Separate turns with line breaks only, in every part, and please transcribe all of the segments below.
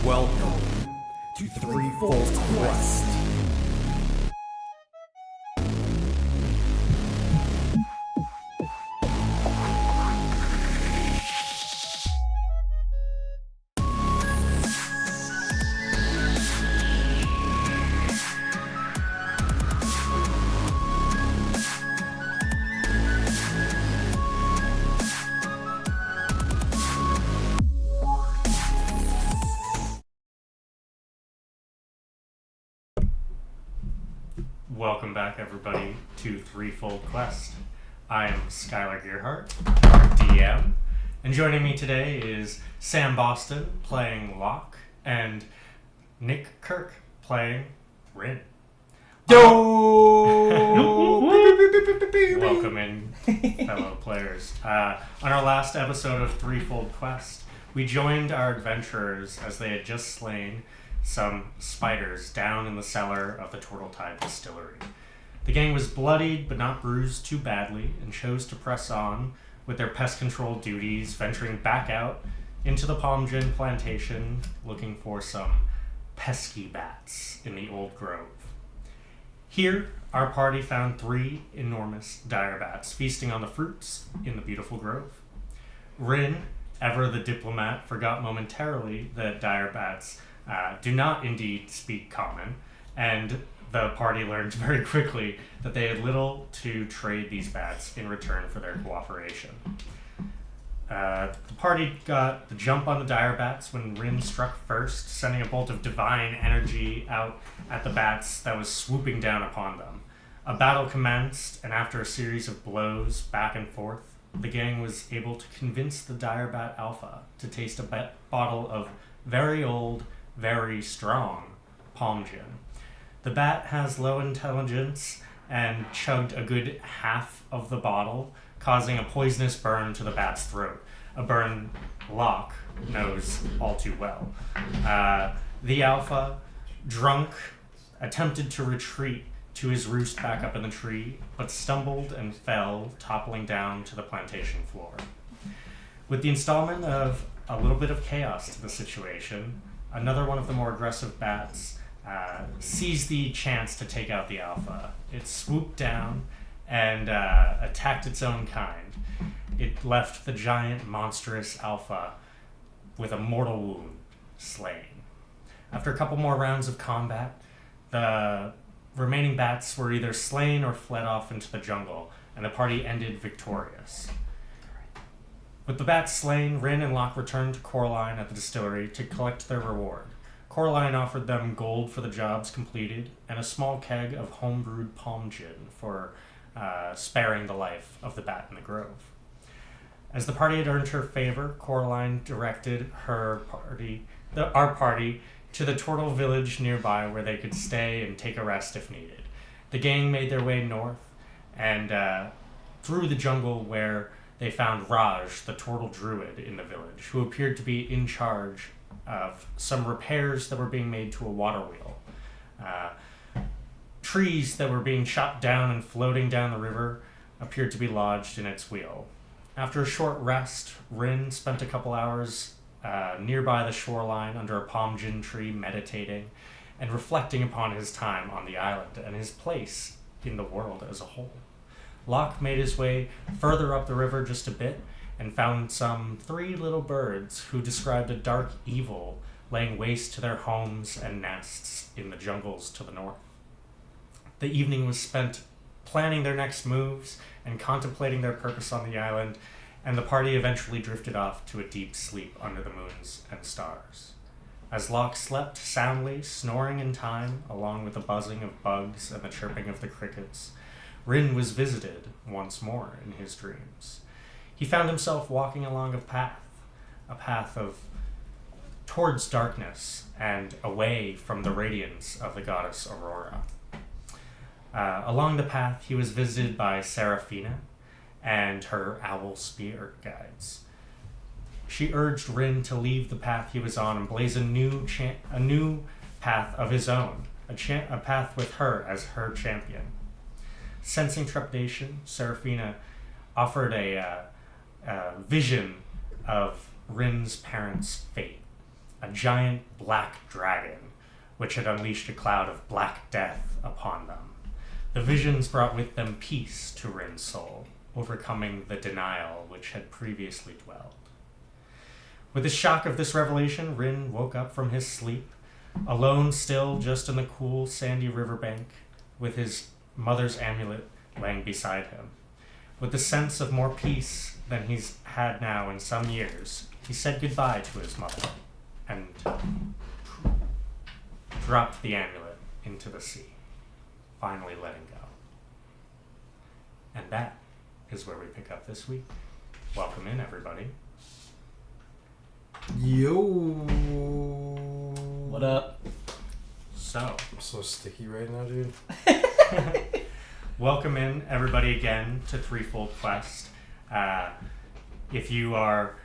Welcome to Threefold Quest.
Welcome back, everybody, to Threefold Quest. I am Skylar Gearhart, our DM, and joining me today is Sam Boston playing Locke and Nick Kirk playing Rin. Welcome in, fellow players. On our last episode of Threefold Quest, we joined our adventurers as they had just slain some spiders down in the cellar of the Tortle Tide Distillery. The gang was bloodied but not bruised too badly and chose to press on with their pest control duties, venturing back out into the palm gin plantation looking for some pesky bats in the old grove. Here, our party found 3 enormous dire bats feasting on the fruits in the beautiful grove. Rin, ever the diplomat, forgot momentarily that dire bats do not indeed speak common, and the party learned very quickly that they had little to trade these bats in return for their cooperation. The party got the jump on the dire bats when Rin struck first, sending a bolt of divine energy out at the bats that was swooping down upon them. A battle commenced, and after a series of blows back and forth, the gang was able to convince the dire bat alpha to taste a bottle of very old, very strong palm gin. The bat has low intelligence and chugged a good half of the bottle, causing a poisonous burn to the bat's throat, a burn Locke knows all too well. The alpha, drunk, attempted to retreat to his roost back up in the tree, but stumbled and fell, toppling down to the plantation floor. With the installment of a little bit of chaos to the situation, another one of the more aggressive bats seized the chance to take out the alpha. It swooped down and attacked its own kind. It left the giant, monstrous alpha with a mortal wound, slain. After a couple more rounds of combat, the remaining bats were either slain or fled off into the jungle, and the party ended victorious. With the bats slain, Rin and Locke returned to Coraline at the distillery to collect their reward. Coraline offered them gold for the jobs completed and a small keg of homebrewed palm gin for sparing the life of the bat in the grove. As the party had earned her favor, Coraline directed our party to the Tortle village nearby where they could stay and take a rest if needed. The gang made their way north and through the jungle where they found Raj, the Tortle druid in the village, who appeared to be in charge of some repairs that were being made to a water wheel. Trees that were being chopped down and floating down the river appeared to be lodged in its wheel. After a short rest, Rin spent a couple hours nearby the shoreline under a palm gin tree, meditating and reflecting upon his time on the island and his place in the world as a whole. Locke made his way further up the river just a bit and found some 3 little birds who described a dark evil laying waste to their homes and nests in the jungles to the north. The evening was spent planning their next moves and contemplating their purpose on the island, and the party eventually drifted off to a deep sleep under the moons and stars. As Locke slept soundly, snoring in time, along with the buzzing of bugs and the chirping of the crickets, Rin was visited once more in his dreams. He found himself walking along a path towards darkness and away from the radiance of the goddess Aurora. Along the path, he was visited by Seraphina and her owl spirit guides. She urged Rin to leave the path he was on and blaze a new path of his own, a path with her as her champion. Sensing trepidation, Seraphina offered a vision of Rin's parents' fate, a giant black dragon, which had unleashed a cloud of black death upon them. The visions brought with them peace to Rin's soul, overcoming the denial which had previously dwelled. With the shock of this revelation, Rin woke up from his sleep, alone still just in the cool, sandy riverbank, with his mother's amulet laying beside him. With the sense of more peace than he's had now in some years, he said goodbye to his mother and dropped the amulet into the sea, finally letting go. And that is where we pick up this week. Welcome in, everybody.
Yo.
What up?
So,
I'm so sticky right now, dude.
welcome in, everybody, again to Threefold Quest. If you are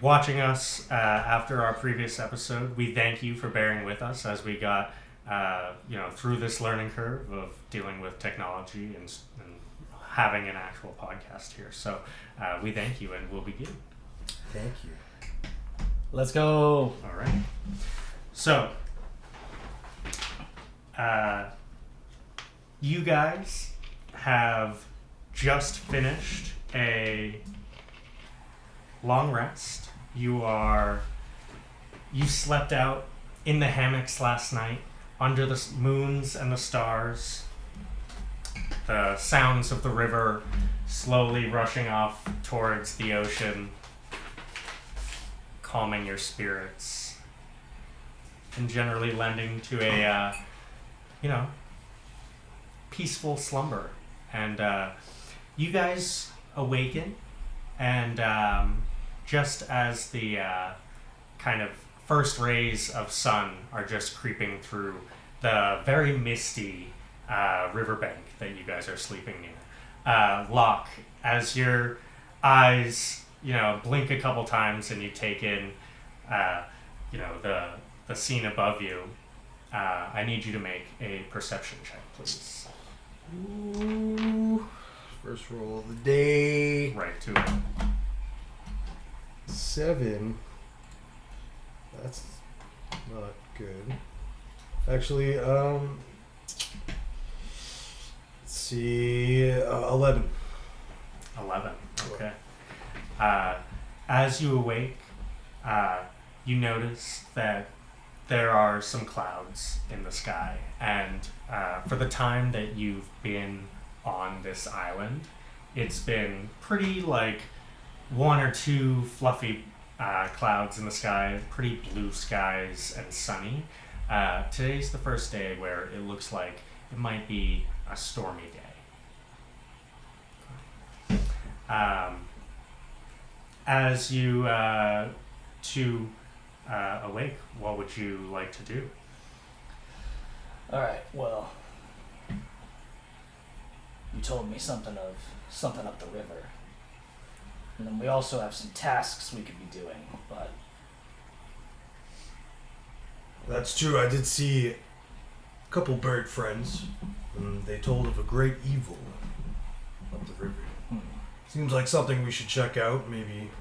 watching us after our previous episode, we thank you for bearing with us as we got through this learning curve of dealing with technology and having an actual podcast here. So we thank you, and we'll begin.
Thank you.
Let's go.
All right. So, you guys have just finished a long rest. You slept out in the hammocks last night under the moons and the stars. The sounds of the river slowly rushing off towards the ocean, calming your spirits, and generally lending to a, peaceful slumber. And you guys awaken, and just as the kind of first rays of sun are just creeping through the very misty riverbank that you guys are sleeping near, Locke, as your eyes blink a couple times and you take in the scene above you, I need you to make a perception check, please.
Ooh. First roll of the day.
Right to it.
7. That's not good. Actually, let's see, 11.
11. Okay. As you awake, you notice that there are some clouds in the sky, and for the time that you've been on this island, it's been pretty one or two fluffy clouds in the sky, pretty blue skies and sunny. Today's the first day where it looks like it might be a stormy day. As you awake, what would you like to do?
Alright, well, you told me something up the river. And then we also have some tasks we could be doing, but
That's true. I did see a couple bird friends, and they told of a great evil up the river. Seems like something we should check out. Maybe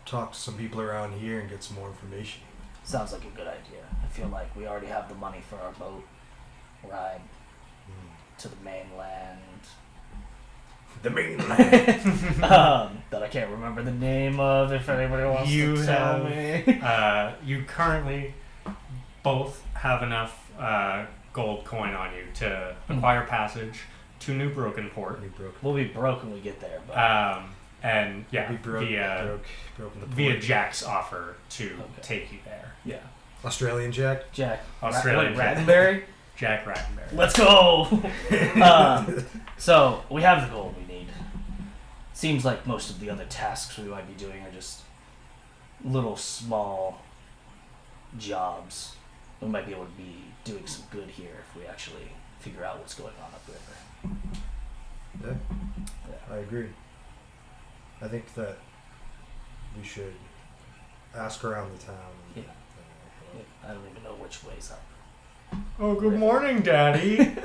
talk to some people around here and get some more information.
sounds like a good idea. I feel like we already have the money for our boat ride to the mainland.
The mainland.
That I can't remember the name of, if anybody wants to tell me.
You currently both have enough gold coin on you to acquire passage to New Broken Port.
We'll be broke when we get there, but
And yeah,
We broken the
via
port.
Jack's offer to take you there.
yeah.
Australian Jack.
Jack.
Australian Jack.
Rattenberry?
Jack Rattenberry.
Let's go! So, we have the gold we need. Seems like most of the other tasks we might be doing are just little small jobs. We might be able to be doing some good here if we actually figure out what's going on upriver.
Yeah, I agree. I think that we should ask around the town.
Yeah. I don't even know which way's up.
Oh, good morning, Daddy.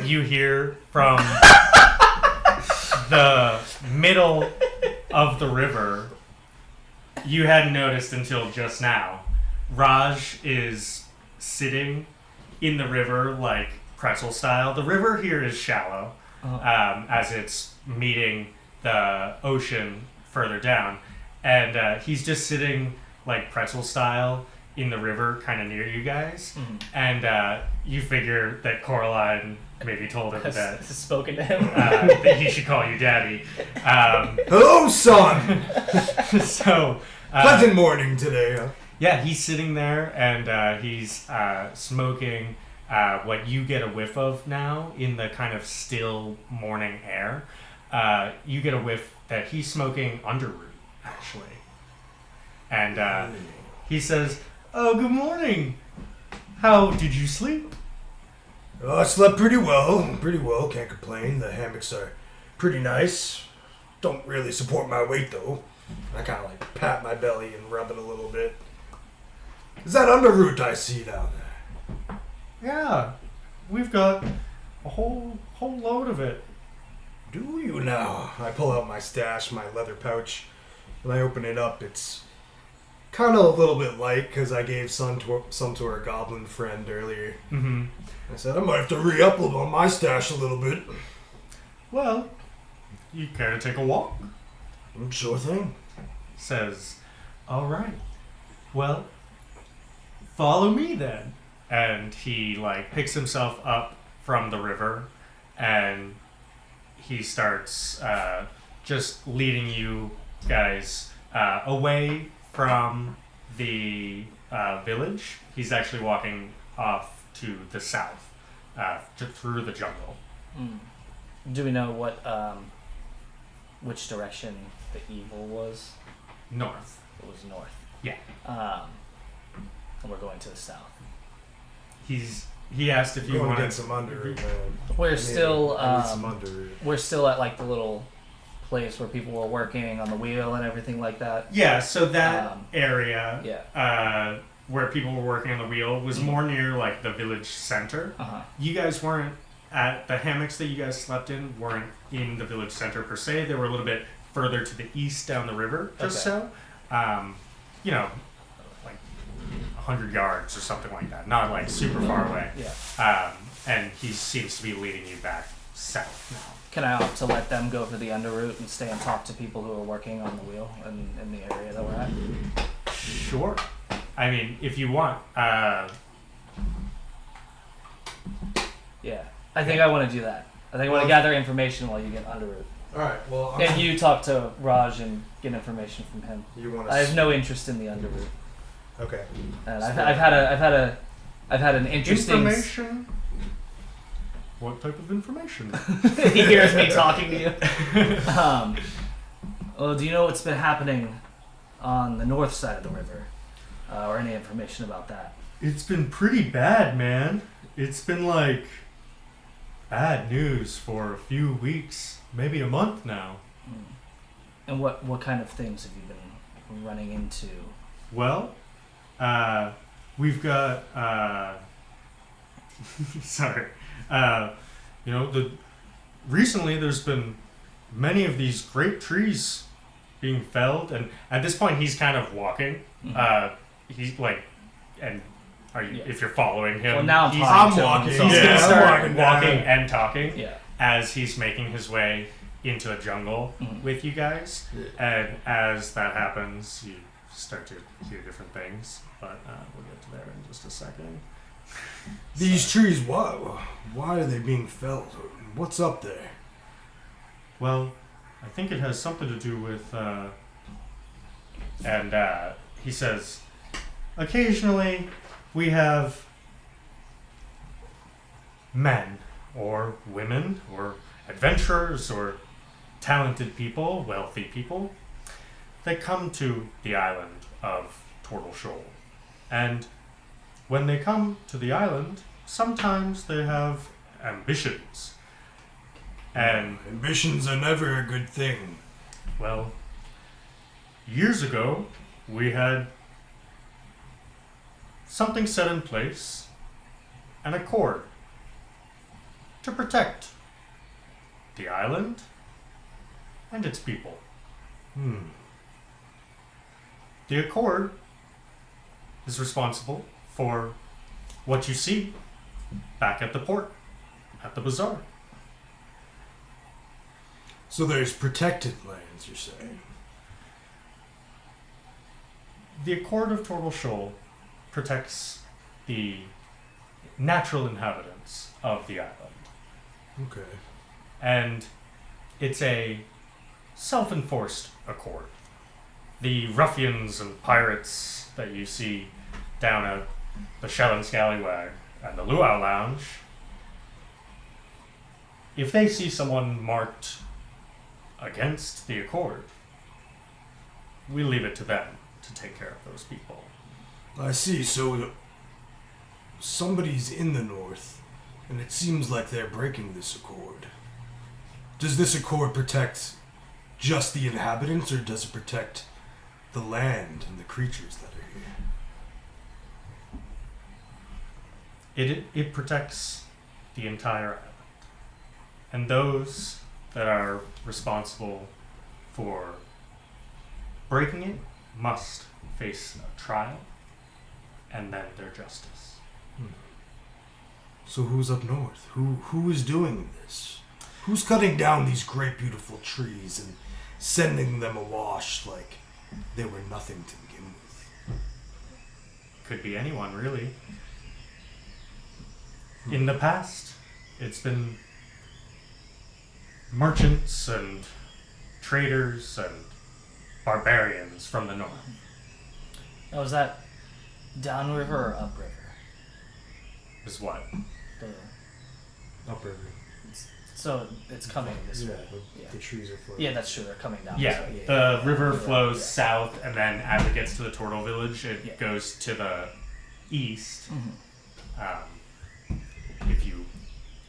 You hear from the middle of the river, you hadn't noticed until just now. Raj is sitting in the river like pretzel style. The river here is shallow, as it's meeting the ocean further down. And he's just sitting like pretzel style in the river kind of near you guys. And you figure that Coraline maybe told him that
has spoken to him.
that he should call you daddy.
Hello, son!
So
Pleasant morning today, huh?
yeah, he's sitting there and he's smoking what you get a whiff of now in the kind of still morning air. You get a whiff that he's smoking underroot, actually. And he says, "Oh, good morning. How did you sleep?"
Oh, I slept pretty well. Can't complain. The hammocks are pretty nice. Don't really support my weight, though. I kind of like pat my belly and rub it a little bit. Is that underroot I see down there?
Yeah, we've got a whole load of it.
Do you now? I pull out my stash, my leather pouch, and I open it up. It's kind of a little bit light because I gave some to our goblin friend earlier.
Mm-hmm.
I said I might have to re-up on my stash a little bit.
Well, you care to take a walk?
Sure thing.
Says, "All right. Well, follow me then." And he like picks himself up from the river and he starts just leading you guys away from the village. He's actually walking off to the south, through the jungle.
Do we know what which direction the evil was?
North.
It was north.
Yeah.
And we're going to the south.
He asked if you
Go and
wanted
get some underroot, man.
We're still
I need some underroot.
we're still at like the little place where people were working on the wheel and everything like that.
Yeah, so that area
Yeah.
where people were working on the wheel was more near like the village center. You guys weren't at the hammocks that you guys slept in weren't in the village center per se. They were a little bit further to the east down the river, just
Okay.
so. You know, like 100 yards or something like that. Not like super far away.
Yeah.
And he seems to be leading you back south now.
Can I opt to let them go for the underroute and stay and talk to people who are working on the wheel in the area that we're at?
Sure. I mean, if you want.
Yeah. I think I want to do that. I think I want to gather information while you get underroute.
Alright, well...
And you talk to Raj and get information from him.
You want
I have no interest in the underroute.
Okay.
And I've had an interesting...
Information? What type of information?
He hears me talking to you. Well, do you know what's been happening on the north side of the river? Or any information about that?
It's been pretty bad, man. It's been like bad news for a few weeks, maybe a month now.
And what kind of things have you been running into?
Well, we've got sorry. Recently there's been many of these great trees being felled, and at this point he's kind of walking. He's like, and are you?
Yeah.
If you're following him,
Well, now
I'm
to
walking.
him, so
he's
Yeah,
gonna
I'm
start
walking
walking
down.
and talking
Yeah.
as he's making his way into a jungle with you guys. And as that happens, you start to hear different things. But we'll get to there in just a second.
These trees, why are they being felled? What's up there?
Well, I think it has something to do with, and he says, occasionally we have men or women or adventurers or talented people, wealthy people, that come to the island of Tortle Shoal. And when they come to the island, sometimes they have ambitions. And
Ambitions are never a good thing.
well, years ago, we had something set in place, an accord, to protect the island and its people.
Hmm.
The Accord is responsible for what you see back at the port, at the bazaar.
So there's protected lands, you're saying?
The Accord of Tortle Shoal protects the natural inhabitants of the island.
Okay.
And it's a self-enforced accord. The ruffians and pirates that you see down at the Shell and Scallywag and the Luau Lounge, if they see someone marked against the accord, we leave it to them to take care of those people.
I see. So somebody's in the north, and it seems like they're breaking this accord. Does this accord protect just the inhabitants, or does it protect the land and the creatures that are here?
It protects the entire island. And those that are responsible for breaking it must face a trial and then their justice.
So who's up north? Who is doing this? Who's cutting down these great beautiful trees and sending them awash like they were nothing to begin with?
Could be anyone, really. In the past, it's been merchants and traders and barbarians from the north.
Now, is that downriver or upriver?
Is what?
Upriver.
So it's coming this way.
The trees are floating.
Yeah, that's true. They're coming down
Yeah,
this way.
the river flows
Yeah.
south, and then as it gets to the Tortle Village, it
Yeah.
goes to the east.
Mhm.
If you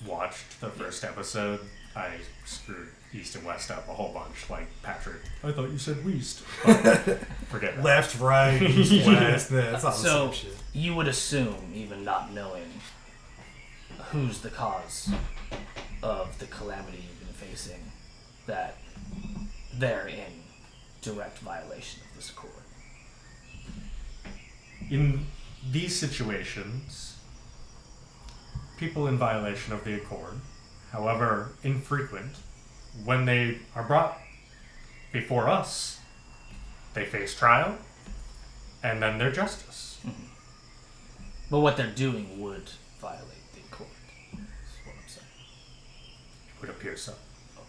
watched the first episode, I screwed east and west up a whole bunch, like Patrick. I thought you said west. But forget that.
Left, right, east, west. That's all the
So
same shit.
you would assume, even not knowing who's the cause of the calamity you've been facing, that they're in direct violation of this accord.
In these situations, people in violation of the accord, however infrequent, when they are brought before us, they face trial and then their justice.
But what they're doing would violate the accord, is what I'm saying.
It would appear so.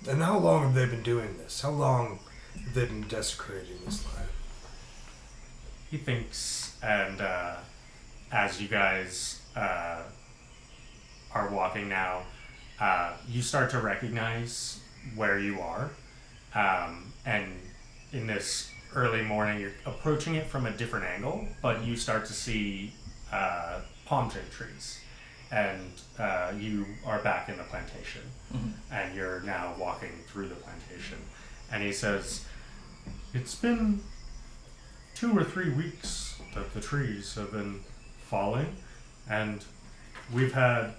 And how long have they been doing this? How long have they been desecrating this land?
He thinks, and as you guys are walking now, you start to recognize where you are. And in this early morning, you're approaching it from a different angle, but you start to see palm tree trees. And you are back in the plantation. And you're now walking through the plantation. And he says, it's been 2 or 3 weeks that the trees have been falling, and we've had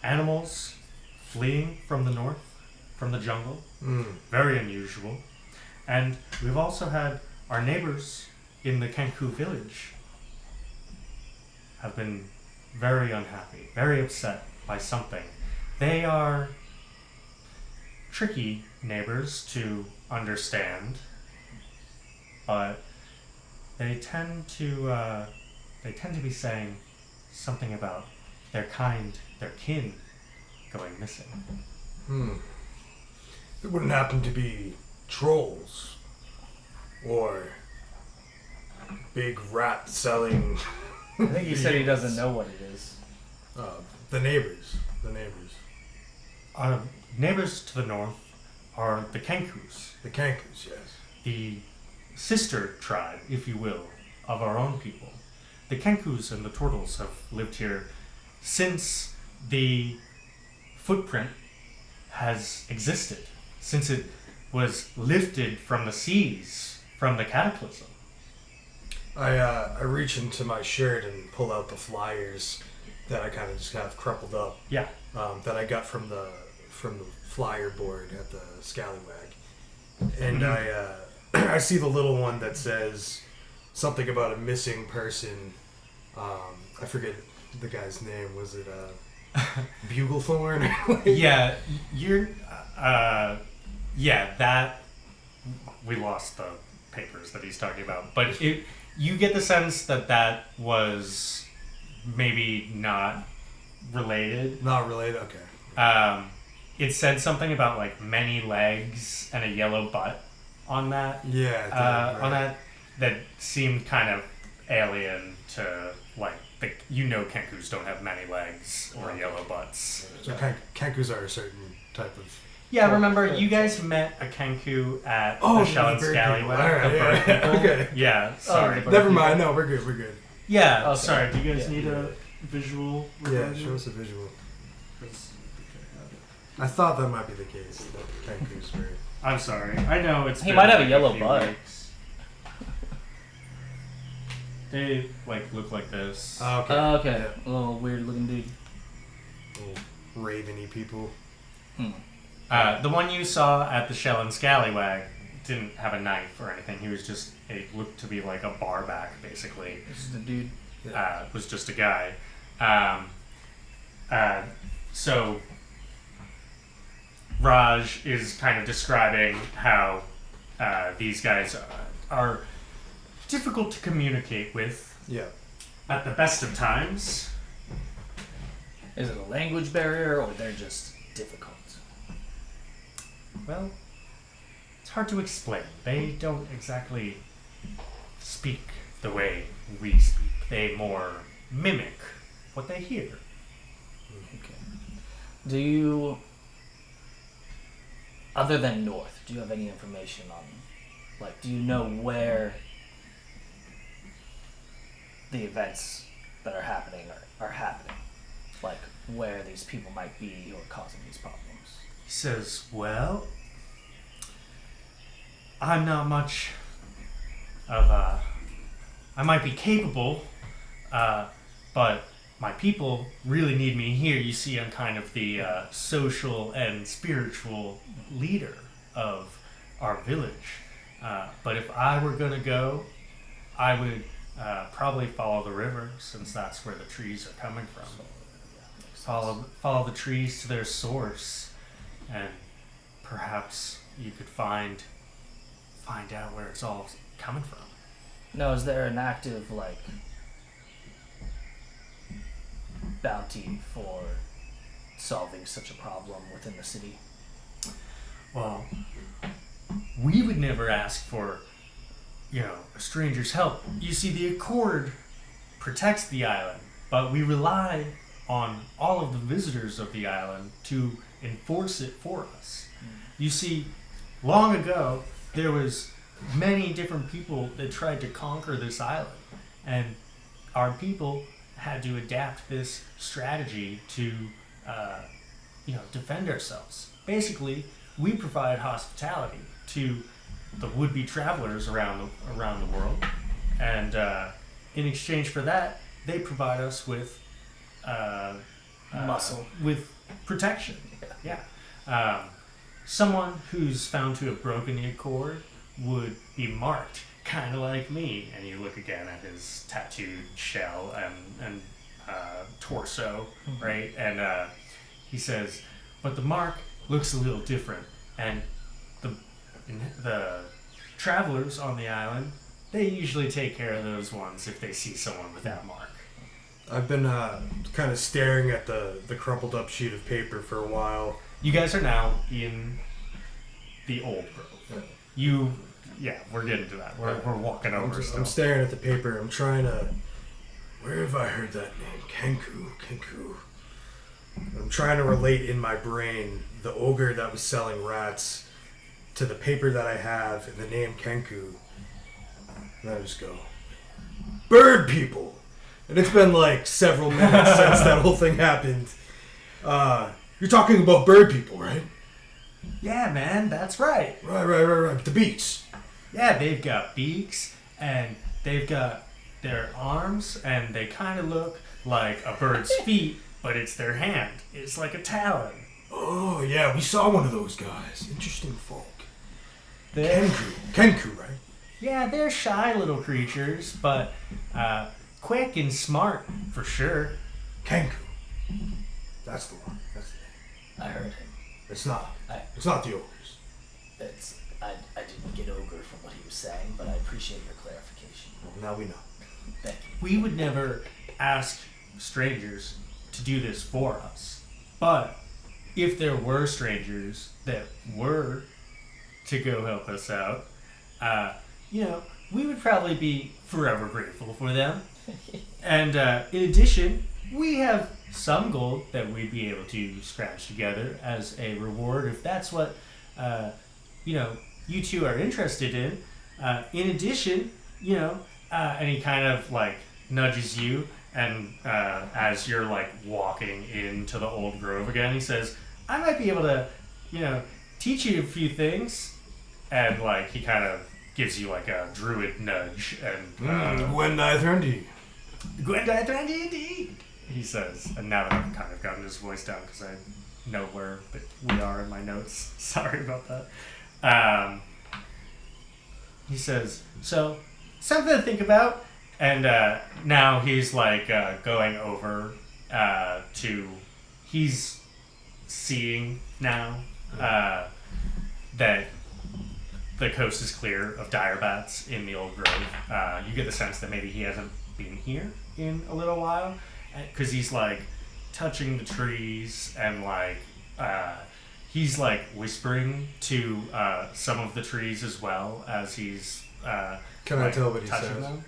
animals fleeing from the north, from the jungle. Very unusual. And we've also had our neighbors in the Kenku village have been very unhappy, very upset by something. They are tricky neighbors to understand, but they tend to be saying something about their kind, their kin, going missing.
It wouldn't happen to be trolls or big rat selling.
I think he said he doesn't know what it is.
The neighbors.
Our neighbors to the north are the Kenkus,
The Kankus, yes.
the sister tribe, if you will, of our own people. The Kenkus and the Tortles have lived here since the footprint has existed, since it was lifted from the seas, from the cataclysm.
I reach into my shirt and pull out the flyers that I kind of crumpled up.
Yeah.
That I got from the flyer board at the Scallywag. and I see the little one that says something about a missing person. I forget the guy's name. Was it Buglethorn?
Yeah, you're. That we lost the papers that he's talking about, but you get the sense that was maybe not related.
Not related. Okay.
It said something about like many legs and a yellow butt on that.
Yeah. Right.
On that seemed kind of alien to like Kenkus don't have many legs or yellow butts.
So Kenkus are a certain type of.
Yeah, remember you guys met a Kenku at the Shell and Scallywag.
Right, okay.
Yeah, sorry.
Never mind. No, we're good.
Yeah,
okay.
Sorry. Do you guys need a visual?
Yeah, show us a visual. I thought that might be the case. That Kenkus were.
I'm sorry. I know it's.
He
been
might have a
like
yellow
few
butt.
weeks. They look like this.
Okay.
Okay.
Yeah.
A little weird looking dude.
Little raveny people.
The one you saw at the Shell and Scallywag didn't have a knife or anything. He was just looked to be like a barback, basically.
This is the dude.
Was just a guy. So Raj is kind of describing how these guys are difficult to communicate with
Yeah.
at the best of times.
Is it a language barrier or they're just difficult?
Well, it's hard to explain. They don't exactly speak the way we speak. They more mimic what they hear.
Okay. Do you, other than North, do you have any information on, like, do you know where the events that are happening are happening? Like, where these people might be who are causing these problems?
He says, well, I'm not much of a... I might be capable, but my people really need me here. You see, I'm kind of the social and spiritual leader of our village. But if I were going to go, I would probably follow the river, since that's where the trees are coming from. Follow the trees to their source, and perhaps you could find out where it's all coming from.
No, is there an active, like, bounty for solving such a problem within the city?
Well, we would never ask for, a stranger's help. You see, the Accord protects the island, but we rely on all of the visitors of the island to enforce it for us. You see, long ago, there was many different people that tried to conquer this island, and our people had to adapt this strategy to, defend ourselves. Basically, we provide hospitality to the would-be travelers around the world, and in exchange for that, they provide us with
muscle,
with protection. Yeah. Someone who's found to have broken the Accord would be marked, kind of like me. And you look again at his tattooed shell and torso, right? And he says, but the mark looks a little different. And the travelers on the island, they usually take care of those ones if they see someone with that mark.
I've been kind of staring at the crumpled up sheet of paper for a while.
You guys are now in the old grove. We're getting to that. We're walking over still.
I'm staring at the paper. I'm trying to... Where have I heard that name? Kenku. I'm trying to relate in my brain the ogre that was selling rats to the paper that I have and the name Kenku. And I just go, bird people! And it's been like several minutes since that whole thing happened. You're talking about bird people, right?
Yeah, man, that's right.
Right. The beaks.
Yeah, they've got beaks, and they've got their arms, and they kind of look like a bird's feet, but it's their hand. It's like a talon.
Oh, yeah, we saw one of those guys. Interesting folk. Kenku, right?
Yeah, they're shy little creatures, but quick and smart for sure.
Kenku. That's the one. That's the name.
I heard him.
It's not.
I-
It's not the ogres.
I didn't get ogre from what he was saying, but I appreciate your clarification.
Well, now we know.
Thank you.
We would never ask strangers to do this for us. But if there were strangers that were to go help us out, we would probably be forever grateful for them. And in addition, we have some gold that we'd be able to scratch together as a reward if that's what, you two are interested in. In addition, and he kind of like nudges you, and as you're like walking into the old grove again, he says, I might be able to, teach you a few things. And like he kind of gives you like a druid nudge, and
Gwendai Threndy.
Gwendai Threndy indeed, he says. And now that I've kind of gotten his voice down because I know where we are in my notes. Sorry about that. He says, so something to think about. And now he's like going over to, he's seeing now that the coast is clear of dire bats in the old grove. You get the sense that maybe he hasn't been here in a little while, because he's like touching the trees and like he's like whispering to some of the trees as well as he's
Can I tell what he
touching
says?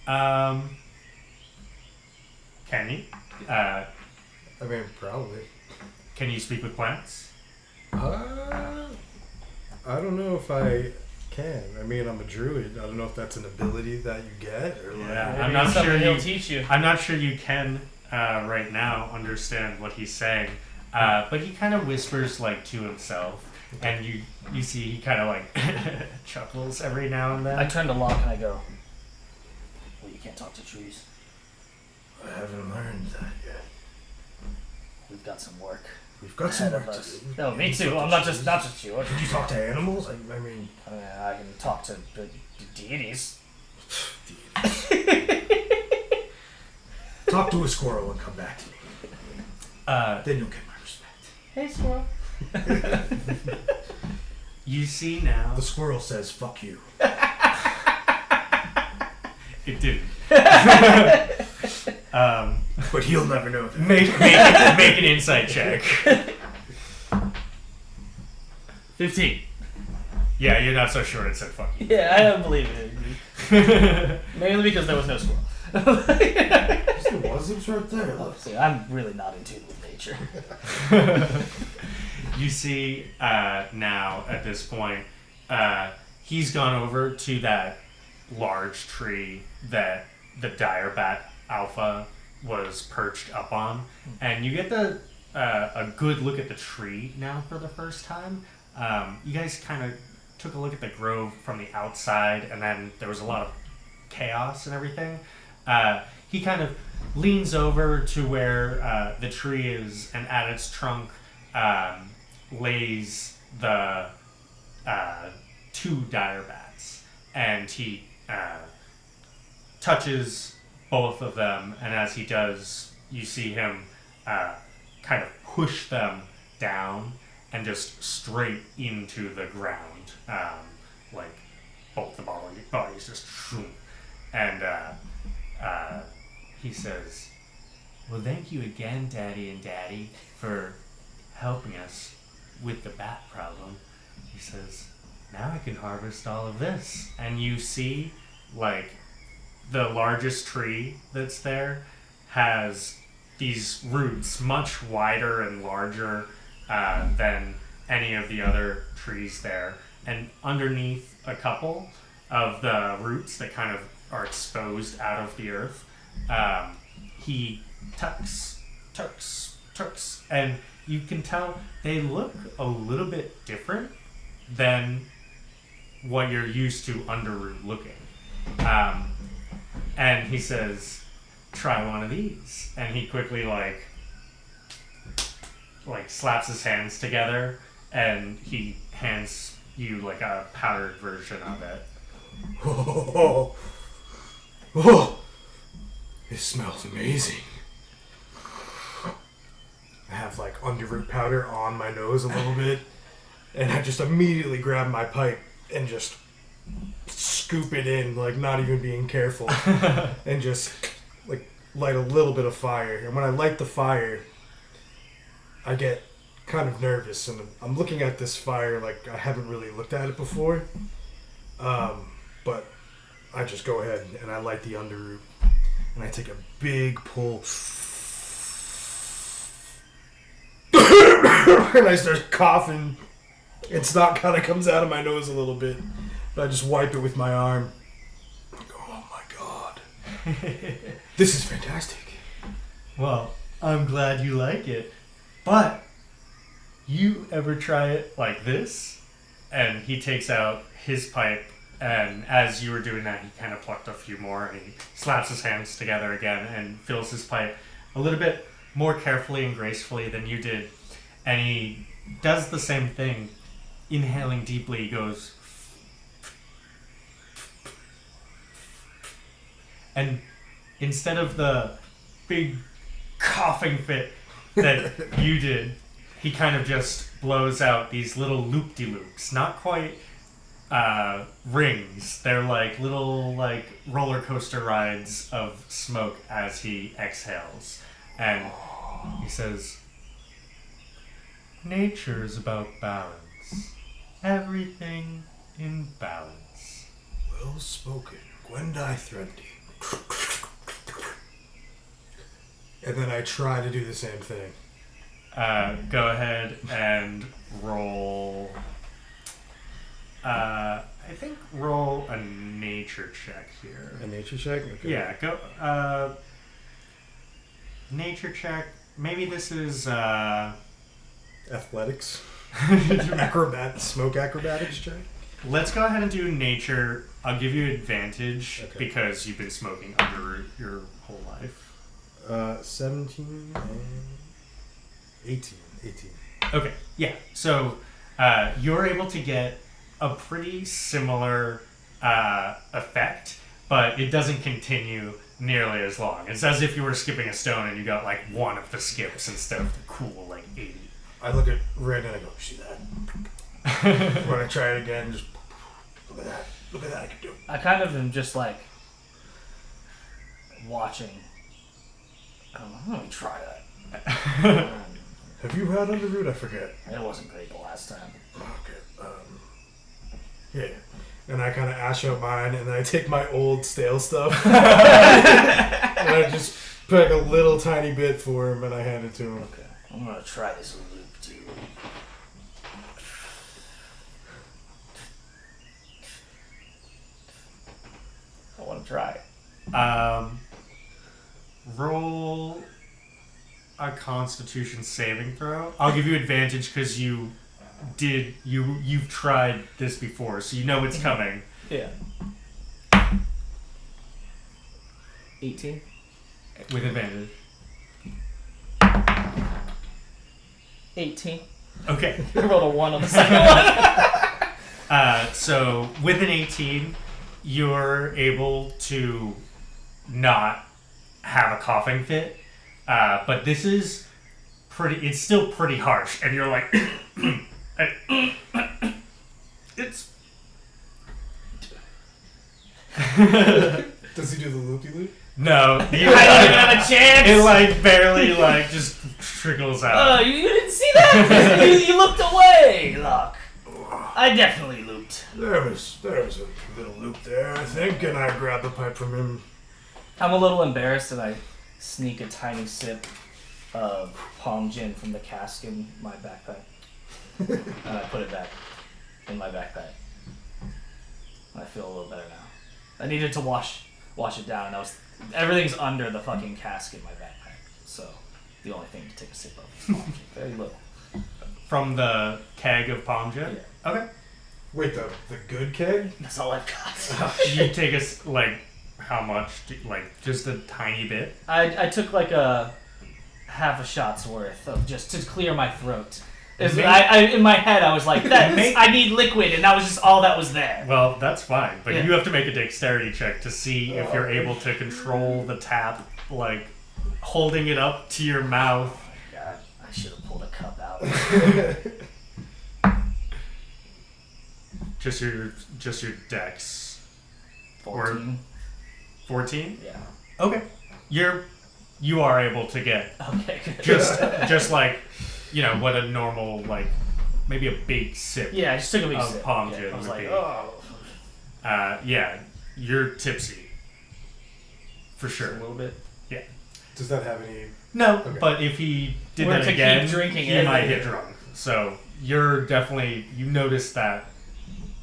them. Can you?
I mean, probably.
Can you speak with plants?
I don't know if I can. I mean, I'm a druid. I don't know if that's an ability that you get or like.
Yeah,
Maybe
I'm not
it's
sure
something he'll
you.
teach you.
I'm not sure you can right now understand what he's saying, but he kind of whispers like to himself, and you see he kind of like chuckles every now and then.
I turn to Locke and I go, well, you can't talk to trees.
I haven't learned that yet.
We've got some work.
We've got some
ahead
work
of
to
us.
do.
No, me too. I'm not just you.
Did you talk to animals? I mean,
I can talk to the deities.
talk to a squirrel and come back to me. Then you'll get my respect.
Hey, squirrel.
You see now.
The squirrel says, fuck you.
It didn't.
But he'll never know that.
Make an insight check.
15.
Yeah, you're not so sure it said fuck you.
Yeah, I don't believe it. Mainly because there was no squirrel.
Yes, there was. It was right there. Look.
See, I'm really not in tune with nature.
You see now at this point, he's gone over to that large tree that the dire bat alpha was perched up on, and you get a good look at the tree now for the first time. You guys kind of took a look at the grove from the outside, and then there was a lot of chaos and everything. He kind of leans over to where the tree is, and at its trunk lays the two dire bats, and he touches both of them, and as he does, you see him kind of push them down and just straight into the ground, like both the bodies just shoom. And he says, well, thank you again, Daddy and Daddy, for helping us with the bat problem. He says, now I can harvest all of this. And you see, like, the largest tree that's there has these roots much wider and larger than any of the other trees there. And underneath a couple of the roots that kind of are exposed out of the earth, he tucks, and you can tell they look a little bit different than what you're used to underroot looking. And he says, try one of these. And he quickly like slaps his hands together, and he hands you like a powdered version of it.
Oh, it smells amazing. I have like underroot powder on my nose a little bit, and I just immediately grab my pipe and just scoop it in, like not even being careful, and just like light a little bit of fire. And when I light the fire, I get kind of nervous, and I'm looking at this fire like I haven't really looked at it before. But I just go ahead and I light the underroot, and I take a big pull, and I start coughing, and snot kind of comes out of my nose a little bit, but I just wipe it with my arm. I go, oh my god, this is fantastic.
Well, I'm glad you like it, but you ever try it like this? And he takes out his pipe, and as you were doing that, he kind of plucked a few more, and he slaps his hands together again and fills his pipe a little bit more carefully and gracefully than you did. And he does the same thing, inhaling deeply. He goes, and instead of the big coughing fit that you did, he kind of just blows out these little loop-de-loops. Not quite rings. They're like little like roller coaster rides of smoke as he exhales. And he says, nature is about balance. Everything in balance.
Well spoken, Gwendai Threndy. And then I try to do the same thing.
Go ahead and roll. I think roll a nature check here.
A nature check? Okay.
Yeah, go. Nature check. Maybe this is.
Athletics. Smoke acrobatics check.
Let's go ahead and do nature. I'll give you advantage
because
you've been smoking under your whole life.
17 and 18.
Okay, yeah. So you're able to get a pretty similar effect, but it doesn't continue nearly as long. It's as if you were skipping a stone and you got like one of the skips instead of the cool like 80.
I look at Red and I go, see that? When I try it again, just look at that. Look at that I can do.
I kind of am just like watching. I'm gonna try that.
Have you had underroot? I forget.
It wasn't great the last time.
Okay. Yeah. And I kind of ash out mine, and then I take my old stale stuff, and I just pick a little tiny bit for him, and I hand it to him.
Okay. I'm gonna try this loop too. I want to try it.
Roll a Constitution saving throw. I'll give you advantage because you've tried this before, so you know it's coming.
Yeah. 18
with advantage.
18.
Okay.
I rolled a 1 on the second one.
So with an 18, you're able to not have a coughing fit, but this is pretty. It's still pretty harsh, and you're like, it's.
Does he do the loop-de-loop?
No,
I didn't have a chance.
It like barely like just trickles out.
Oh, you didn't see that? you looked away, Locke. I definitely looped.
There was a little loop there, I think, and I grabbed the pipe from him.
I'm a little embarrassed, and I sneak a tiny sip of palm gin from the cask in my backpack, and I put it back in my backpack. I feel a little better now. I needed to wash it down, and everything's under the fucking cask in my backpack, so the only thing to take a sip of is palm gin. Very little.
From the keg of palm gin?
Yeah.
Okay.
Wait, the good keg?
That's all I've got.
You take us like how much? Just a tiny bit?
I took like a half a shot's worth of just to clear my throat. In my head, I was like, I need liquid, and that was just all that was there.
Well, that's fine, but you have to make a dexterity check to see if you're able to control the tap, like holding it up to your mouth.
Oh, God, I should have pulled a cup out.
Just your dex.
14.
14?
Yeah.
Okay. You are able to get
good.
just like, what a normal, like, maybe a big sip.
Yeah, I just took a big
of
sip.
palm
Yeah,
gin
I was
would
like,
be.
oh.
You're tipsy. For
Just
sure.
a little bit.
Yeah.
Does that have any?
No,
Okay.
but if he did
Or
that
to
again,
keep drinking
he
it.
might get drunk. So you're definitely, you notice that.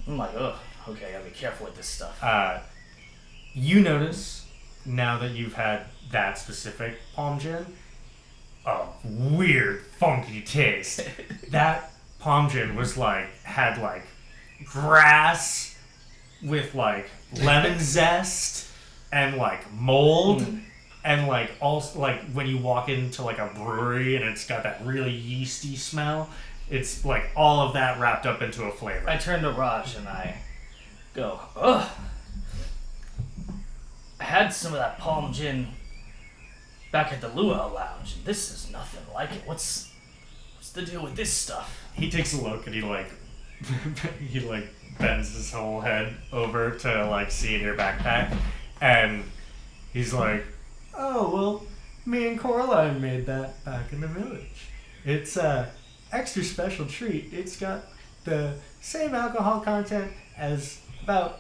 I'm like, oh, okay, I gotta be careful with this stuff.
You notice, now that you've had that specific palm gin, a weird, funky taste. That palm gin was had grass with lemon zest and mold. And also when you walk into a brewery and it's got that really yeasty smell, it's all of that wrapped up into a flavor.
I turn to Raj and I go, ugh. I had some of that palm gin back at the Luau Lounge, and this is nothing like it. What's the deal with this stuff?
He takes a look and he bends his whole head over to see in your backpack, and he's like, "Oh well, me and Coraline made that back in the village. It's a extra special treat. It's got the same alcohol content as about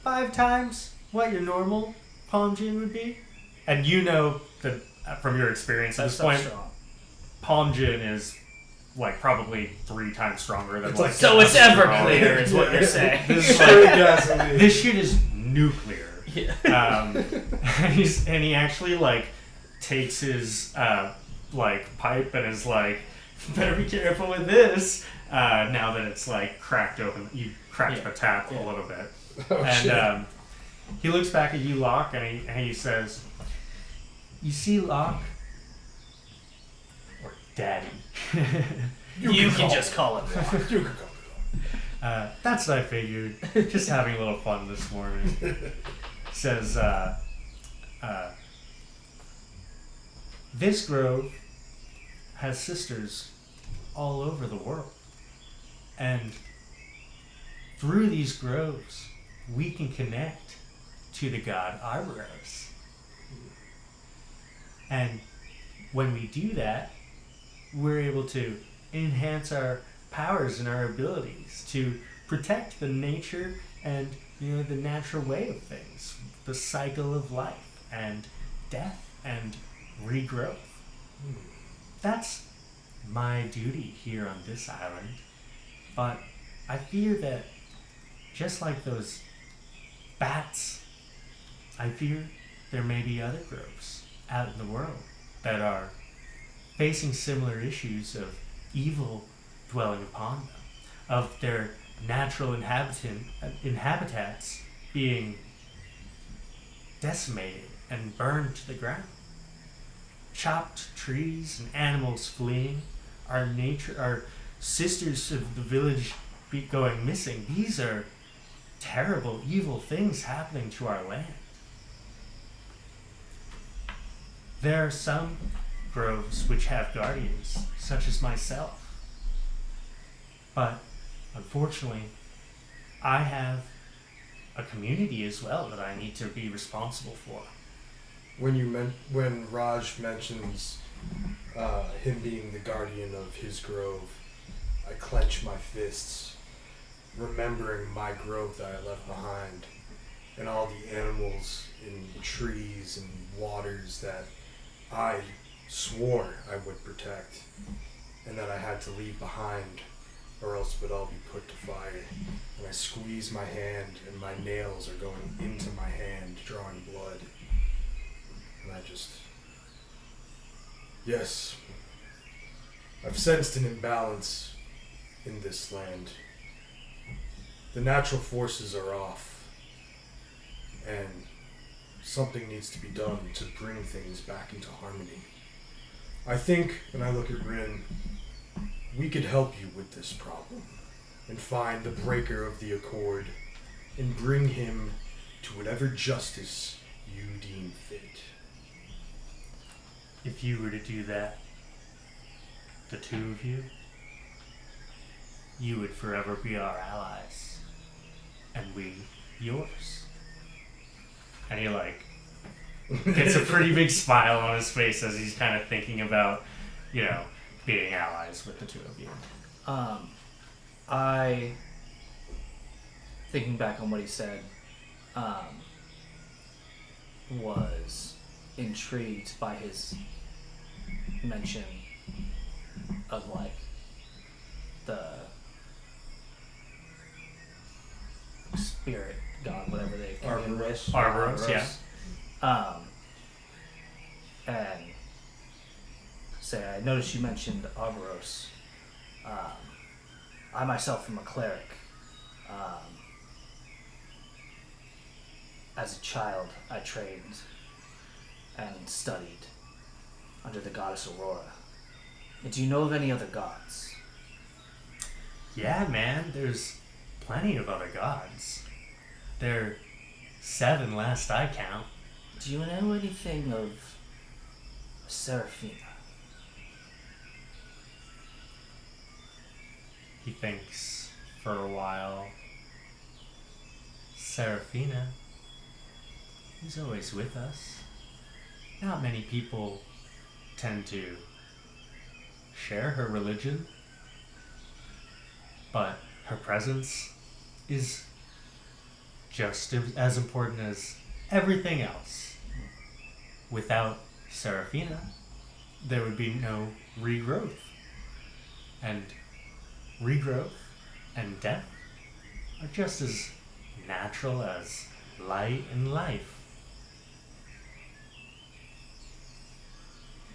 5 times what your normal palm gin would be." And you know that from your experience at this point,
strong.
palm gin is probably 3 times stronger than
It's
So it's Everclear, is what you're saying.
This shit is nuclear.
Yeah.
And he actually takes his pipe and is better be careful with this. Now that it's cracked open, you cracked the tap a little bit, and he looks back at you, Locke, and he says, "You see, Locke, or Daddy."
You can just call it Locke.
You can call it.
That's what I figured. Just having a little fun this morning. Says, this grove has sisters all over the world. And through these groves, we can connect to the god Arboros. And when we do that, we're able to enhance our powers and our abilities to protect the nature and the natural way of things, the cycle of life and death and regrowth. That's my duty here on this island, but I fear that just like those bats, I fear there may be other groves out in the world that are facing similar issues of evil dwelling upon them, of their natural inhabitats being decimated and burned to the ground. Chopped trees and animals fleeing, our sisters of the village going missing. These are terrible, evil things happening to our land. There are some groves which have guardians, such as myself. But unfortunately, I have a community as well that I need to be responsible for.
When Raj mentions him being the guardian of his grove, I clench my fists, remembering my grove that I left behind, and all the animals in trees and waters that I swore I would protect, and that I had to leave behind, or else it would all be put to fire. And I squeeze my hand, and my nails are going into my hand, drawing blood. And I just... Yes. I've sensed an imbalance in this land. The natural forces are off, and something needs to be done to bring things back into harmony. I think, and I look at Rin, we could help you with this problem and find the breaker of the accord and bring him to whatever justice you deem fit.
If you were to do that, the two of you, you would forever be our allies, and we yours. And he gets a pretty big smile on his face as he's kind of thinking about, being allies with the two of you.
Thinking back on what he said, was intrigued by his mention of the spirit god, whatever they
Arboros, yeah.
And say, I noticed you mentioned Arboros. I myself am a cleric. As a child, I trained and studied under the goddess Aurora. Do you know of any other gods?
Yeah, man, there's plenty of other gods. There are 7 last I count.
Do you know anything of Seraphina?
He thinks for a while. Seraphina is always with us. Not many people tend to share her religion, but her presence is just as important as everything else. Without Seraphina, there would be no regrowth. And regrowth and death are just as natural as light and life.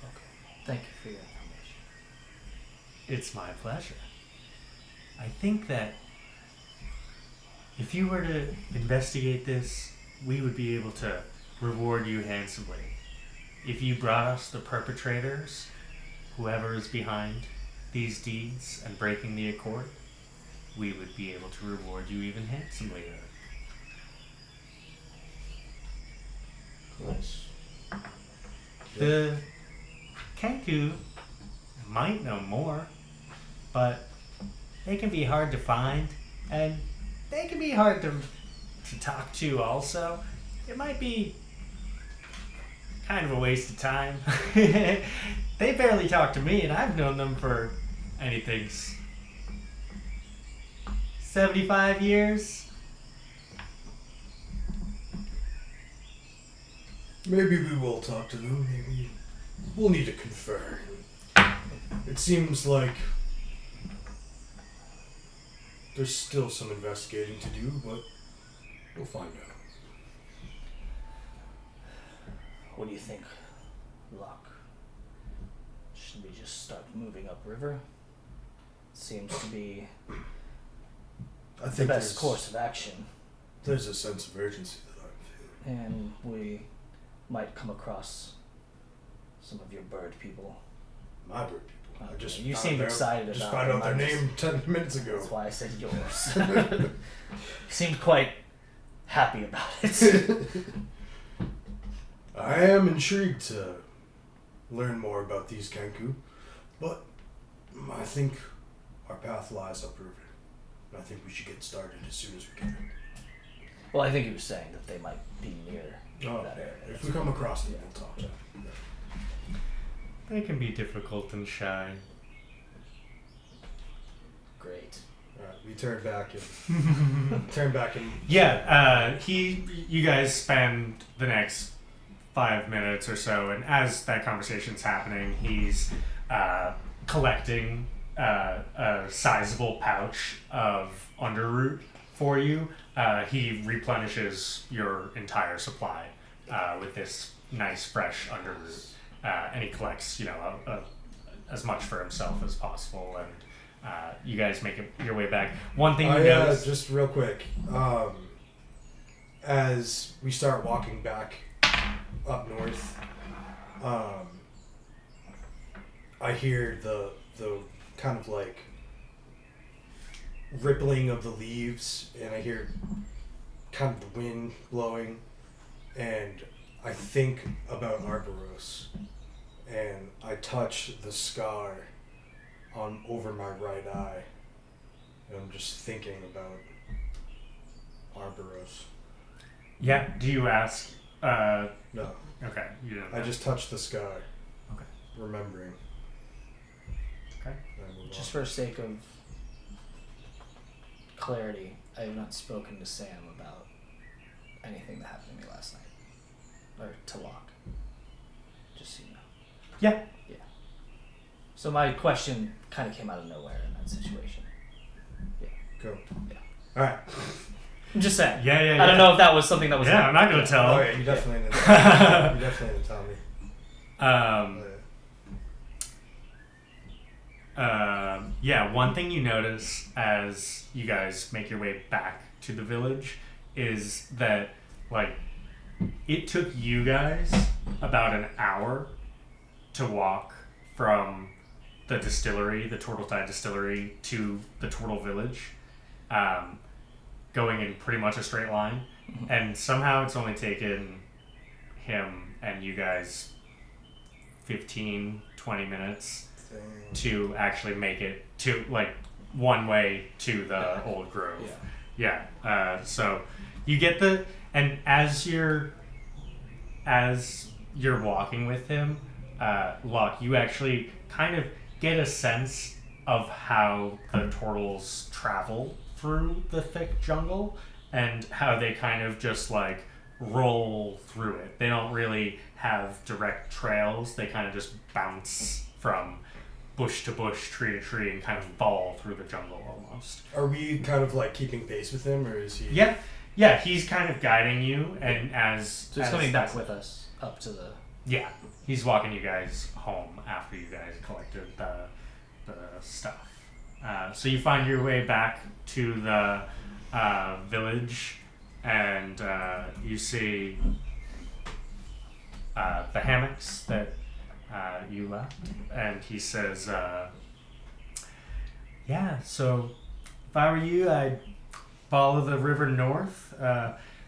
Okay. Thank you for your information.
It's my pleasure. I think that if you were to investigate this, we would be able to reward you handsomely. If you brought us the perpetrators, whoever is behind these deeds and breaking the accord, we would be able to reward you even handsomely.
Nice.
The Kenku might know more, but they can be hard to find, and they can be hard to talk to also. It might be kind of a waste of time. They barely talk to me, and I've known them for anything 75 years.
Maybe we will talk to them. Maybe we'll need to confer. It seems like there's still some investigating to do, but we'll find out.
What do you think, Locke? Should we just start moving upriver? Seems to be
I think
the best course of action.
There's a sense of urgency that I'm feeling.
And we might come across some of your bird people.
My bird people. I just
you
found
seemed
their-
excited
just
about
found out
them.
their name 10 minutes ago.
That's why I said yours. You seemed quite happy about it.
I am intrigued to learn more about these Kenku, but I think our path lies upriver. I think we should get started as soon as we can.
Well, I think he was saying that they might be near that area.
If we come across them,
Yeah.
we'll talk.
Yeah.
They can be difficult and shy.
Great.
Alright, we turn back and
Yeah, you guys spend the next 5 minutes or so, and as that conversation's happening, he's collecting a sizable pouch of underroot for you. He replenishes your entire supply with this nice fresh underroot, and he collects, as much for himself as possible. And you guys make your way back. One thing you notice,
just real quick, as we start walking back up north, I hear the kind of like rippling of the leaves, and I hear kind of the wind blowing, and I think about Arboros, and I touch the scar on over my right eye, and I'm just thinking about Arboros.
Yeah. Do you ask?
No,
Okay. You didn't.
I just touched the scar.
Okay.
Remembering.
Okay.
And I move
Just
on.
for sake of clarity, I have not spoken to Sam about anything that happened to me last night. Or to Locke. Just so you know.
Yeah.
Yeah. So my question kind of came out of nowhere in that situation.
Go.
Yeah.
All right.
I'm just saying.
Yeah.
I don't know if that was something that was...
Yeah, I'm not gonna tell.
Oh yeah, you definitely didn't. You definitely didn't tell me.
Yeah, one thing you notice as you guys make your way back to the village is that, like, it took you guys about an hour to walk from the distillery, the Tortle Tide Distillery, to the Tortle Village, going in pretty much a straight line. And somehow it's only taken him and you guys 15, 20 minutes
Dang.
to actually make it to, like, one way to the old grove. Yeah. So you get and as you're walking with him, Locke, you actually kind of get a sense of how the turtles travel through the thick jungle and how they kind of just, like, roll through it. They don't really have direct trails. They kind of just bounce from bush to bush, tree to tree, and kind of fall through the jungle almost.
Are we kind of like keeping pace with him, or is he?
Yeah, he's kind of guiding you, and
So he's coming back with us up to the...
Yeah, he's walking you guys home after you guys collected the stuff. So you find your way back to the village, and you see the hammocks that you left, and he says, yeah, so if I were you, I'd follow the river north,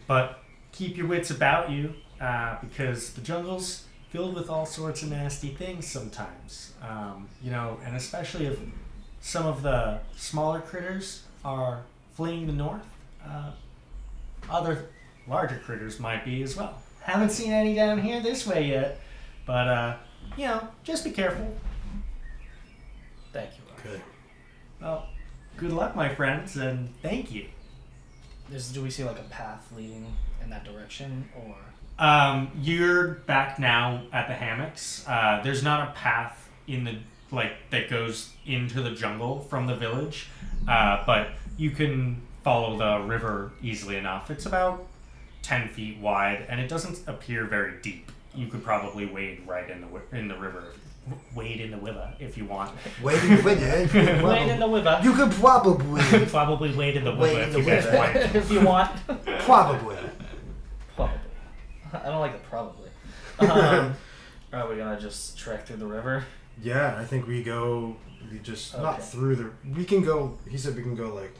but keep your wits about you, because the jungle's filled with all sorts of nasty things sometimes. And especially if some of the smaller critters are fleeing the north, other larger critters might be as well. Haven't seen any down here this way yet, but just be careful.
Thank you.
Okay.
Well, good luck, my friends, and thank you.
Do we see like a path leading in that direction, or?
You're back now at the hammocks. There's not a path that goes into the jungle from the village, but you can follow the river easily enough. It's about 10 feet wide, and it doesn't appear very deep. You could probably wade right in the river. Wade in the river if you want.
Wade in the river.
Wade in the river.
You could probably.
Probably wade in the
Wade
river
in
if
the
you guys
river.
want to.
If you want.
Probably.
Probably. I don't like the probably. Are we gonna just trek through the river?
Yeah, I think we just not
Okay.
through the. We can go. He said we can go like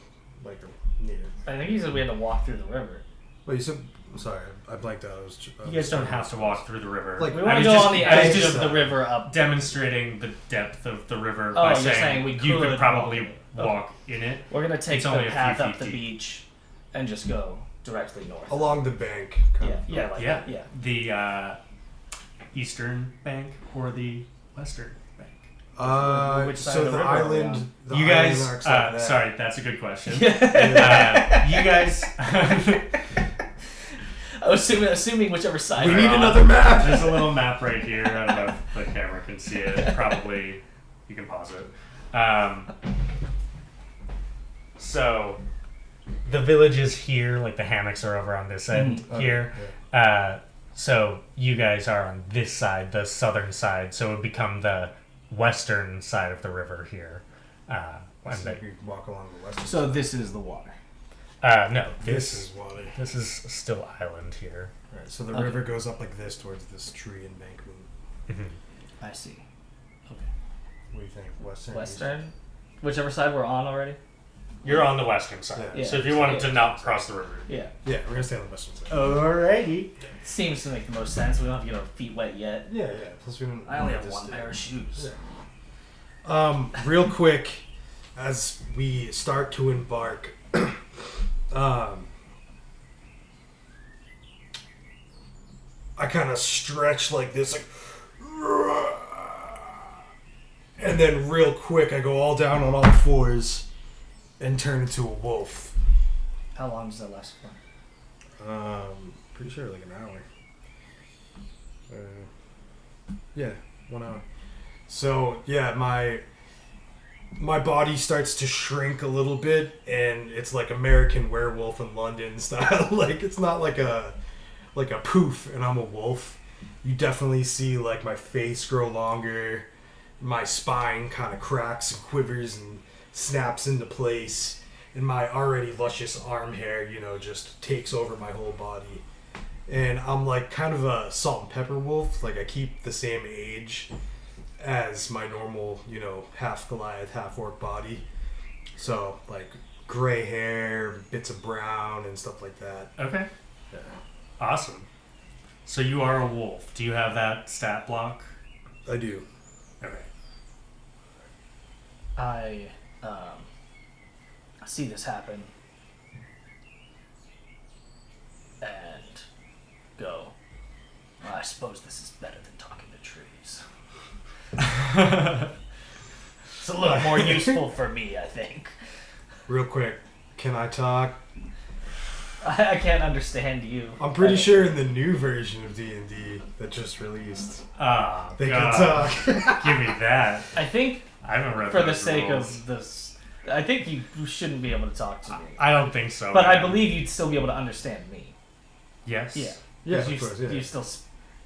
near.
I think he said we had to walk through the river.
Wait, you said. Sorry, I blanked out.
You guys don't have to walk through the river.
Like,
We
I
want to
was
go
just-
on the
I was
edge
just
of the river up.
demonstrating the depth of the river
Oh,
by
you're saying we
you could
could
probably
walk.
walk in it.
We're gonna take
It's
the
only a few
path up
feet
the
deep.
beach and just go directly north.
along the bank. Kind
Yeah,
of.
yeah,
Yeah.
yeah.
The eastern bank or the western bank.
Which side
So
of the
the
river are we on?
island. The
You
island
guys,
arcs like that.
sorry, that's a good question.
Yeah.
You guys,
I was assuming whichever side.
We
we're
need
on.
another map.
there's a little map right here. I don't know if the camera can see it. Probably, you can pause it. So, the village is here. Like the hammocks are over on this end here. So you guys are on this side, the southern side. So it would become the western side of the river here. And
So we walk along the western.
So this is the water.
no,
this is water.
this is still island here.
Right. So the
Okay.
river goes up like this towards this tree embankment.
I see. Okay.
What do you think? Western.
Western. whichever side we're on already.
You're on the western side.
Yeah.
So if you wanted to not cross the river.
Yeah.
Yeah, we're gonna stay on the western side.
Alrighty.
Seems to make the most sense. We don't have to get our feet wet yet.
Yeah. Plus we don't.
I only have
this
one
day.
pair of shoes.
Yeah. Real quick, as we start to embark, I kind of stretch like this, like, and then real quick I go all down on all fours and turn into a wolf.
How long does that last for?
Pretty sure like an hour. Yeah, 1 hour. So yeah, my body starts to shrink a little bit, and it's like American Werewolf in London style. Like it's not like a poof, and I'm a wolf. You definitely see like my face grow longer, my spine kind of cracks and quivers and snaps into place, and my already luscious arm hair, just takes over my whole body. And I'm like kind of a salt and pepper wolf. Like I keep the same age as my normal, half Goliath, half orc body. So like gray hair, bits of brown and stuff like that.
Okay.
Yeah.
Awesome. So you are a wolf. Do you have that stat block?
I do.
Okay.
I see this happen and go, well, I suppose this is better than talking to trees. It's a little more useful for me, I think.
Real quick, can I talk?
I can't understand you.
I'm pretty sure in the new version of D&D that just released,
Ah,
they
God.
can talk.
Give me that.
I think
I haven't read
for the
those
sake
rules.
of this, I think you shouldn't be able to talk to me.
I don't think so.
But I
man.
believe you'd still be able to understand me.
Yes.
Yeah.
Yeah,
'Cause
of
you,
course, yeah.
you still...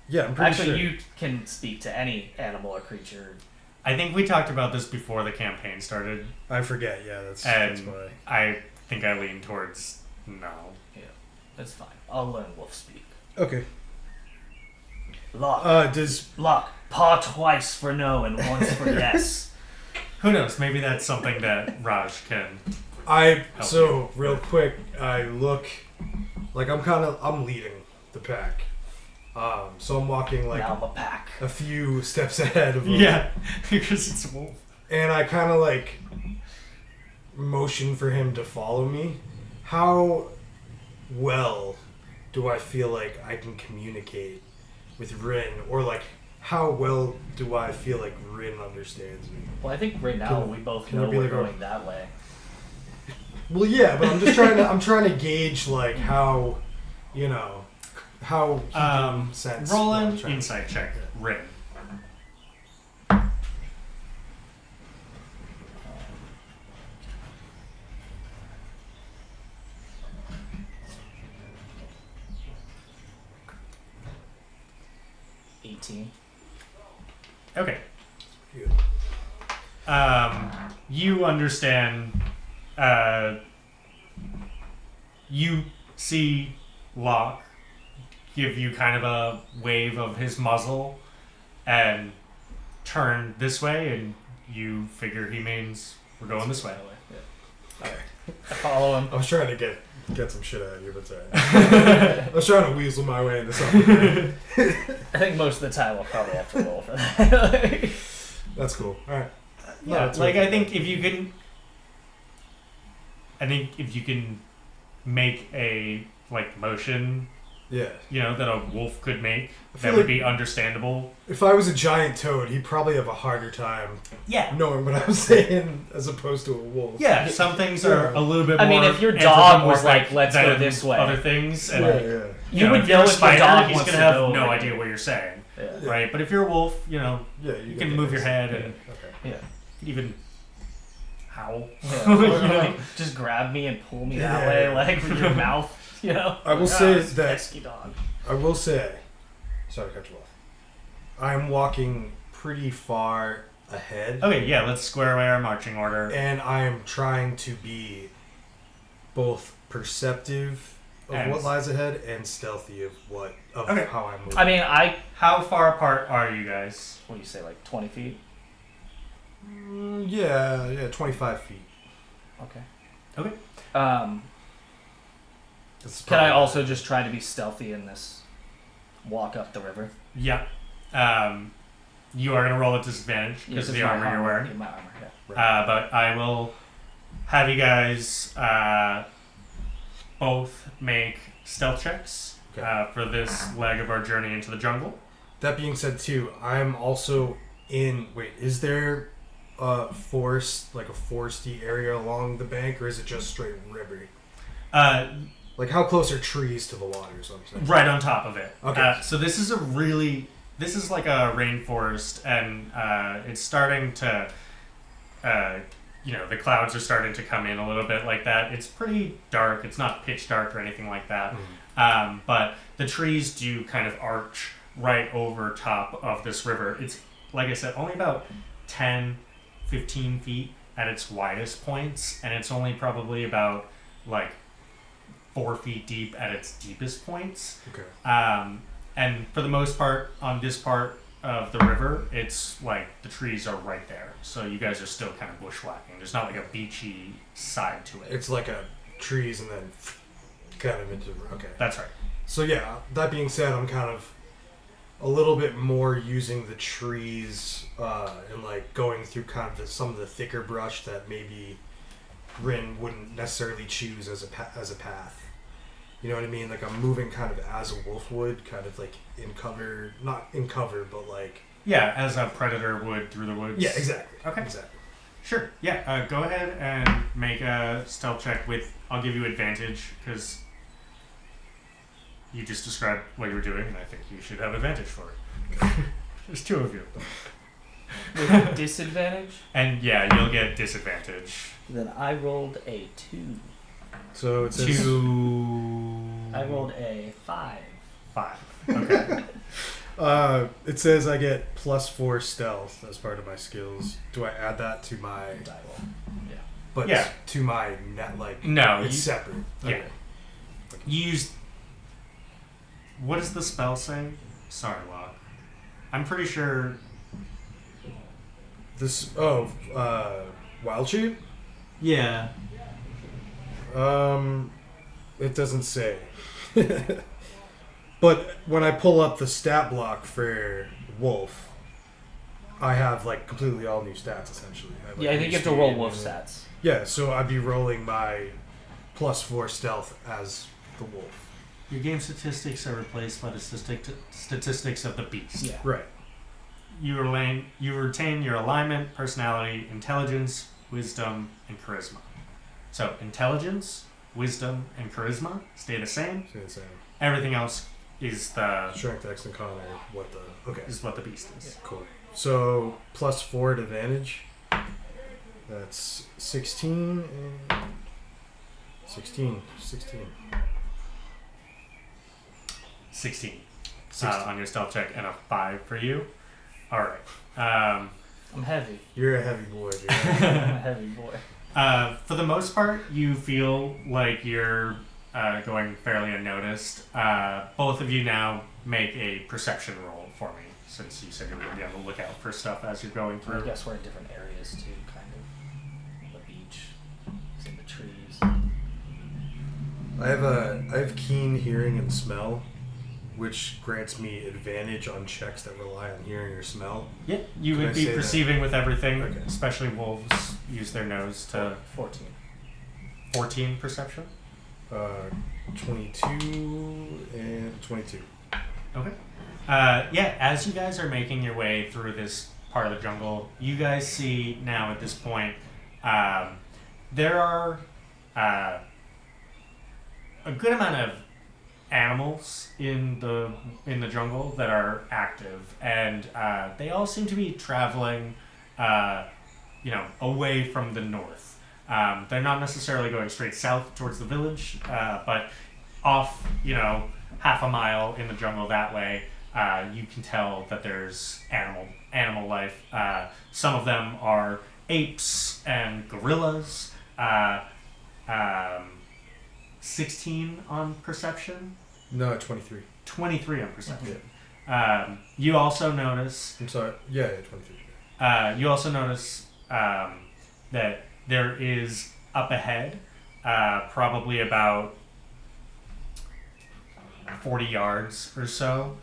Yeah, I'm pretty
Actually,
sure.
you can speak to any animal or creature.
I think we talked about this before the campaign started,
I forget, yeah, that's
and
why.
I think I lean towards no.
Yeah, that's fine. I'll learn wolf speak.
Okay.
Lock.
Does...
Lock. Paw twice for no and once for yes.
Who knows? Maybe that's something that Raj can.
So, real quick, I look like I'm leading the pack. So I'm walking like
Now I'm a pack.
a few steps ahead of them.
Yeah, because it's a wolf.
And I kind of like motion for him to follow me. How well do I feel like I can communicate with Rin? Or like, how well do I feel like Rin understands me?
Well, I think right now
Can-
we both
can
know
I be
we're
like a-
going that way.
Well, yeah, but I'm just trying to gauge like how, how he can sense.
Roll
what I'm
an
trying to-
insight check. Rin. Okay. You understand. You see Locke give you kind of a wave of his muzzle and turn this way, and you figure he means we're going this way.
I follow him.
I was trying to get some shit out of you, but it's alright. I was trying to weasel my way into something.
I think most of the time we'll probably have to roll for that.
That's cool. Alright.
Yeah,
it's
like
really
I think if you can make a like motion,
Yeah.
that a wolf could make,
I feel
that would
like-
be understandable.
If I was a giant toad, he'd probably have a harder time
Yeah.
knowing what I'm saying as opposed to a wolf.
Yeah, some things are a little bit
I
more.
mean, if your dog was
anthropomorphic
like, "Let's go
than
this way,"
other things, and
Yeah.
you would
if you're
know
a
if your
spider,
dog
he's
wants
gonna
to
have
go
no
over
idea
here.
what you're saying,
Yeah.
right? But if you're a wolf,
Yeah,
you can move your head and
Okay.
Yeah.
you can even howl.
Yeah. Just grab me and pull me that
Yeah.
way, like with your mouth.
I will say
it's a
that
pesky dog.
I will say, sorry to cut you off. I'm walking pretty far ahead,
Okay, yeah, let's square away our marching order.
and I'm trying to be both perceptive of
And-
what lies ahead and stealthy of
Okay.
how I move.
I mean,
How far apart are you guys?
what do you say, like 20 feet?
Yeah, 25 feet.
Okay.
Okay.
Can I also just try to be stealthy in this walk up the river?
Yeah. You are going to roll at disadvantage because of the armor you're wearing.
Yeah, my armor, yeah.
But I will have you guys both make stealth checks for this leg of our journey into the jungle.
That being said, too, I'm also in... Wait, is there a foresty area along the bank, or is it just straight river? Like, how close are trees to the water, so I'm saying?
Right on top of it.
Okay.
So this is like a rainforest, and it's starting to, the clouds are starting to come in a little bit like that. It's pretty dark. It's not pitch dark or anything like that. Mm. But the trees do kind of arch right over top of this river. It's, like I said, only about 10, 15 feet at its widest points, and it's only probably about, 4 feet deep at its deepest points.
Okay.
And for the most part, on this part of the river, it's like the trees are right there. So you guys are still kind of bushwhacking. There's not like a beachy side to it.
It's like a trees and then kind of into... Okay.
That's right.
So yeah, that being said, I'm kind of a little bit more using the trees and like going through kind of some of the thicker brush that maybe Rin wouldn't necessarily choose as a path. You know what I mean? Like I'm moving kind of as a wolf would, kind of like in cover, not in cover, but like...
Yeah, as a predator would through the woods.
Yeah, exactly.
Okay.
Exactly.
Sure. Yeah, go ahead and make a stealth check with... I'll give you advantage, because you just described what you were doing, and I think you should have advantage for it. There's two of you.
With disadvantage?
And yeah, you'll get disadvantage.
Then I rolled a 2.
So it says...
2...
I rolled a 5.
5. Okay.
It says I get +4 stealth as part of my skills. Do I add that to my...
Die roll. Yeah.
But
Yeah.
to my net, like...
No.
It's separate. Okay.
Yeah. You use... What does the spell say? Sorry, Locke. I'm pretty sure...
This... Wild Shape?
Yeah.
It doesn't say. But when I pull up the stat block for Wolf, I have like completely all new stats essentially.
I think you have to roll wolf stats.
Yeah, so I'd be rolling my +4 stealth as the wolf.
Your game statistics are replaced by the statistics of the beast.
Yeah.
Right.
You retain your alignment, personality, intelligence, wisdom, and charisma. So intelligence, wisdom, and charisma stay the same.
Stay the same.
Everything else is the
Strength, X, and Con are what the... Okay.
is what the beast is.
Yeah, cool. So +4 at advantage. That's 16 and 16.
16 on your stealth check and a 5 for you. All right.
I'm heavy.
You're a heavy boy, dude.
I'm a heavy boy.
For the most part, you feel like you're going fairly unnoticed. Both of you now make a perception roll for me, since you said you were going to be on the lookout for stuff as you're going through.
I guess we're in different areas too, kind of. The beach, in the trees.
I have keen hearing and smell, which grants me advantage on checks that rely on hearing or smell.
Yeah, you
Can
would
I
be
say
perceiving with everything,
Okay.
especially wolves use their nose to...
14.
14 perception?
22 and 22.
Okay. Yeah, as you guys are making your way through this part of the jungle, you guys see now at this point, there are a good amount of animals in the jungle that are active, and they all seem to be traveling, away from the north. They're not necessarily going straight south towards the village, but off, half a mile in the jungle that way. You can tell that there's animal life. Some of them are apes and gorillas. 16 on perception.
No, 23.
23 on perception. You also notice...
I'm sorry. Yeah, 23.
You also notice that there is up ahead, probably about 40 yards or so,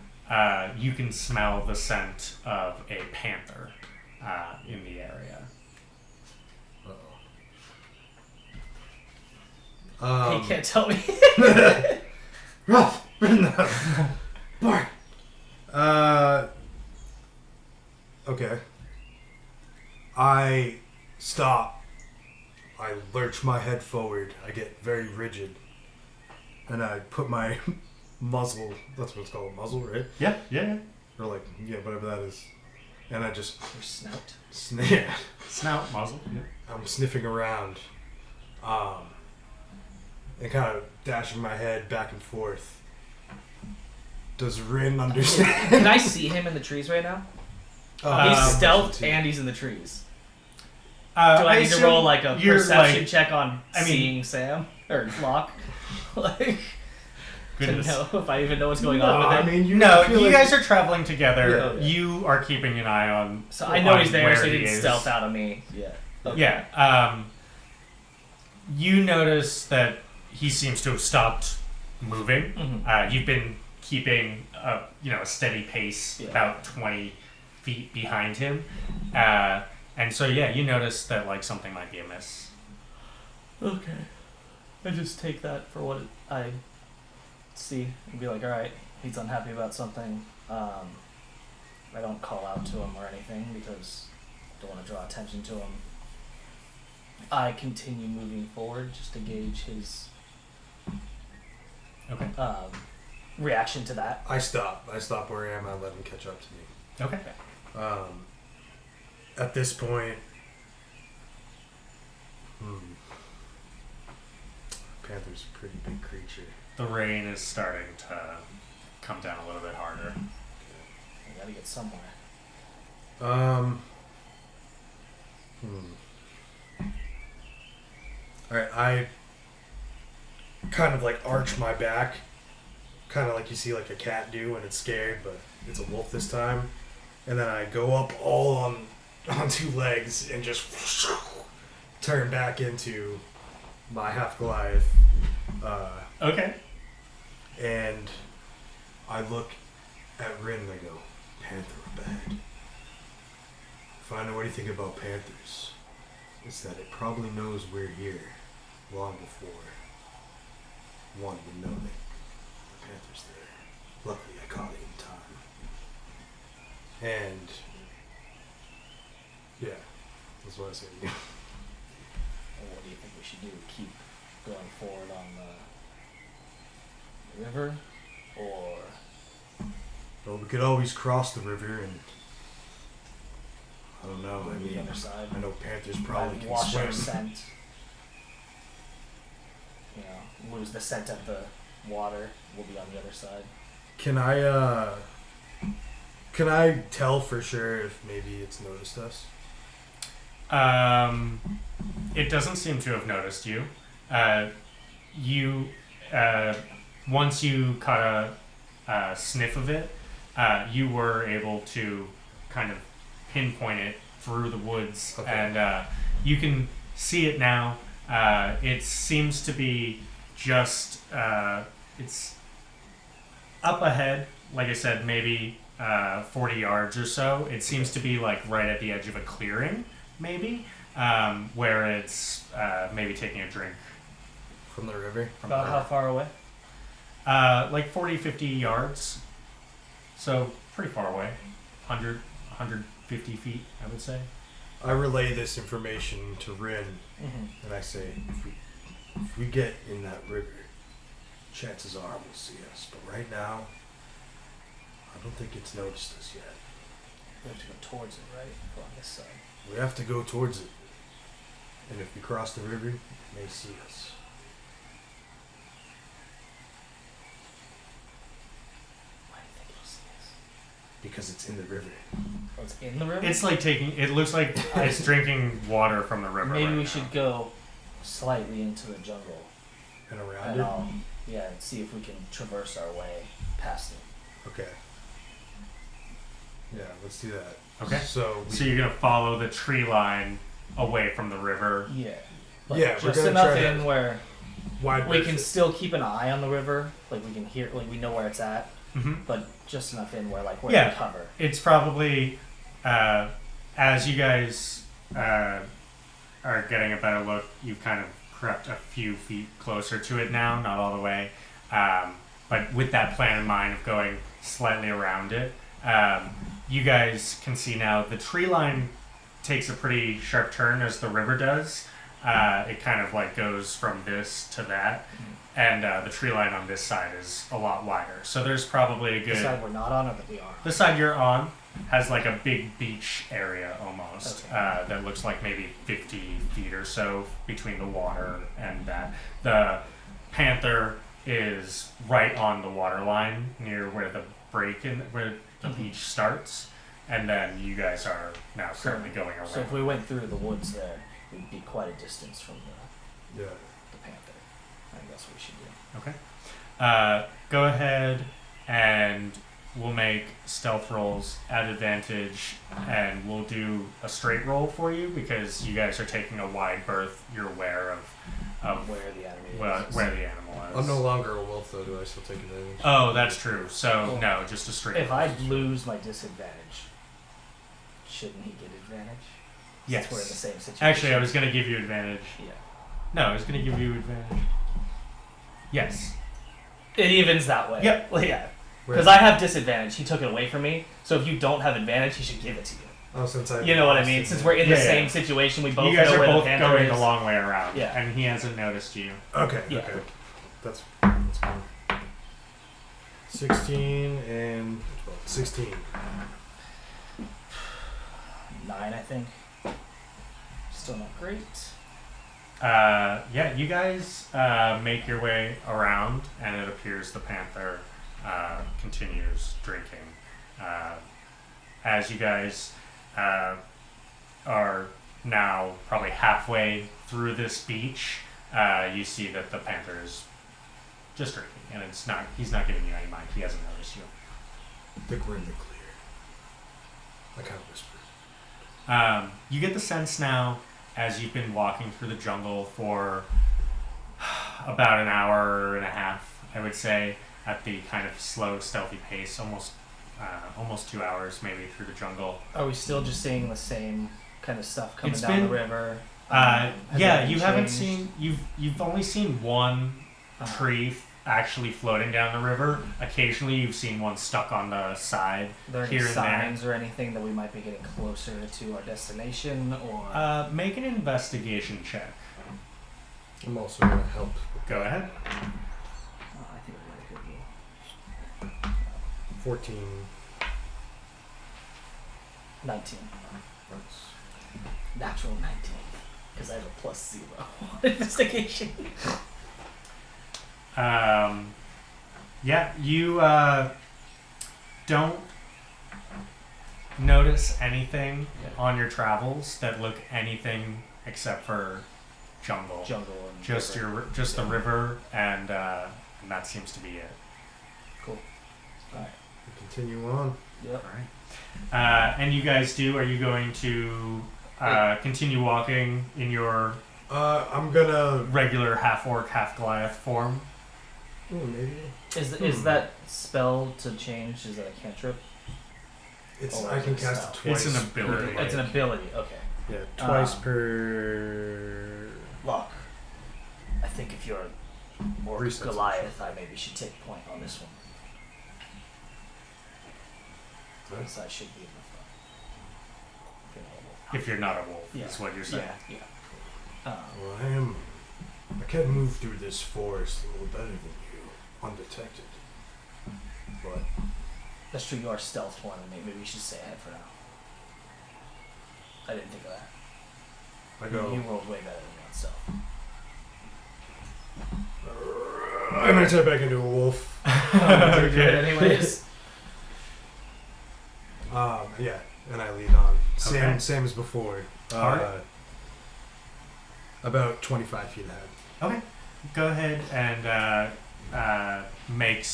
you can smell the scent of a panther in the area.
He can't tell me.
Ralph, Bart. Okay. I stop. I lurch my head forward. I get very rigid. And I put my muzzle, that's what it's called, muzzle, right?
Yeah.
Or like, yeah, whatever that is. And I just...
Your snout.
Snout, muzzle. Yeah.
I'm sniffing around. And kind of dashing my head back and forth. Does Rin understand?
Can I see him in the trees right now? He's stealthed and he's in the trees. Do I need to roll like a perception check on seeing Sam or Locke? Like,
goodness.
To know if I even know what's going on with him.
I mean,
you guys are traveling together. Yeah. You are keeping an eye on.
So I know he's there, so he didn't stealth out of me. Yeah. Okay.
Yeah. You notice that he seems to have stopped moving. Mm-hmm. You've been keeping a steady pace, about 20 feet behind him, and so you notice that like something might be amiss.
Okay, I just take that for what I see and be like, all right, he's unhappy about something. I don't call out to him or anything because I don't want to draw attention to him. I continue moving forward just to gauge his reaction to that.
I stop where I am. I let him catch up to me.
Okay.
At this point, panther's a pretty big creature.
The rain is starting to come down a little bit harder.
I gotta get somewhere.
Alright, I kind of like arch my back, kind of like you see like a cat do when it's scared, but it's a wolf this time. And then I go up all on 2 legs and just turn back into my half Goliath.
Okay.
And I look at Rin and I go, panther up ahead. Find out what do you think about panthers? It's that it probably knows we're here long before one would know that the panther's there. Luckily I caught it in time. And yeah, that's what I say to you.
Well, what do you think we should do? Keep going forward on the river, or?
Well, we could always cross the river and I don't know.
The other side.
I know panthers probably can
wash
swim.
our scent. Lose the scent of the water. We'll be on the other side.
Can I tell for sure if maybe it's noticed us?
It doesn't seem to have noticed you. Once you caught a sniff of it, you were able to kind of pinpoint it through the woods, okay. And you can see it now. It seems to be just it's up ahead, like I said, maybe 40 yards or so. It seems to be like right at the edge of a clearing, maybe, where it's maybe taking a drink
from the river.
About how far away?
Like 40, 50 yards. So pretty far away. 100, 150 feet, I would say.
I relay this information to Rin, and I say, if we get in that river, chances are we'll see us. But right now, I don't think it's noticed us yet.
We have to go towards it, right? Go on this side.
We have to go towards it. And if we cross the river, it may see us.
Why do you think it'll see us?
Because it's in the river.
Oh, it's in the river?
It's like it looks like it's drinking water from the river.
Maybe we should go slightly into the jungle.
And around it?
And see if we can traverse our way past it.
Okay. Yeah, let's do that.
Okay.
So
you're going to follow the tree line away from the river.
Yeah.
Yeah, we're
just
gonna
enough
try to
in where
wide
we
berth
can
it.
still keep an eye on the river. Like we can hear, like we know where it's at,
Mm-hmm.
but just enough in where like we're
Yeah.
in cover.
It's probably as you guys are getting a better look, you've kind of crept a few feet closer to it now, not all the way, but with that plan in mind of going slightly around it, you guys can see now the tree line takes a pretty sharp turn as the river does. It kind of like goes from this to that, and the tree line on this side is a lot wider. So there's probably a
The
good.
side we're not on, or that we are.
The side you're on has like a big beach area almost
Okay.
that looks like maybe 50 feet or so between the water and that. The Panther is right on the water line near where the break in where the beach starts, and then you guys are now currently going around.
So if we went through the woods there, we'd be quite a distance from
Yeah.
the Panther. I think that's what we should do.
Okay. Go ahead and we'll make stealth rolls at advantage, and we'll do a straight roll for you because you guys are taking a wide berth. You're aware of
Where the enemy is.
where the animal is.
I'm no longer a wolf though. Do I still take advantage?
Oh, that's true. So
Cool.
no, just a straight
If
roll.
I lose my disadvantage, shouldn't he get advantage?
Yes.
Since we're in the same situation.
Actually, I was going to give you advantage.
Yeah.
No, I was going to give you advantage. Yes.
It evens that way.
Yep.
Well, yeah.
Where-
Because I have disadvantage. He took it away from me. So if you don't have advantage, he should give it to you.
Oh, since I.
You know what I mean? Since we're in the
Yeah,
same
yeah.
situation, we both
You guys
know
are
where
both
the Panther
going
is.
the long way around.
Yeah.
And he hasn't noticed you.
Okay.
Yeah.
Okay. That's fine. 16 and 16.
9, I think. Still not great.
Yeah, you guys make your way around, and it appears the Panther continues drinking. As you guys are now probably halfway through this beach, you see that the Panther is just drinking, and he's not giving you any mind. He hasn't noticed you.
I think we're in the clear. I kind of whisper.
You get the sense now, as you've been walking through the jungle for about an hour and a half, I would say, at the kind of slow, stealthy pace, almost 2 hours maybe through the jungle.
Are we still just seeing the same kind of stuff coming
It's
down
been-
the river?
Yeah,
Has
you
anything
haven't
changed?
seen you've only seen one tree actually floating down the river. Occasionally, you've seen one stuck on the side.
Are there any
here and there.
signs or anything that we might be getting closer to our destination, or
Make an investigation check.
I'm also going to help.
Go ahead.
Oh, I think we might have
14.
19.
That's
Natural 19. Because I have a +0 investigation.
Yeah, you don't notice anything on your travels that look anything except for jungle.
Jungle and
Just
river.
the river, and that seems to be it.
Cool. Alright.
we continue on.
Yep.
All right. And you guys are you going to continue walking in your
I'm gonna.
regular half orc, half Goliath form?
Ooh, maybe.
Is that spell to change? Is that a cantrip?
It's.
Or
I
is
can
it
cast
spell?
it twice.
It's an ability.
per,
It's an
like-
ability. Okay.
Yeah, twice
Ah.
per.
Look, I think if you're more
Resets.
Goliath, I maybe should take point on this one.
Nice.
So I should be in the front.
If you're not a wolf,
Yeah.
is what you're saying.
Yeah.
Well, I can move through this forest a little better than you, undetected. But
That's true. You are stealth one, and maybe we should stay ahead for now. I didn't think of that.
I go.
You rolled way better than me on stealth.
I'm gonna turn back into a wolf.
You do it anyways.
Yeah, and I lead on.
Okay.
Same as before.
Alright.
About 25 feet ahead.
Okay. Go ahead and make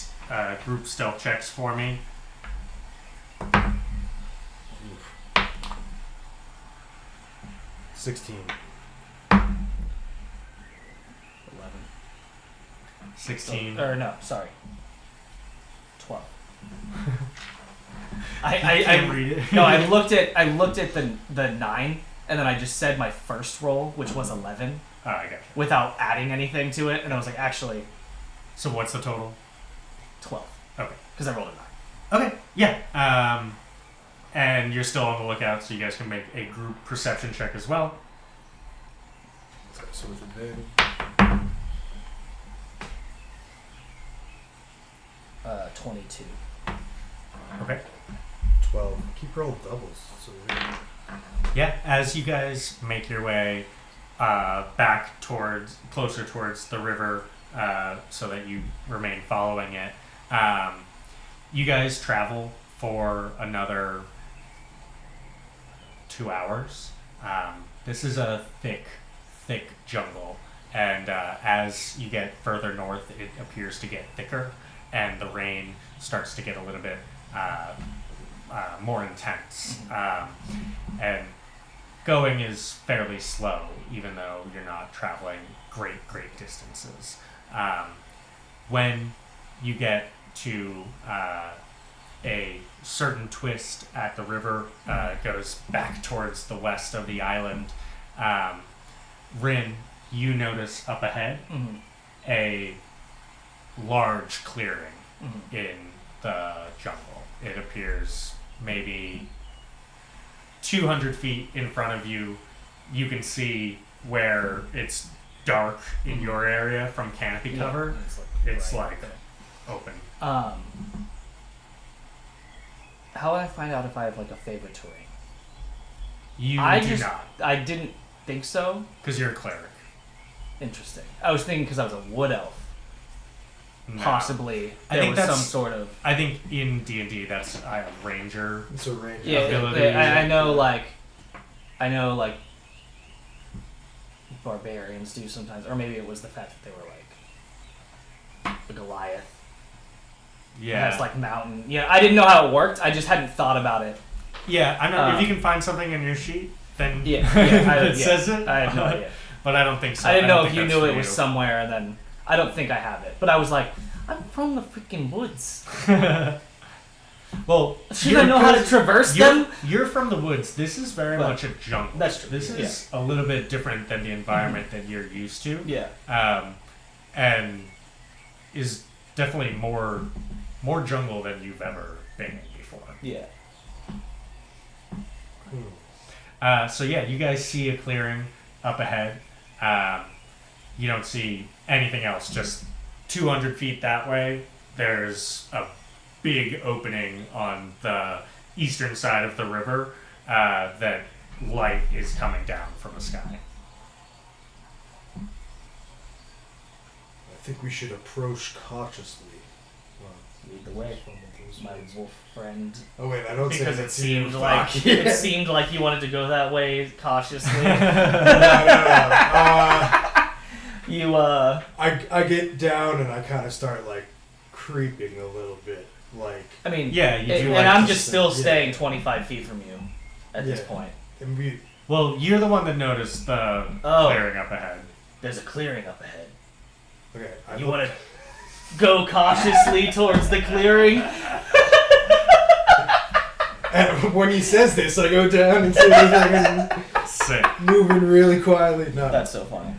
group stealth checks for me.
16.
16.
Or no, sorry. 12.
Can't read it.
No, I looked at the 9, and then I just said my first roll, which was 11,
Oh, I got you.
without adding anything to it, and I was like, actually,
So what's the total?
12.
Okay.
Because I rolled a 9.
Okay, yeah. And you're still on the lookout, so you guys can make a group perception check as well.
So with advantage.
22.
Okay.
12. Keep rolling doubles. So
Yeah, as you guys make your way back closer towards the river, so that you remain following it, you guys travel for another 2 hours. This is a thick jungle, and as you get further north, it appears to get thicker, and the rain starts to get a little bit more intense. And going is fairly slow, even though you're not traveling great distances. When you get to a certain twist at the river, goes back towards the west of the island, Rin, you notice up ahead a large clearing in the jungle. It appears maybe 200 feet in front of you. You can see where it's dark in your area from canopy cover. It's like open.
How would I find out if I have like a favorite terrain?
You do not,
I didn't think so.
because you're a cleric.
Interesting. I was thinking because I was a wood elf.
No.
Possibly
I
there
think
was some
that's-
sort of
I think in D&D that's a ranger.
it's a range.
yeah.
ability.
I know like barbarians do sometimes, or maybe it was the fact that they were like a Goliath.
Yeah.
That's like mountain. Yeah, I didn't know how it worked. I just hadn't thought about it.
Yeah, I know. If you can find something in your sheet, then
that
says it.
I had no idea.
But I don't think so.
I didn't know if
think
you
that's
knew
for
it was
you.
somewhere, and then I don't think I have it. But I was like, I'm from the freaking woods.
Well,
Should I know how to traverse them?
You're from the woods. This is very
Well,
much a jungle.
that's true.
This is a little bit different than the environment that you're used to.
Yeah.
And is definitely more jungle than you've ever been in before.
Yeah.
So yeah, you guys see a clearing up ahead. You don't see anything else. Just 200 feet that way, there's a big opening on the eastern side of the river that light is coming down from the sky.
I think we should approach cautiously.
Lead the way. My wolf friend.
Oh wait, I don't say
Because
that
it
to you.
seemed like
Fuck.
it seemed like you wanted to go that way cautiously.
No.
You
I get down and I kind of start like creeping a little bit, like.
I mean,
Yeah, you do
and
like
I'm
to
just still
yeah.
staying 25 feet from you at this
Yeah.
point.
And we.
Well, you're the one that noticed the
Oh.
clearing up ahead.
There's a clearing up ahead.
Okay.
You want to go cautiously towards the clearing?
And when he says this, I go down and see this
Sick.
moving really quietly. No.
That's so funny.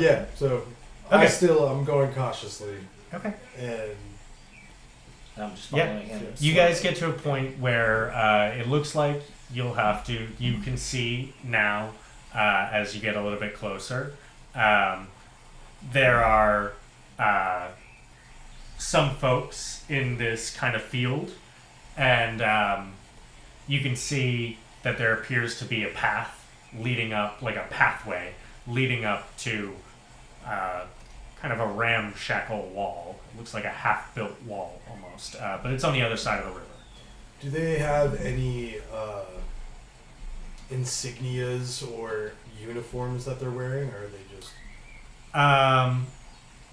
Yeah. So
Okay.
I'm going cautiously,
Okay.
and
I'm just
Yeah.
following him.
You guys get to a point where it looks like you can see now as you get a little bit closer. There are some folks in this kind of field, and you can see that there appears to be a path leading up, like a pathway leading up to kind of a ramshackle wall. It looks like a half-built wall almost, but it's on the other side of the river.
do they have any insignias or uniforms that they're wearing, or are they just?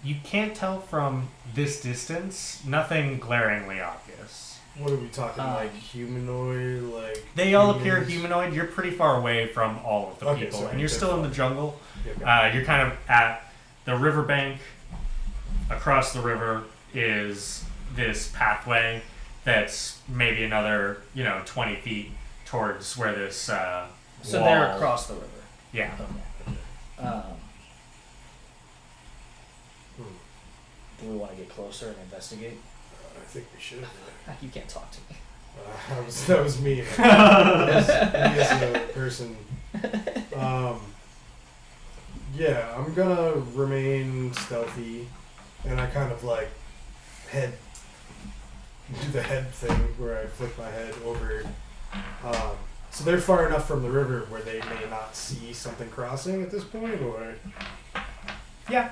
You can't tell from this distance. Nothing glaringly obvious.
What are we talking? Like humanoid? Like
they all
humans?
appear humanoid. You're pretty far away from all of the
Okay,
people,
so
and you're
they're
still in
far.
the jungle.
Okay.
You're kind of at the riverbank. Across the river is this pathway that's maybe another 20 feet towards where this
So
wall.
they're across the river.
Yeah.
Okay. Do we want to get closer and investigate?
I think we should.
You can't talk to me.
That was me. That was me as a person. Yeah, I'm gonna remain stealthy, and I kind of like do the head thing where I flick my head over. So they're far enough from the river where they may not see something crossing at this point, or
Yeah.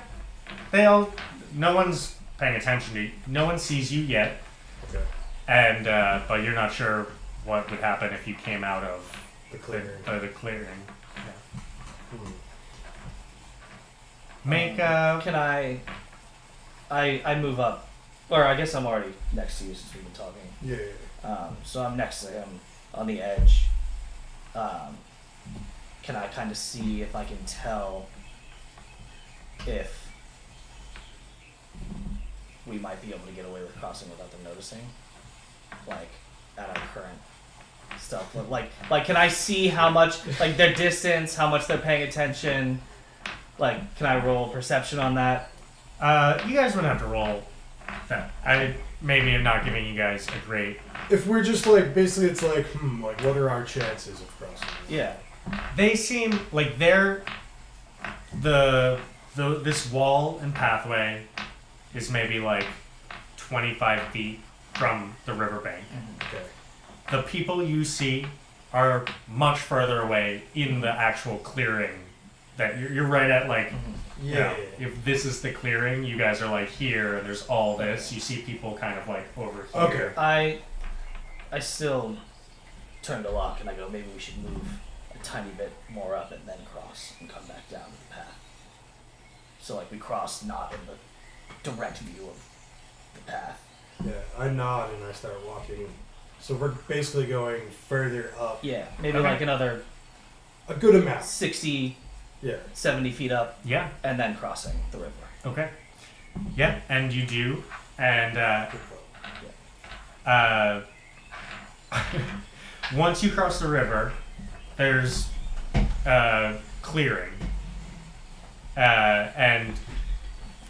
No one's paying attention to you. No one sees you yet.
okay,
And but you're not sure what would happen if you came out of
the clearing.
the clearing.
Hmm.
Make
Can I move up, or I guess I'm already next to you since we've been talking.
Yeah.
So I'm next to him on the edge. Can I kind of see if I can tell if we might be able to get away with crossing without them noticing? Like, at our current stuff. Like, can I see how much, like, their distance, how much they're paying attention? Like, can I roll perception on that?
you guys wouldn't have to roll that. I maybe am not giving you guys a great.
If we're just like basically, it's like like what are our chances of crossing?
Yeah.
They seem like they're this wall and pathway is maybe like 25 feet from the riverbank.
Okay.
The people you see are much further away in the actual clearing. That you're right at like, you know, if this is the clearing, you guys are like here, and there's all this. You see people kind of like over here.
Okay.
I still turn to Locke and I go, maybe we should move a tiny bit more up and then cross and come back down the path. So like we cross not in the direct view of the path.
Yeah, I nod and I start walking. So we're basically going further up.
Yeah, maybe
Okay.
like another
A good amount.
60,
Yeah.
70 feet up
Yeah.
and then crossing the river.
Okay. Yeah, and you do, and once you cross the river, there's clearing. And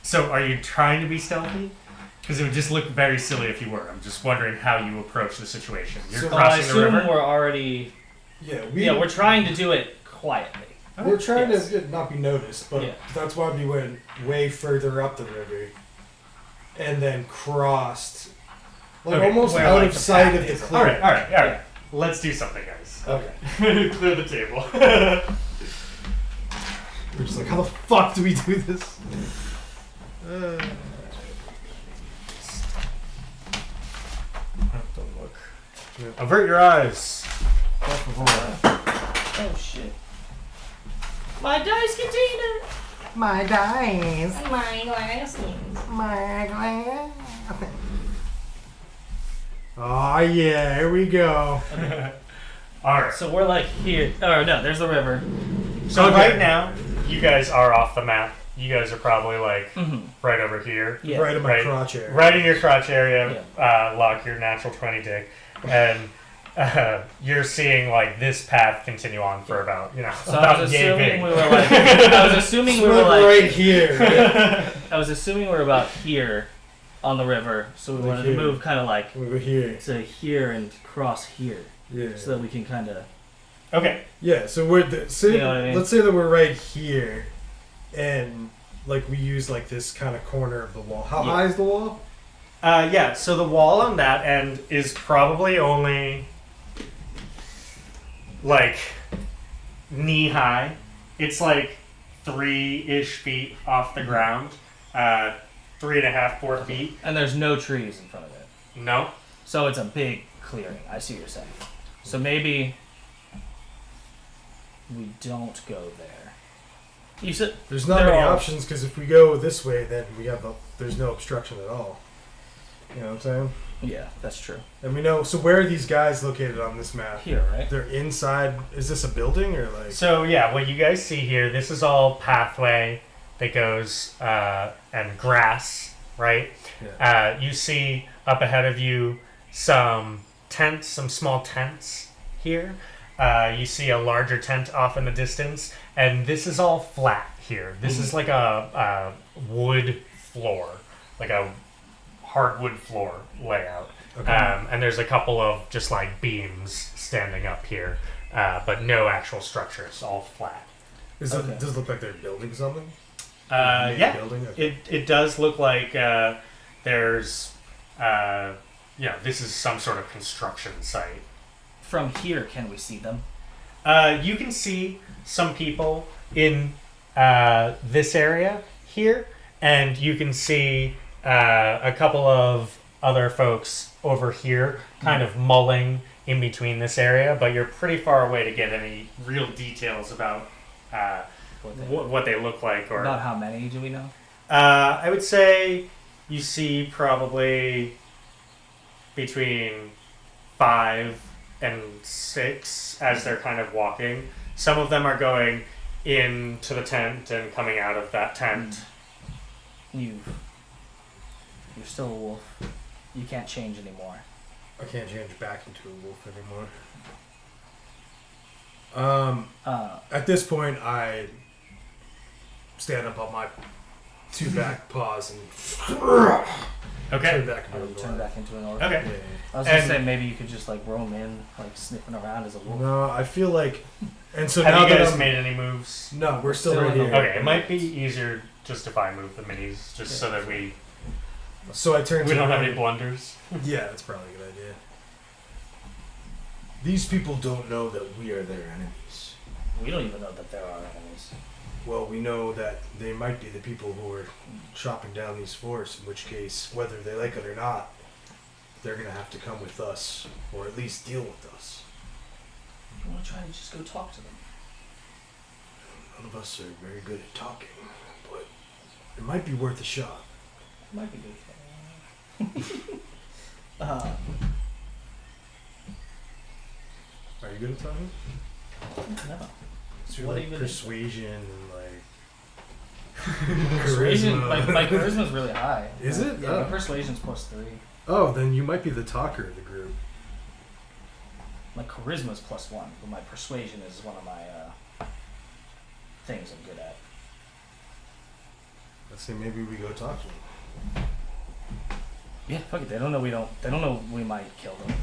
so, are you trying to be stealthy? Because it would just look very silly if you were. I'm just wondering how you approach the situation. You're
So
I
crossing the
assume
river.
we're already.
Yeah,
We're trying to do it quietly.
we're trying
Yes.
to not be noticed, but
Yeah.
that's why we went way further up the river and then crossed, like
Okay,
almost
where,
out
like,
of
the
sight
path
of the
is.
clearing.
All right.
Yeah.
Let's do something, guys.
Okay.
Clear the table.
We're just like, how the fuck do we do this?
Don't look. Avert your eyes.
Oh shit. My dice container!
My dice.
My glasses.
My glass. Oh yeah, here we go.
All right.
So we're like here. Oh no, there's the river.
So
Okay.
right now, you guys are off the map. You guys are probably like
Mm-hmm.
right over here.
Yeah.
Right in my
Right.
crotch area.
Right in your crotch area, Lock, your natural 20 dick. And you're seeing like this path continue on for about,
So I
about
was
yay
assuming
big.
we were like. I was assuming we were
Look
like.
right here.
I was assuming we were about here, on the river. So we
Like
wanted
here.
to move kind of like
Over here.
to here and cross here,
Yeah.
so that we can kind of.
Okay.
Yeah, so we're say,
You know what I mean?
let's say that we're right here, and like we use like this kind of corner of the wall. How
Yeah.
high is the wall?
Yeah, so the wall on that end is probably only like knee high. It's like 3-ish feet off the ground. 3.5, 4 feet.
And there's no trees in front of it,
No.
so it's a big clearing. I see what you're saying. So maybe we don't go there. You said
There's not
They're
many
all-
options because if we go this way, then we have there's no obstruction at all. You know what I'm saying?
Yeah, that's true.
And we know. So where are these guys located on this map?
Here, right?
They're inside. Is this a building or like?
So yeah, what you guys see here, this is all pathway that goes and grass, right?
Yeah.
You see up ahead of you some tents, some small tents here. You see a larger tent off in the distance, and this is all flat here. This is like a wood floor, like a hardwood floor layout.
Okay.
And there's a couple of just like beams standing up here, but no actual structure. It's all flat.
Does it look like they're building something?
Yeah,
building? Okay.
it does look like there's, this is some sort of construction site.
From here, can we see them?
You can see some people in this area here, and you can see a couple of other folks over here kind of mulling in between this area, but you're pretty far away to get any real details about what they look like. Or
About how many do we know?
I would say you see probably between 5 and 6 as they're kind of walking. Some of them are going into the tent and coming out of that tent.
You're still a wolf. You can't change anymore.
I can't change back into a wolf anymore. At this point, I stand up on my 2 back paws and
Okay.
turn back into a
Turn
wolf.
back into an orc.
Okay.
Yeah.
I was gonna say maybe you could just like roam in, like sniffing around as a wolf.
No, I feel like, and so
Have
now
you guys
that I'm,
made any moves?
no, we're still
Still
right
in the-
here.
Okay, it might be easier just if I move the minis, just so that we
So I turn.
don't
to
have any blunders.
Yeah, that's probably a good idea. These people don't know that we are their enemies.
We don't even know that there are enemies.
Well, we know that they might be the people who are chopping down these forests, in which case, whether they like it or not, they're going to have to come with us, or at least deal with us.
You want to try to just go talk to them?
None of us are very good at talking, but it might be worth a shot.
Might be good.
Are you good at talking?
No.
It's your,
What
like,
even is
persuasion and
Persuasion.
charisma.
My charisma's really high.
Is it?
Yeah,
Oh.
my persuasion's +3.
Oh, then you might be the talker of the group.
My charisma's +1, but my persuasion is one of my things I'm good at.
Let's say maybe we go talk to them.
Yeah, fuck it. They don't know we don't. They don't know we might kill them.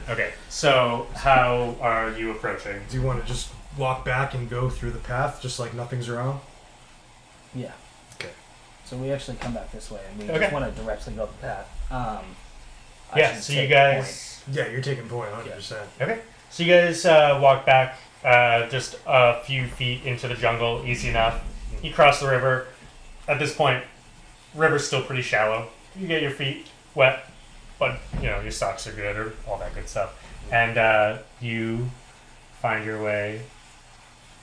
Okay, so how are you approaching?
Do you want to just walk back and go through the path just like nothing's around?
Yeah.
Okay.
So we actually come back this way, and we
Okay.
just want to directly go up the path. I
Yeah,
should
so you
take
guys...
Yeah, you're taking point 100%.
Okay, so you guys walk back just a few feet into the jungle, easy enough. You cross the river. At this point, river's still pretty shallow. You get your feet wet, but your socks are good, or all that good stuff. And you find your way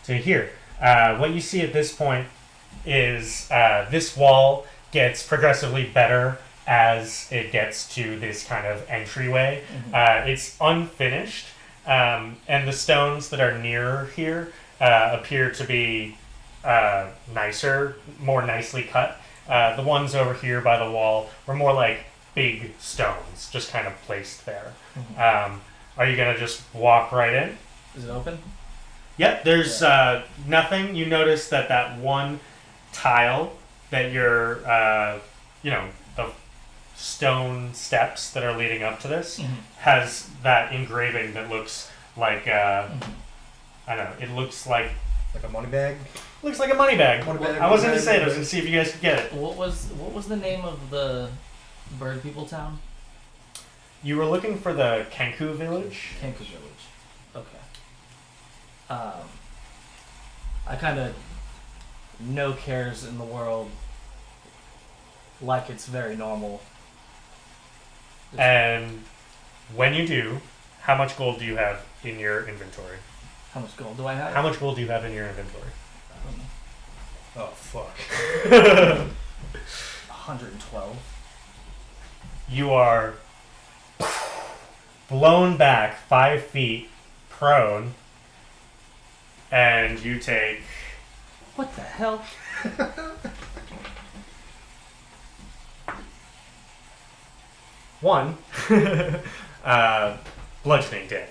to here. What you see at this point is this wall gets progressively better as it gets to this kind of entryway. It's unfinished, and the stones that are near here appear to be nicer, more nicely cut. The ones over here by the wall were more like big stones, just kind of placed there. Are you gonna just walk right in?
Is it open?
Yep, there's nothing. You notice that one tile that you're, the stone steps that are leading up to this has that engraving that looks like, I don't know, it looks like
Like a money bag?
a money bag.
Money bag,
I wasn't
money
gonna say it. I
bag.
was gonna see if you guys could get it.
What was the name of the bird people town?
You were looking for the Kenku village.
Kenku Village. Okay. I kind of no cares in the world, like it's very normal.
And when you do, how much gold do you have in your inventory?
How much gold do I have?
How much gold do you have in your inventory?
I don't know.
Oh, fuck.
112.
you are blown back 5 feet prone, and you take...
What the hell?
1 bludgeoning damage.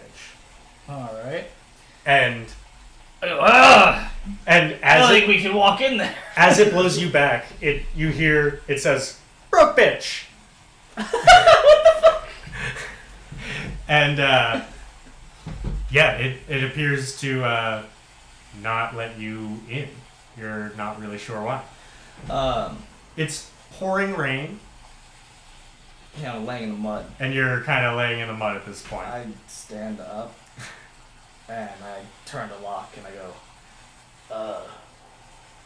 Alright.
And
I
as
don't think we can walk in there.
as it blows you back, you hear it says, "Broke bitch."
What the fuck?
And it appears to not let you in. You're not really sure why. It's pouring rain,
Yeah, I'm laying in the mud.
and you're kind of laying in the mud at this point.
I stand up and I turn to Locke and I go,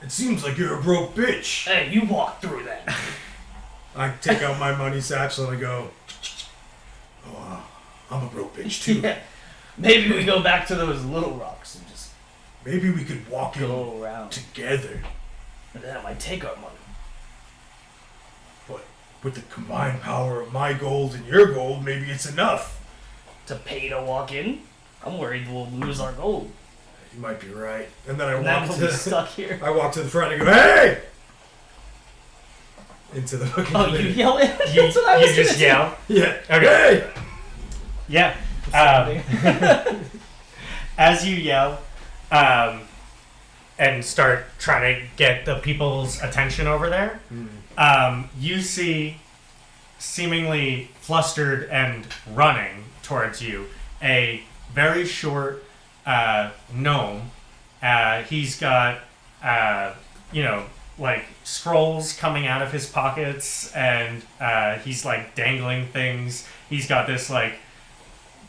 It seems like you're a broke bitch.
hey, you walk through that.
I take out my money satchel and I go, oh, I'm a broke bitch too.
Yeah. Maybe we go back to those little rocks and just
Maybe we could walk
go
in
around.
together.
And then I might take our money.
But with the combined power of my gold and your gold, maybe it's enough.
To pay to walk in? I'm worried we'll lose our gold.
You might be right. And then I
And then
walk
we'll
to
be stuck here.
I walk to the front and go, hey! Into the fucking
Oh, you
lid.
yell it?
You,
That's what I
you
was
just
gonna
yell.
Yeah.
Okay.
Hey!
Yeah.
say.
As you yell and start trying to get the people's attention over there, you see, seemingly flustered and running towards you, a very short gnome. He's got, like scrolls coming out of his pockets, and he's like dangling things. He's got this like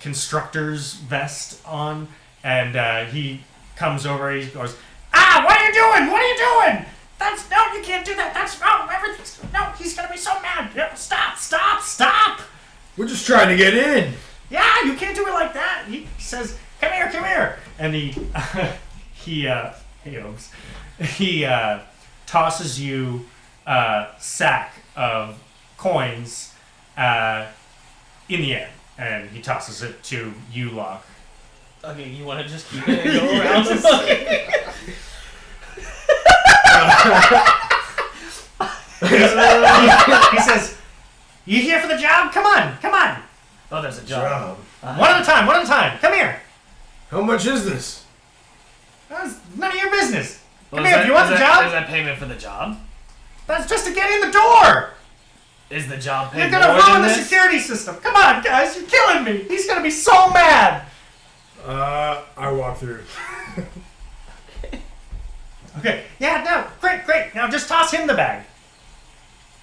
constructor's vest on, and he comes over. He goes, "Ah, what are you doing? What are you doing? That's no, you can't do that. That's everything's no. He's gonna be so mad. Stop!
We're just trying to get in.
Yeah, you can't do it like that." He says, "Come here," and he tosses you a sack of coins in the air, and he tosses it to you, Locke.
Okay, you want to just keep it and go around the fucking...
He says, "You here for the job? Come on.
Oh, there's a job.
One at a time. Come here.
How much is this?
That's none of your business. Come
Well,
here, if you want the job.
Is that payment for the job?
That's just to get in the door.
Is the job paid
You're gonna
more
ruin
than
the
this?
security system. Come on, guys, you're killing me. He's gonna be so mad."
I walk through.
Okay. Yeah. No. Great. Now just toss him the bag.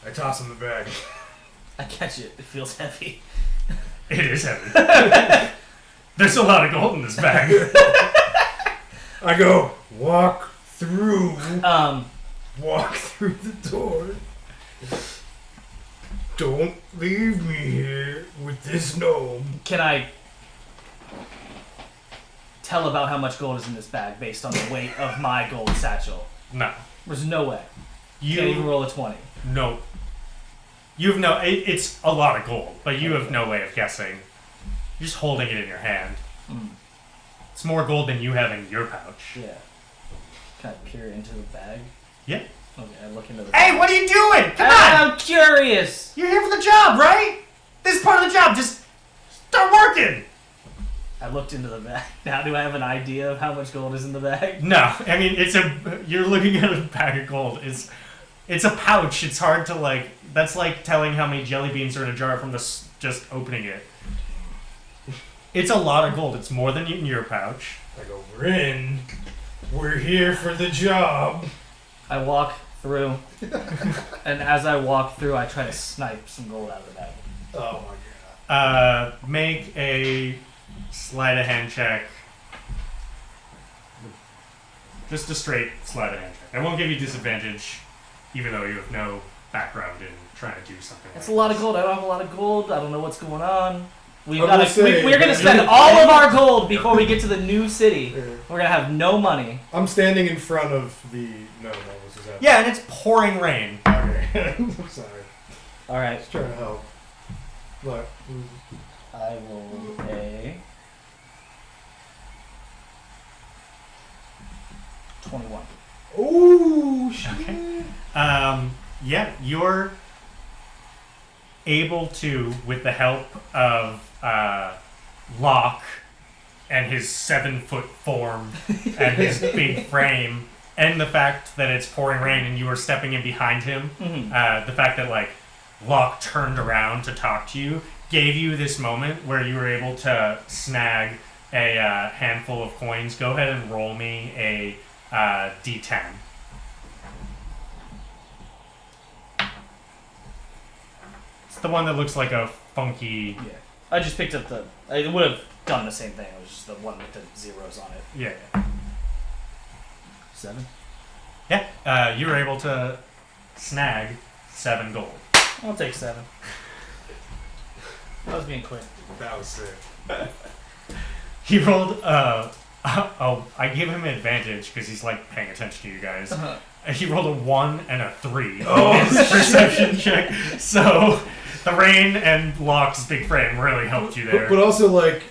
I toss him the bag.
I catch it. It feels heavy.
It is heavy. There's a lot of gold in this bag.
I go, walk through the door. Don't leave me here with this gnome.
Can I tell about how much gold is in this bag based on the weight of my gold satchel?
No.
There's no way. You can't even roll a 20.
No. It's a lot of gold, but you have no way of guessing. You're just holding it in your hand. It's more gold than you have in your pouch.
Yeah. Can I peer into the bag?
Yeah.
Okay, I look into the
Hey,
bag.
what are you doing? Come on!
I'm curious!
You're here for the job, right? This is part of the job. Just start working.
I looked into the bag. Now do I have an idea of how much gold is in the bag?
No, I mean you're looking at a bag of gold. It's a pouch. It's hard to like. That's like telling how many jelly beans are in a jar from just opening it. It's a lot of gold. It's more than in your pouch.
I go, we're here for the job.
I walk through, and as I walk through, I try to snipe some gold out of the bag.
Oh my god.
Make a sleight of hand check. Just a straight sleight of hand check. I won't give you disadvantage, even though you have no background in trying to do something.
That's
like
a lot of
this.
gold. I don't have a lot of gold. I don't know what's going on. We're
I will say
going to
that
spend
you're-
all of our gold before we get to the new city.
Yeah.
We're going to have no money.
I'm standing in front of the. No, this is that.
Yeah, and it's pouring rain.
Okay. I'm sorry.
All right.
Just trying to help. What?
I will a 21.
Oh shit!
Okay. Yeah, you're able to, with the help of Locke and his 7-foot form and his big frame, and the fact that it's pouring rain and you are stepping in behind him, the fact that like Locke turned around to talk to you gave you this moment where you were able to snag a handful of coins. Go ahead and roll me a D10. It's the one that looks like a funky...
Yeah. I just picked up the... I would have done the same thing. It was just the one with the zeros on it.
Yeah.
7?
Yeah. You were able to snag 7 gold.
I'll take 7. I was being quick.
That was sick.
He rolled... I gave him an advantage because he's like paying attention to you guys.
Uh-huh.
He rolled a 1 and a 3
Oh,
in his perception check. So the rain and Locke's big frame really helped you there.
But also, like,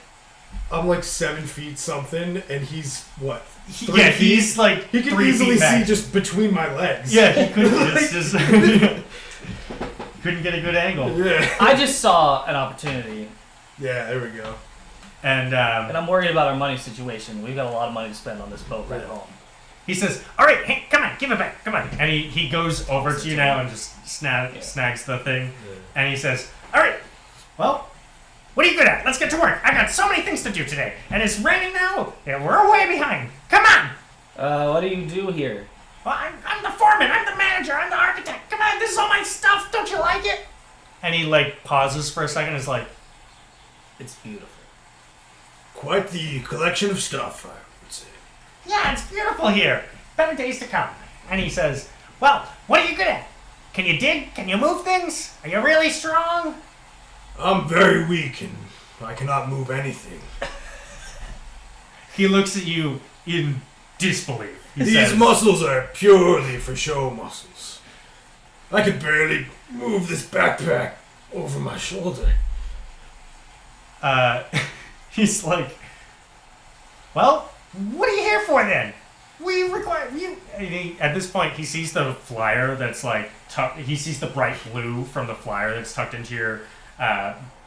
I'm like 7 feet something, and he's what? 3
Yeah,
feet?
he's like
He can
3
easily
feet back.
see just between my legs.
Yeah, he couldn't just couldn't get a good angle.
Yeah.
I just saw an opportunity,
Yeah, there we go.
And
and I'm worried about our money situation. We've got a lot of money to spend on this boat right home.
he says, "All right, hey, come on, give it back, come on." And he goes over to you now and just snags the thing.
Yeah.
And he says, "All right, well, what are you good at? Let's get to work. I got so many things to do today, and it's raining now. Yeah, we're way behind. Come on."
What do you do here?
Well, I'm the foreman. I'm the manager. I'm the architect. Come on, this is all my stuff. Don't you like it? And he like pauses for a second. And is like,
It's beautiful.
Quite the collection of stuff, I would say.
"Yeah, it's beautiful here. Better days to come." And he says, "Well, what are you good at? Can you dig? Can you move things? Are you really strong?"
I'm very weak, and I cannot move anything.
He looks at you in disbelief. He
These
says,
muscles are purely for show muscles. I could barely move this backpack over my shoulder.
He's like, "Well, what are you here for then? We require you." And at this point, he sees the flyer that's like, he sees the bright blue from the flyer that's tucked into your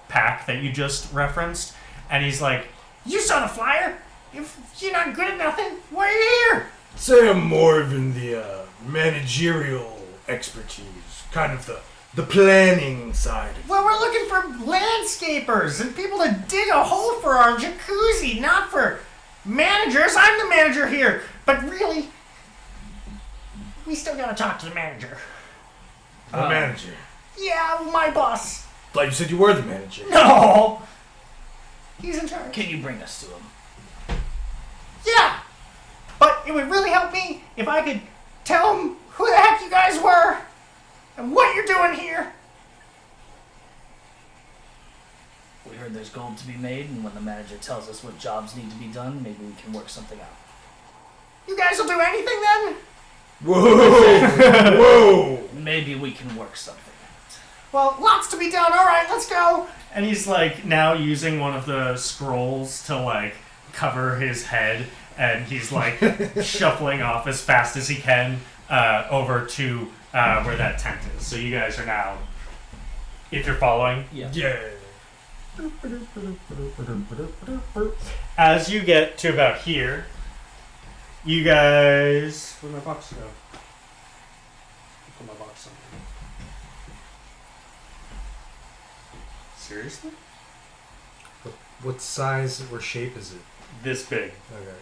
pack that you just referenced. And he's like, "You saw the flyer? If you're not good at nothing, why are you here?"
Say I'm more of in the managerial expertise, kind of the planning side of it.
"Well, we're looking for landscapers and people to dig a hole for our jacuzzi, not for managers. I'm the manager here. But really, we still gotta talk to the manager."
The manager.
"Yeah, my boss."
Thought you said you were the manager.
"No! He's in charge."
Can you bring us to him?
"Yeah! But it would really help me if I could tell him who the heck you guys were and what you're doing here."
We heard there's gold to be made, and when the manager tells us what jobs need to be done, maybe we can work something out.
"You guys will do anything then?"
Whoa! Whoa!
Maybe we can work something out.
"Well, lots to be done. All right, let's go." And he's like now using one of the scrolls to like cover his head, and he's like shuffling off as fast as he can over to where that tent is. So you guys are now, if you're following,
Yeah.
Yeah.
as you get to about here, you guys. Where'd my box go? Put my box on. Seriously?
What size or shape is it?
This big.
Okay.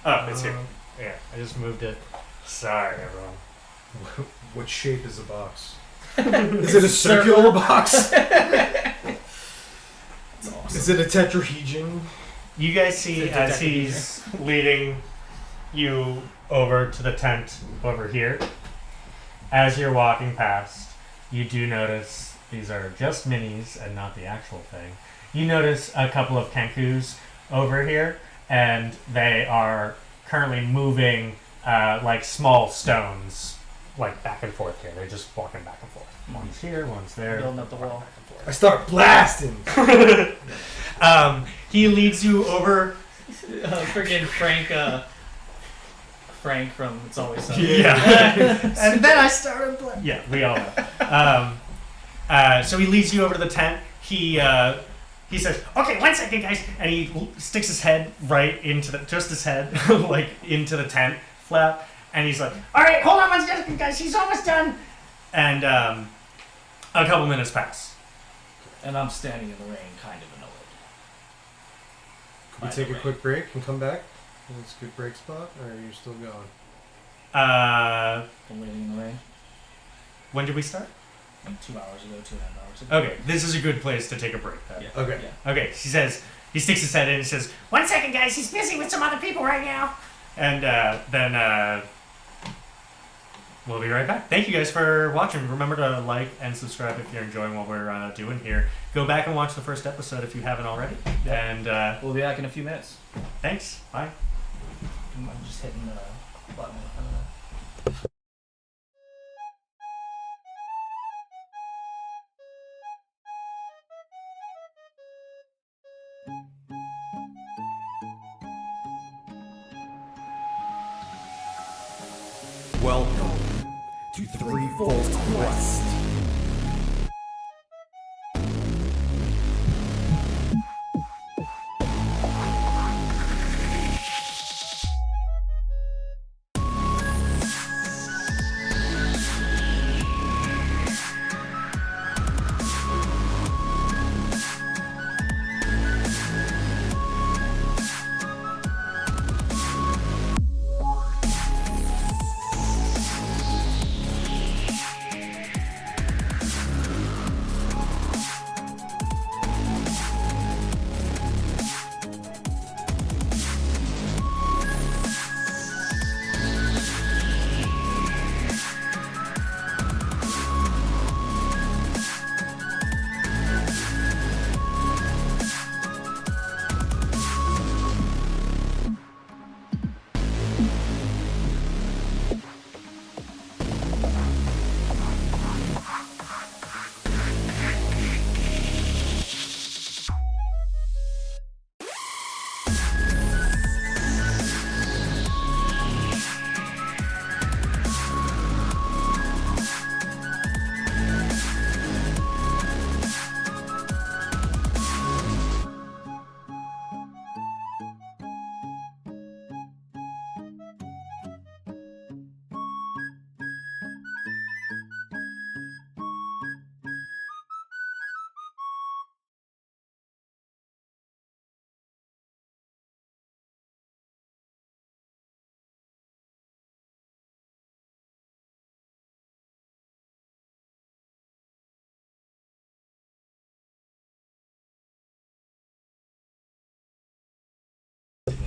Oh, it's here. Yeah, I just moved it. Sorry, everyone.
What shape is the box? Is it a circular box?
That's awesome.
Is it a tetrahedron?
You guys see
It's a
as
decade
he's leading you over to the tent over here. As you're walking past, you do notice these are just minis and not the actual thing. You notice a couple of kenkus over here, and they are currently moving like small stones like back and forth here. They're just walking back and forth. One's here, one's there.
Building up the wall.
Back and forth.
I start blasting.
He leads you over.
Friggin' Frank from It's Always Sunny.
Yeah.
And then I started playing.
Yeah, we all know. So he leads you over to the tent. He says, "Okay, 1 second, guys," and he sticks his head right into just his head, like into the tent flap, and he's like, "All right, hold on 1 second, guys. He's almost done." And a couple minutes pass.
And I'm standing in the rain, kind of annoyed.
Can we take a quick break and come back? It's a good break spot, or are you still going?
I'm waiting in the rain.
When did we start?
Like 2 hours ago, 2.5 hours ago.
Okay, this is a good place to take a break then.
Yeah.
Okay.
Yeah.
Okay, he sticks his head in and says, "1 second, guys, he's busy with some other people right now." And then we'll be right back. Thank you guys for watching. Remember to like and subscribe if you're enjoying what we're doing here. Go back and watch the first episode if you haven't already. And
We'll be back in a few minutes.
thanks. Bye.
I'm just hitting the button.
Welcome to Threefold Quest.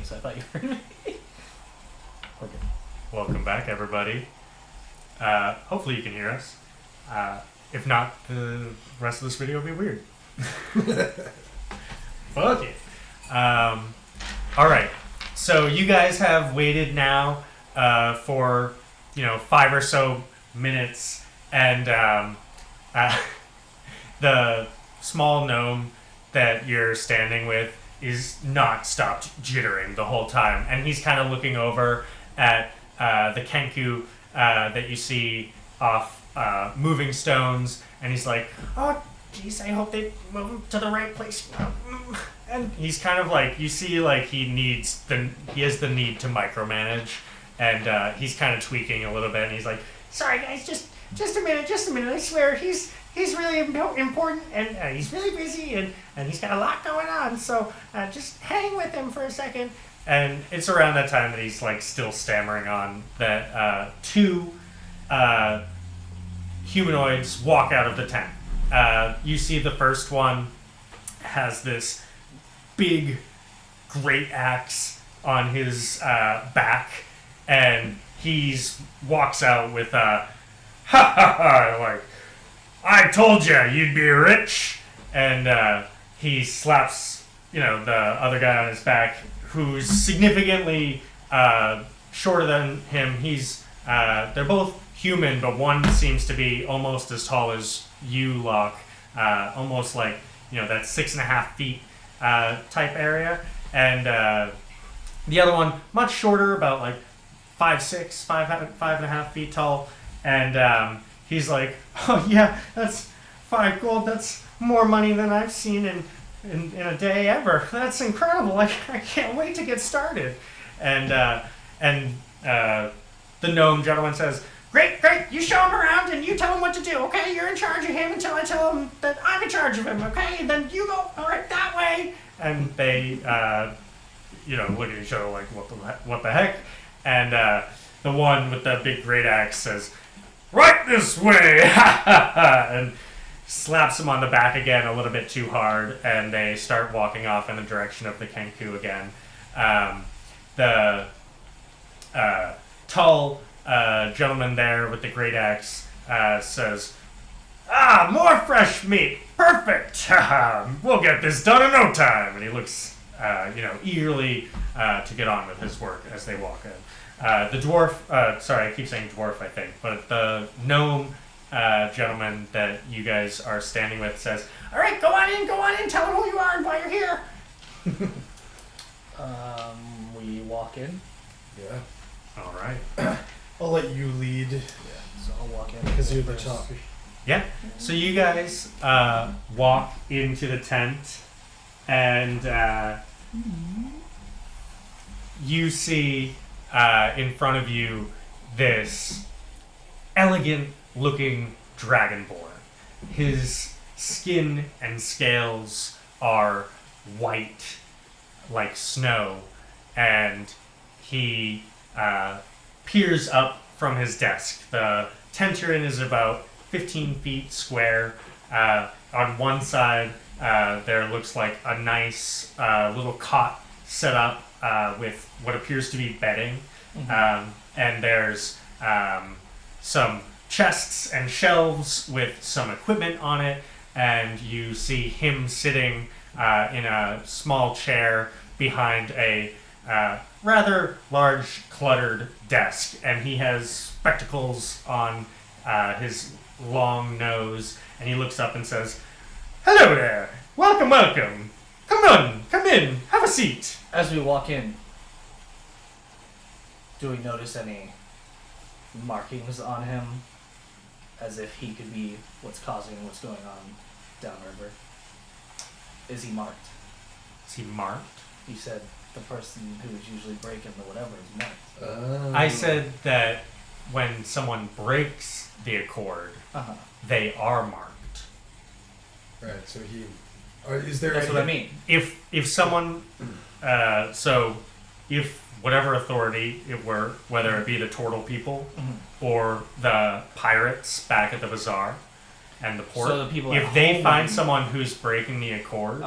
So I thought you heard me.
Okay. Welcome back, everybody. Hopefully you can hear us. If not, the rest of this video will be weird. Fuck it. Alright. So you guys have waited now for, 5 or so minutes, and the small gnome that you're standing with is not stopped jittering the whole time, and he's kind of looking over at the Kenku that you see off moving stones, and he's like, "Oh, geez, I hope they move to the right place." And he's kind of like, you see, like he has the need to micromanage, and he's kind of tweaking a little bit, and he's like, "Sorry guys, just a minute, I swear, he's really important, and he's really busy, and he's got a lot going on, so just hang with him for a second." And it's around that time that he's like still stammering on that two humanoids walk out of the tent. You see the first one has this big great axe on his back, and he's walks out with ha ha ha, like, "I told you you'd be rich," and he slaps the other guy on his back, who's significantly shorter than him. They're both human, but one seems to be almost as tall as you, Locke. Almost like, that 6.5 feet type area. And the other one, much shorter, about like 5'6", 5.5 feet tall. And he's like, oh yeah, that's 5 gold. That's more money than I've seen in a day ever. That's incredible. I can't wait to get started. And the gnome gentleman says, Great, you show him around and you tell him what to do, okay? You're in charge of him until I tell him that I'm in charge of him, okay? And then you go, all right, that way. And they, look at each other like, what the heck? And the one with the big great axe says, right this way! And slaps him on the back again a little bit too hard, and they start walking off in the direction of the Kenku again. The tall gentleman there with the great axe says, more fresh meat! Perfect! We'll get this done in no time! And he looks, eagerly to get on with his work as they walk in. The dwarf, sorry, I keep saying dwarf, I think, but the gnome gentleman that you guys are standing with says, all right, go on in, tell him who you are and why you're here.
We walk in.
Yeah.
All right.
I'll let you lead.
Yeah, so I'll walk in.
Because you're the
first.
top.
Yeah. So you guys walk into the tent, and you see in front of you this elegant-looking dragonborn. His skin and scales are white like snow, and he peers up from his desk. The tent you're in is about 15 feet square. On one side, there looks like a nice little cot set up with what appears to be bedding. Mm-hmm. And there's some chests and shelves with some equipment on it, and you see him sitting in a small chair behind a rather large cluttered desk, and he has spectacles on his long nose, and he looks up and says, hello there, welcome, come in, have a seat.
As we walk in, do we notice any markings on him as if he could be what's causing what's going on downriver? Is he marked?
Is he marked?
You said the person who's usually breaking the whatever is marked.
I said that when someone breaks the accord, they are marked.
Right, so he... is there
That's
any...
what I mean.
If someone... so, if whatever authority it were, whether it be the Tortle people or the pirates back at the bazaar and the port,
So the people
if
at
they
home
find
would be-
someone who's breaking the accord,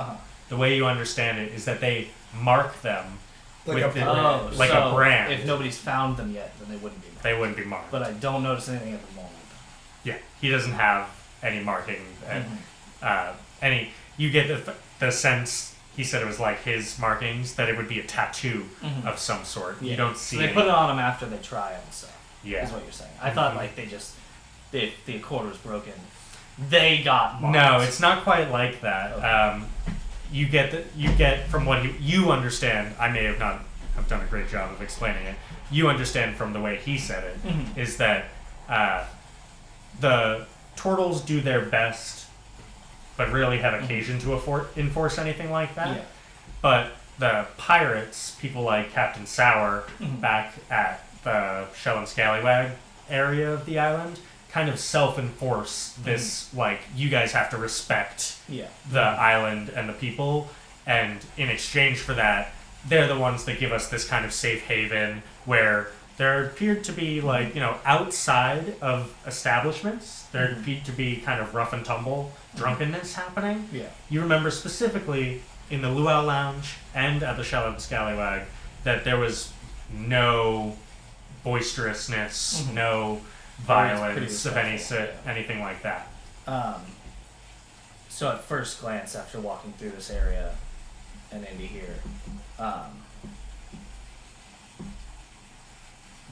the way you understand it is that they mark them
Like
with
a brand.
Oh,
like
so
a brand.
if nobody's found them yet, then they wouldn't be marked.
They wouldn't be marked.
But I don't notice anything at the moment.
Yeah, he doesn't have any marking. And, you get the sense, he said it was like his markings, that it would be a tattoo of some sort.
Yeah.
You don't see
So they
any.
put it on them after they try them, so
Yeah.
is what you're saying. I thought like they just, if the accord was broken, they got marked.
No, it's not quite like that.
Okay.
You get from what you understand. I may have not have done a great job of explaining it. You understand from the way he said it is that the turtles do their best, but rarely have occasion to enforce anything like that.
Yeah.
But the pirates, people like Captain Sour, back at the Shell and Scallywag area of the island, kind of self-enforce this, like, you guys have to respect the island and the people, and in exchange for that, they're the ones that give us this kind of safe haven where there appeared to be, like, outside of establishments, there appeared to be kind of rough and tumble drunkenness happening.
Yeah.
You remember specifically in the Luau Lounge and at the Shell and Scallywag that there was no boisterousness, no violence of anything like that.
So at first glance, after walking through this area and into here,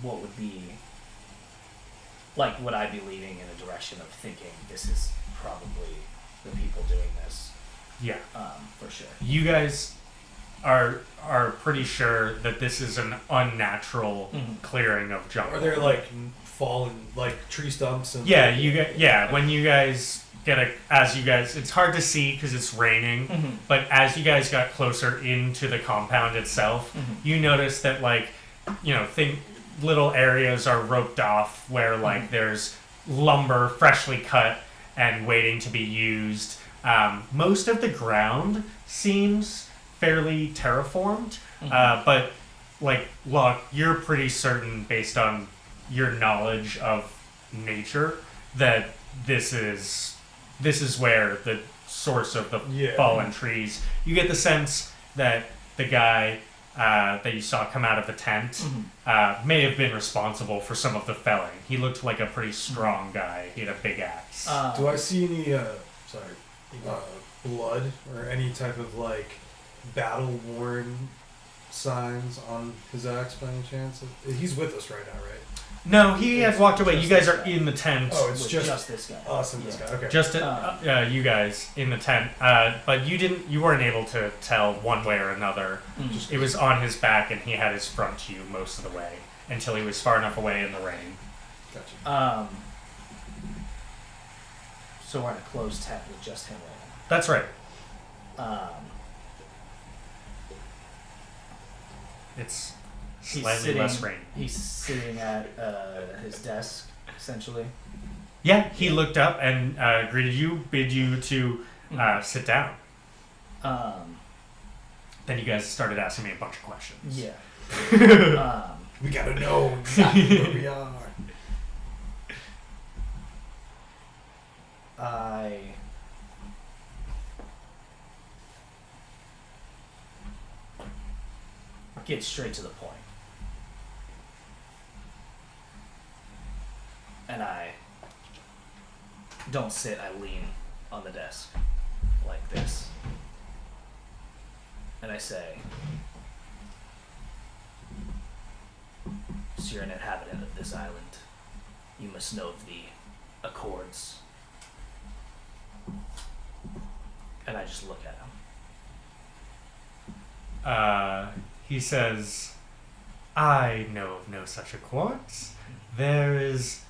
what would be Like, would I be leaning in a direction of thinking this is probably the people doing this?
Yeah.
For sure.
You guys are pretty sure that this is an unnatural clearing of jungle.
Are there like fallen like tree stumps and?
Yeah, when you guys it's hard to see because it's raining, but as you guys got closer into the compound itself, you notice that little areas are roped off where there's lumber freshly cut and waiting to be used. Most of the ground seems fairly terraformed, but Locke, you're pretty certain based on your knowledge of nature that this is where the source of the fallen trees. You get the sense that the guy that you saw come out of the tent may have been responsible for some of the felling. He looked like a pretty strong guy. He had a big axe.
Do I see any blood or any type of battle worn signs on his axe by any chance? He's with us right now, right?
No, he has walked away. You guys are in the tent.
Oh, it's just
this guy.
Us and this guy. Okay.
Just you guys in the tent. But you weren't able to tell one way or another. It was on his back, and he had his front to you most of the way until he was far enough away in the rain.
Gotcha.
So we're in a closed tent with just him right now.
That's right. It's slightly less rain.
He's sitting at his desk, essentially.
Yeah, he looked up and greeted you, bid you to sit down. Then you guys started asking me a bunch of questions.
Yeah.
We gotta know exactly where we are.
I get straight to the point. And I don't sit, I lean on the desk like this. And I say, "So you're an inhabitant of this island. You must know of the Accords." And I just look at him.
He says, "I know of no such accords. There is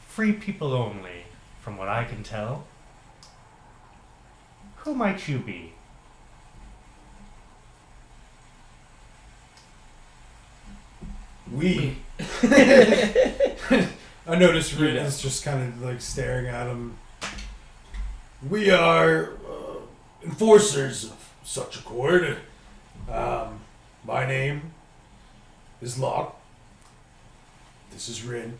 free people only, from what I can tell. Who might you be?"
We. I noticed Rita's just kind of staring at him. We are enforcers of such accord. My name is Locke. This is Rin.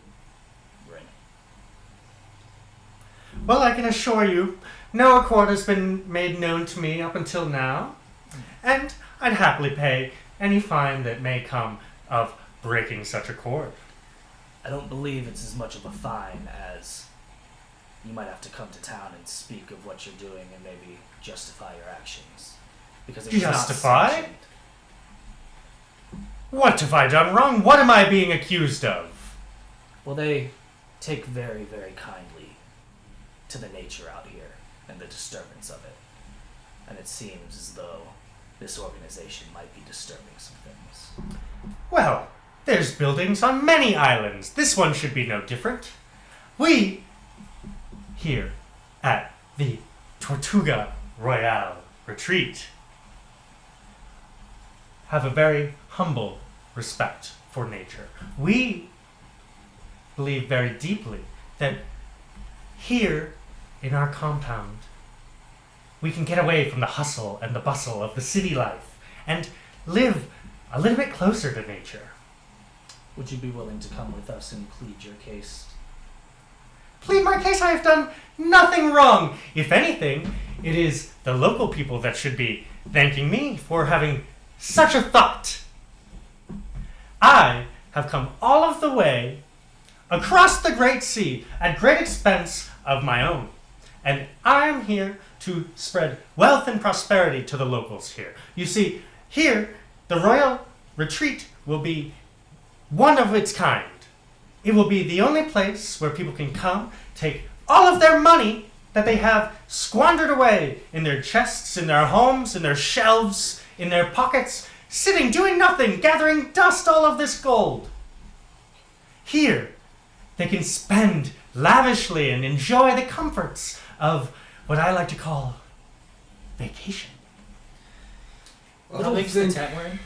Well, I can assure you, no accord has been made known to me up until now, and I'd happily pay any fine that may come of breaking such accord.
I don't believe it's as much of a fine as you might have to come to town and speak of what you're doing and maybe justify your actions. Because it's
Justify?
not sanctioned.
What have I done wrong? What am I being accused of?
Well, they take very, very kindly to the nature out here and the disturbance of it. And it seems as though this organization might be disturbing some things.
Well, there's buildings on many islands. This one should be no different. We, here at the Tortuga Royale Retreat, have a very humble respect for nature. We believe very deeply that here in our compound, we can get away from the hustle and the bustle of the city life and live a little bit closer to nature.
Would you be willing to come with us and plead your case?
Plead my case, I have done nothing wrong. If anything, it is the local people that should be thanking me for having such a thought. I have come all of the way across the great sea at great expense of my own. And I am here to spread wealth and prosperity to the locals here. You see, here, the Royal Retreat will be one of its kind. It will be the only place where people can come, take all of their money that they have squandered away in their chests, in their homes, in their shelves, in their pockets, sitting, doing nothing, gathering dust, all of this gold. Here, they can spend lavishly and enjoy the comforts of what I like to call vacation.
How big's the tent we're in?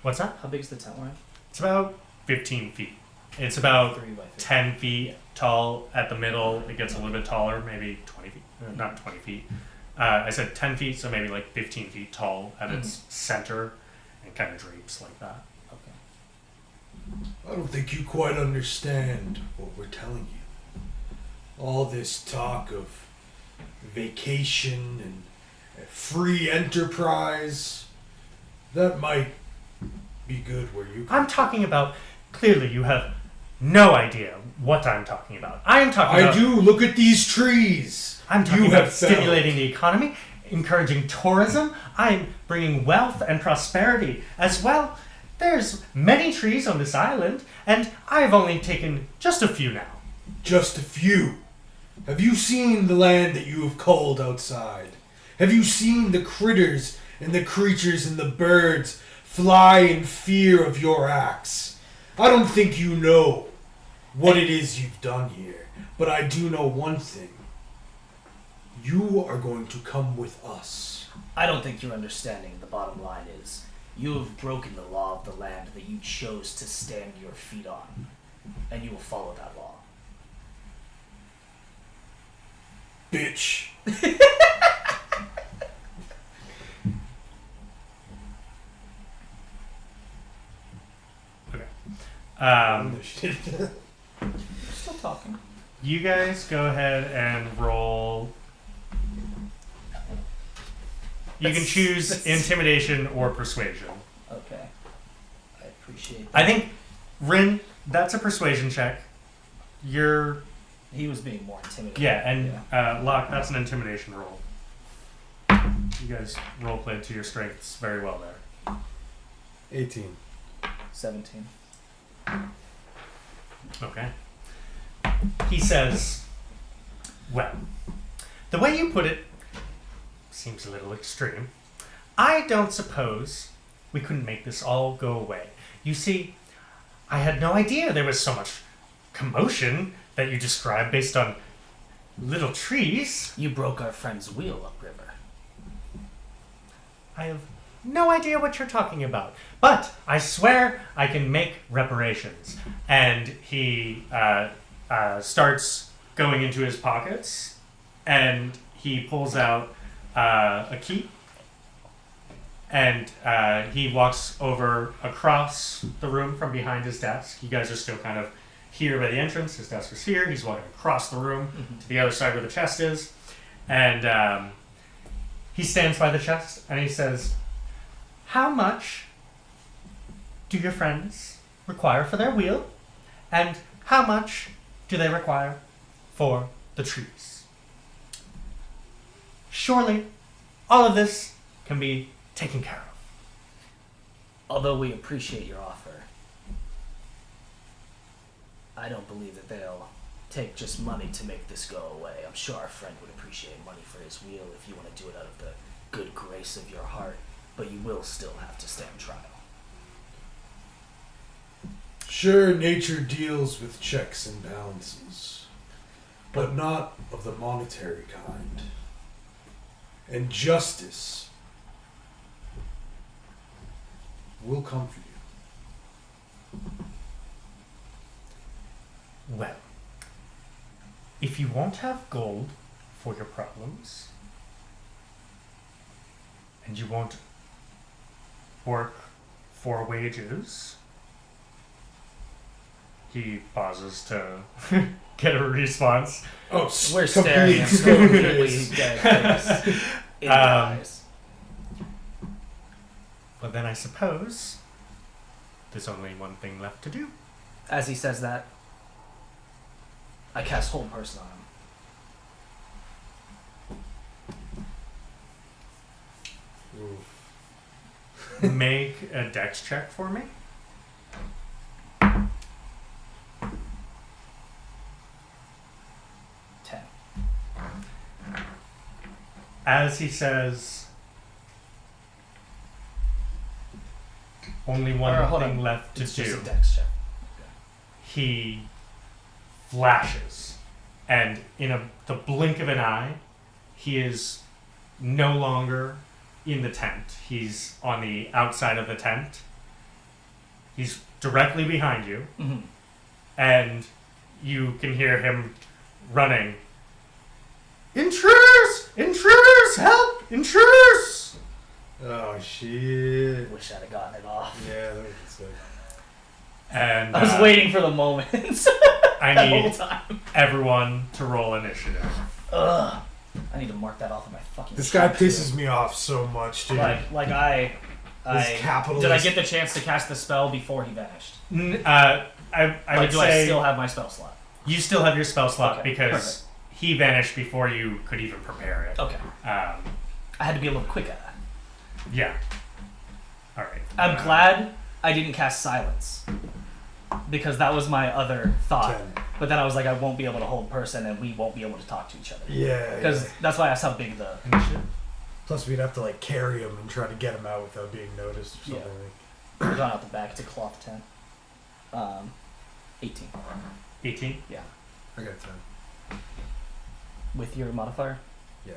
What's that?
How big's the tent we're in?
It's about 15 feet. It's about
3 by 15.
10 feet tall at the middle. It gets a little bit taller, maybe 20 feet. Not 20 feet. I said 10 feet, so maybe like 15 feet tall at its center and kind of drapes like that.
Okay.
I don't think you quite understand what we're telling you. All this talk of vacation and free enterprise, that might be good where you
I'm talking about, clearly you have no idea what I'm talking about. I'm talking about...
I do. Look at these trees.
I'm talking
You
about
have found.
stimulating the economy, encouraging tourism. I'm bringing wealth and prosperity as well. There's many trees on this island, and I've only taken just a few now.
Just a few. Have you seen the land that you have called outside? Have you seen the critters and the creatures and the birds fly in fear of your axe? I don't think you know what it is you've done here, but I do know one thing. You are going to come with us.
I don't think you're understanding. The bottom line is, you have broken the law of the land that you chose to stand your feet on, and you will follow that law.
Bitch.
Okay.
Still talking.
You guys go ahead and roll. You can choose intimidation or persuasion.
Okay. I appreciate that.
I think, Rin, that's a persuasion check. You're...
He was being more intimidating.
Yeah, and Locke, that's an intimidation roll. You guys role played to your strengths very well there.
18.
17.
Okay. He says, well, the way you put it seems a little extreme. I don't suppose we couldn't make this all go away. You see, I had no idea there was so much commotion that you described based on little trees.
You broke our friend's wheel upriver.
I have no idea what you're talking about, but I swear I can make reparations. And he starts going into his pockets, and he pulls out a key, and he walks over across the room from behind his desk. You guys are still kind of here by the entrance. His desk is here. He's walking across the room to the other side where the chest is, and he stands by the chest and he says, how much do your friends require for their wheel, and how much do they require for the trees? Surely all of this can be taken care of.
Although we appreciate your offer, I don't believe that they'll take just money to make this go away. I'm sure our friend would appreciate money for his wheel if you want to do it out of the good grace of your heart, but you will still have to stand trial.
Sure, nature deals with checks and balances, but not of the monetary kind. And justice will come for you.
Well, if you won't have gold for your problems, and you won't work for wages, he pauses to get a response.
Oh,
We're staring at completely dead face in the eyes.
Well, then I suppose there's only one thing left to do.
As he says that, I cast Hold Person on him.
Make a dex check for me. as he says, only one
hold
thing
on.
left to
It's just
do,
a dex check.
he flashes, and in the blink of an eye, he is no longer in the tent. He's on the outside of the tent. He's directly behind you,
Mm-hmm.
and you can hear him running. Intruders! Intruders! Help! Intruders!
Oh shit.
Wish I'd have gotten it off.
Yeah, that would be sick.
And
I was waiting for the moment.
I
the whole
need
time.
everyone to roll initiative.
Ugh. I need to mark that off of my fucking.
This guy
sheet, too.
pisses me off so much, dude.
Like I
capitalist.
did I get the chance to cast the spell before he vanished?
I
Like,
would
do
say
I still have my spell slot?
you still have your spell slot
Okay,
because
perfect.
he vanished before you could even prepare it.
Okay. I had to be a little quick at that.
Yeah. All right.
I'm glad I didn't cast silence because that was my other thought.
10.
But then I was like, I won't be able to hold person, and we won't be able to talk to each other.
Yeah.
Because
yeah.
that's why I asked how big the.
Initiative.
Plus, we'd have to like carry him and try to get him out without being noticed or something.
Yeah. We're going out the back. It's a cloth tent. 18.
18.
Yeah.
I got 10.
With your modifier?
Yeah.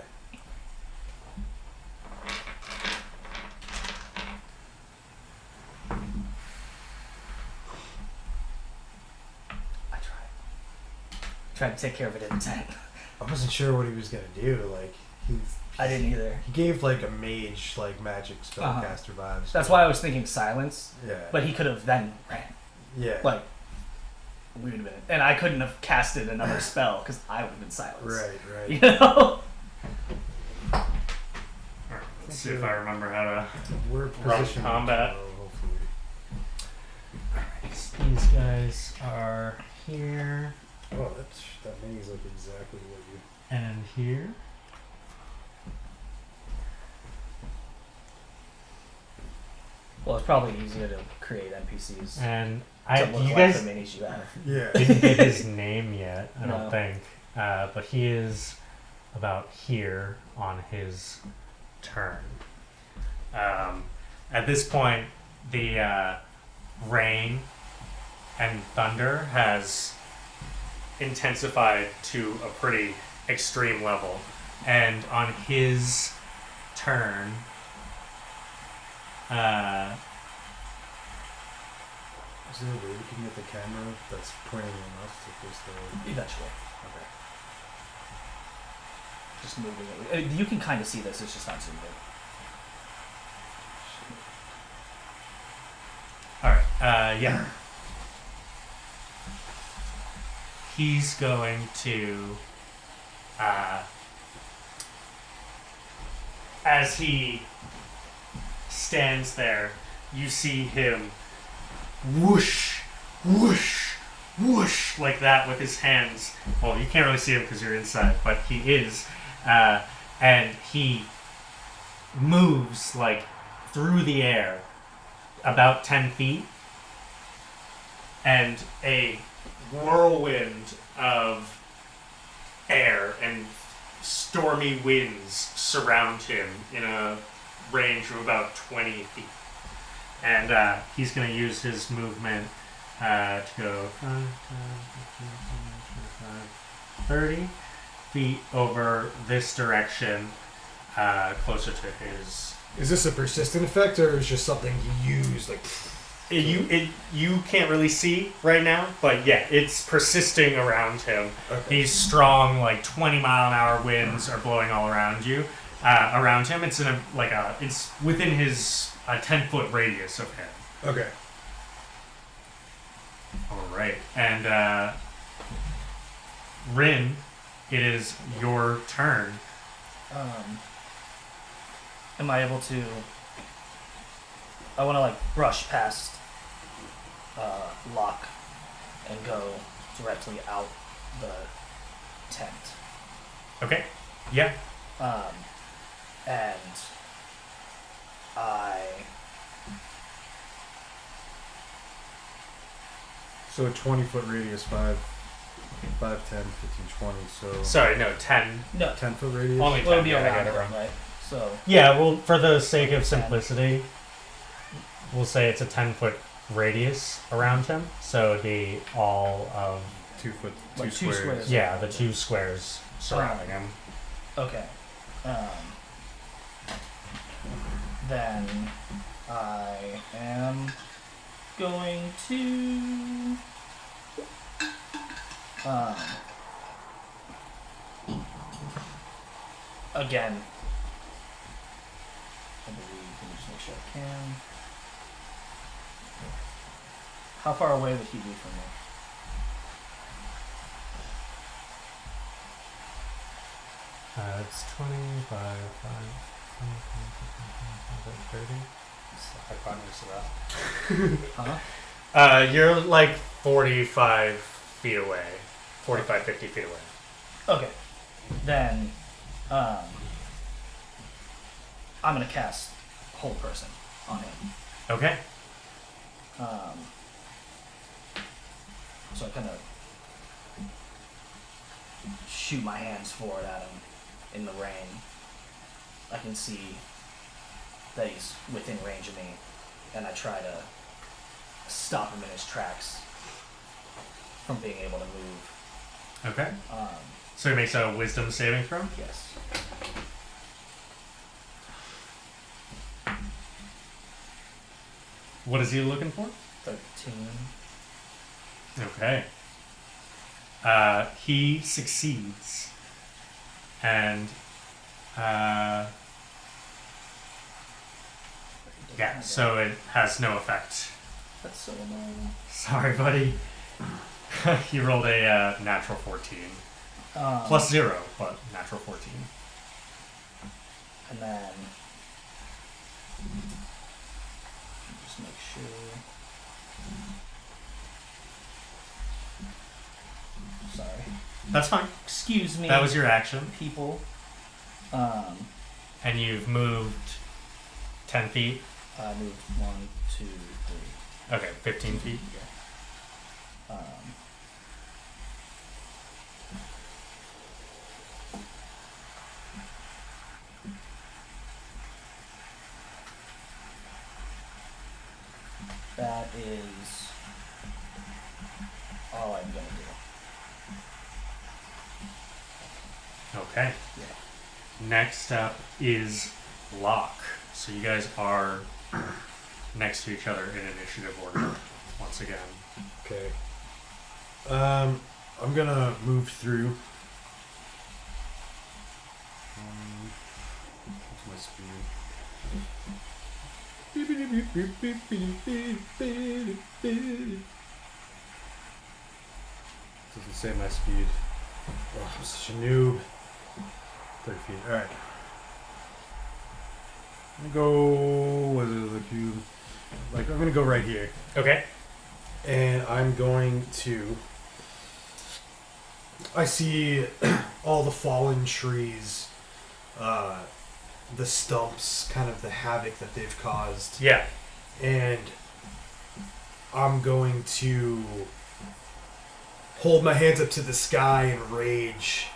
I tried to take care of it in the tent.
I wasn't sure what he was gonna do. Like
I didn't either.
he gave like a mage like magic spellcaster vibes.
That's why I was thinking silence,
Yeah.
but he could have then ran.
yeah.
Like, we would have been. And I couldn't have casted another spell because I would have been silenced.
Right. Right.
You know?
All right. Let's see if I remember how to.
We're
Run
positioned
combat.
well, hopefully.
These guys are here
Oh, that means like exactly what you.
and here.
Well, it's probably easier to create NPCs
And
to look
you
like
guys
the minis you have.
Yeah.
didn't get his name yet, I don't
No.
think. But he is about here on his turn. At this point, the rain and thunder has intensified to a pretty extreme level. And on his turn,
Is there a way we can get the camera that's pointing on us to face the?
Eventually.
Okay.
Just moving it. You can kind of see this, it's just not zoomed in.
alright, yeah. He's going to, as he stands there, you see him whoosh, whoosh, whoosh, like that with his hands. Well, you can't really see him because you're inside, but he is. And he moves like through the air about 10 feet, and a whirlwind of air and stormy winds surround him in a range of about 20 feet. And he's going to use his movement to go 30 feet over this direction, closer to his.
Is this a persistent effect or is it just something you use like?
You can't really see right now, but yeah, it's persisting around him.
Okay.
These strong, like 20-mile-an-hour winds are blowing all around you. Around him, it's it's within his 10-foot radius of him.
Okay.
All right, and Rin, it is your turn.
Am I able to? I want to like brush past Locke and go directly out the tent.
Okay. Yeah.
And I
So a 20-foot radius, 5 5, 10, 15, 20. So
Sorry, no, 10.
No.
10-foot radius.
Only
Well, it'll
10.
be
Yeah, I
around
got it wrong.
right? So
Yeah, well, for the sake of simplicity, we'll say it's a 10-foot radius around him. So it'd be all of
2 foot,
Like
2
two
squares.
squares.
yeah, the 2 squares surrounding him.
okay. Then I am going to again. I believe. Let me just make sure I can. How far away would he be from me?
It's 25, 5, 30. What's the hypotenuse of that?
Huh?
You're like 45 feet away. 45, 50 feet away.
Okay. Then, I'm gonna cast Hold Person on him.
Okay.
So I kind of shoot my hands forward at him in the rain. I can see that he's within range of me, and I try to stop him in his tracks from being able to move.
Okay. So he makes a wisdom saving throw?
Yes.
What is he looking for?
13.
Okay. He succeeds. And, yeah, so it has no effect.
That's so annoying.
Sorry, buddy. He rolled a natural 14. Plus 0, but natural 14.
And then just make sure. Sorry.
That's fine.
Excuse me.
That was your action.
people.
And you've moved 10 feet.
I moved 1, 2, 3.
Okay, 15 feet.
Yeah. That is all I'm gonna do.
Okay.
Yeah.
Next up is Locke. So you guys are next to each other in initiative order once again.
Okay. I'm gonna move through. What's my speed? Doesn't say my speed. Oh, I'm such a noob. 30 feet. Alright. I'm gonna go. What is it? The cube. Like, I'm gonna go right here.
Okay.
And I'm going to. I see all the fallen trees, the stumps, kind of the havoc that they've caused.
Yeah.
And I'm going to hold my hands up to the sky in rage.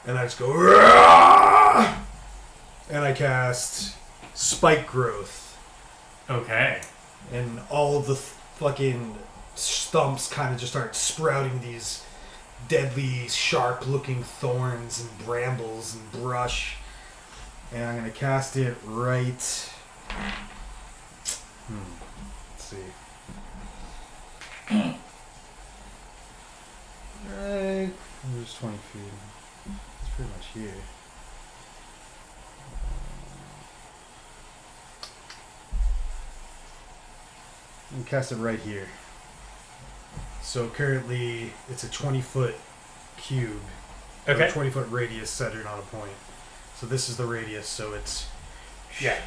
And I just go, "Rah!" And I cast Spike Growth.
Okay.
And all of the fucking stumps kind of just start sprouting these deadly, sharp-looking thorns and brambles and brush. And I'm going to cast it right... Let's see. Right... There's 20 feet. It's pretty much here. And cast it right here. So currently it's a 20-foot cube.
Okay.
Or a 20-foot radius centered on a point. So this is the radius, so it's...
Yeah.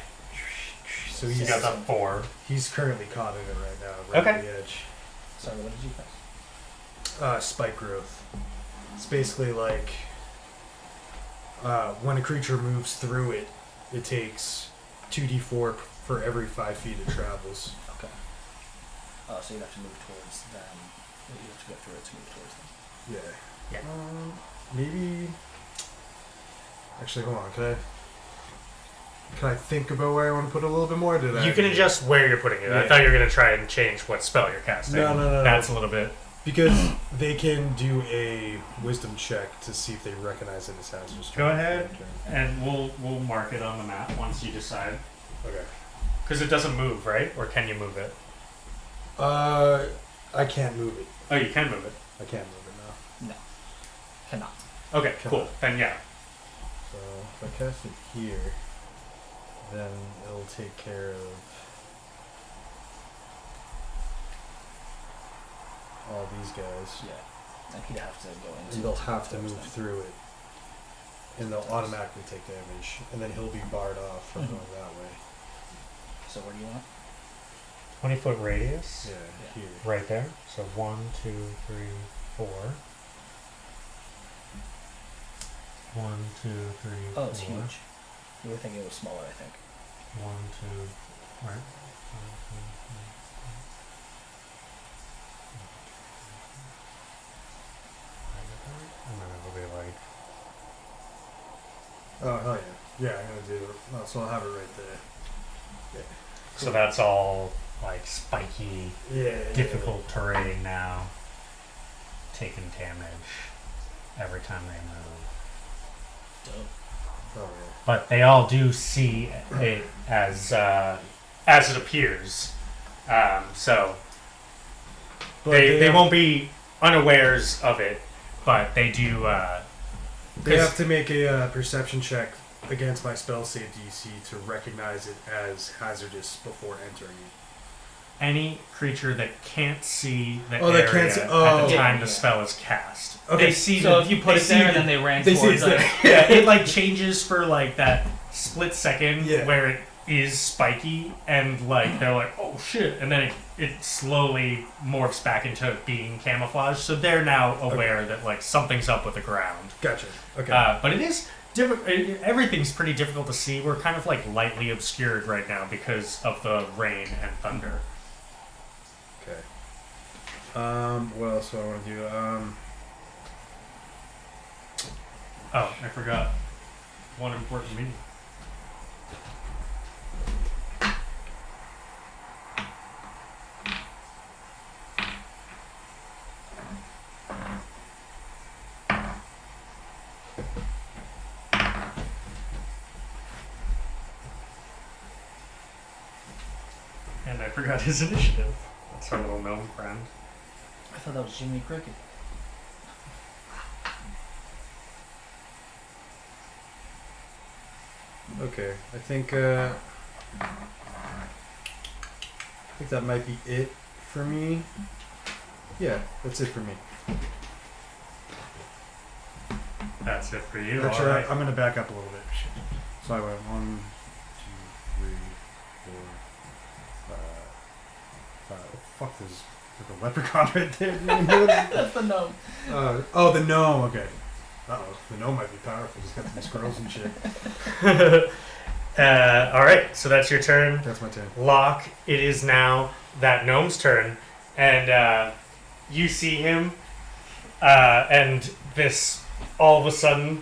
So
You got the 4.
he's currently caught in it right now, right
Okay.
at the edge.
Sorry, what did you cast?
Spike growth. It's basically like when a creature moves through it, it takes 2d4 for every 5 feet it travels.
Okay. Oh, so you'd have to move towards them. You have to go through it to move towards them.
Yeah.
Yeah.
Maybe. Actually, hold on. Can I think about where I want to put a little bit more?
You can adjust where you're putting it. I
Yeah.
thought you were going to try and change what spell you're casting.
No.
That's a little bit...
Because they can do a wisdom check to see if they recognize it as hazardous.
Go ahead, and we'll mark it on the map once you decide.
Okay.
Because it doesn't move, right? Or can you move it?
I can't move it.
Oh, you can move it.
I can't move it now.
No. Cannot.
Okay,
Come
cool.
on.
Then yeah.
So if I cast it here, then it'll take care of all these guys.
Yeah. And he'd have to go into
And they'll have to
those
move
then.
through it. And they'll automatically take damage. And then he'll be barred off from
Mhm.
going that way.
So where do you want?
20-foot radius.
Yeah, here.
Right there. So 1, 2, 3, 4. 1, 2, 3,
Oh, it's
4.
huge. You were thinking it was smaller, I think.
1, 2, right. 1, 2, 3, 4. And then it'll be like...
Oh, hell yeah. Yeah, I'm going to do it. No, so I'll have it right there. Yeah.
So that's all like spiky,
Yeah.
difficult terrain now. Taking damage every time they move.
Dope.
Oh, yeah.
But they all do see it as it appears. So
But
they
have-
won't be unawares of it, but they do.
They have to make a perception check against my spell save DC to recognize it as hazardous before entering it.
Any creature that can't see the
Oh, they
area
can't see-
at
oh.
the time
Yeah.
the spell is cast.
Okay.
They see
So
the,
if you put
they
it
see
there and
the-
then they ran
they see
towards
it's
it.
there.
yeah, it like changes for like that split second
Yeah.
where it is spiky and like they're like, oh shit, and then it slowly morphs back into being camouflage. So they're now aware that like something's up with the ground.
Gotcha. Okay.
But it is difficult. Everything's pretty difficult to see. We're kind of like lightly obscured right now because of the rain and thunder.
Okay. What else do I want to do?
Oh, I forgot one important menu. And I forgot his initiative. That's our little gnome friend.
I thought that was Jiminy Cricket.
Okay. I think that might be it for me. Yeah, that's it for me.
That's it for you.
Actually,
All right.
I'm gonna back up a little bit. So I went 1, 2, 3, 4, 5. Oh, fuck, there's like a leprechaun right there. Didn't even notice.
That's the gnome.
Oh, the gnome. Okay. Uh-oh, the gnome might be powerful. He's got some squirrels and shit.
All right, so that's your turn.
That's my turn.
Locke, it is now that gnome's turn, and you see him, and this, all of a sudden,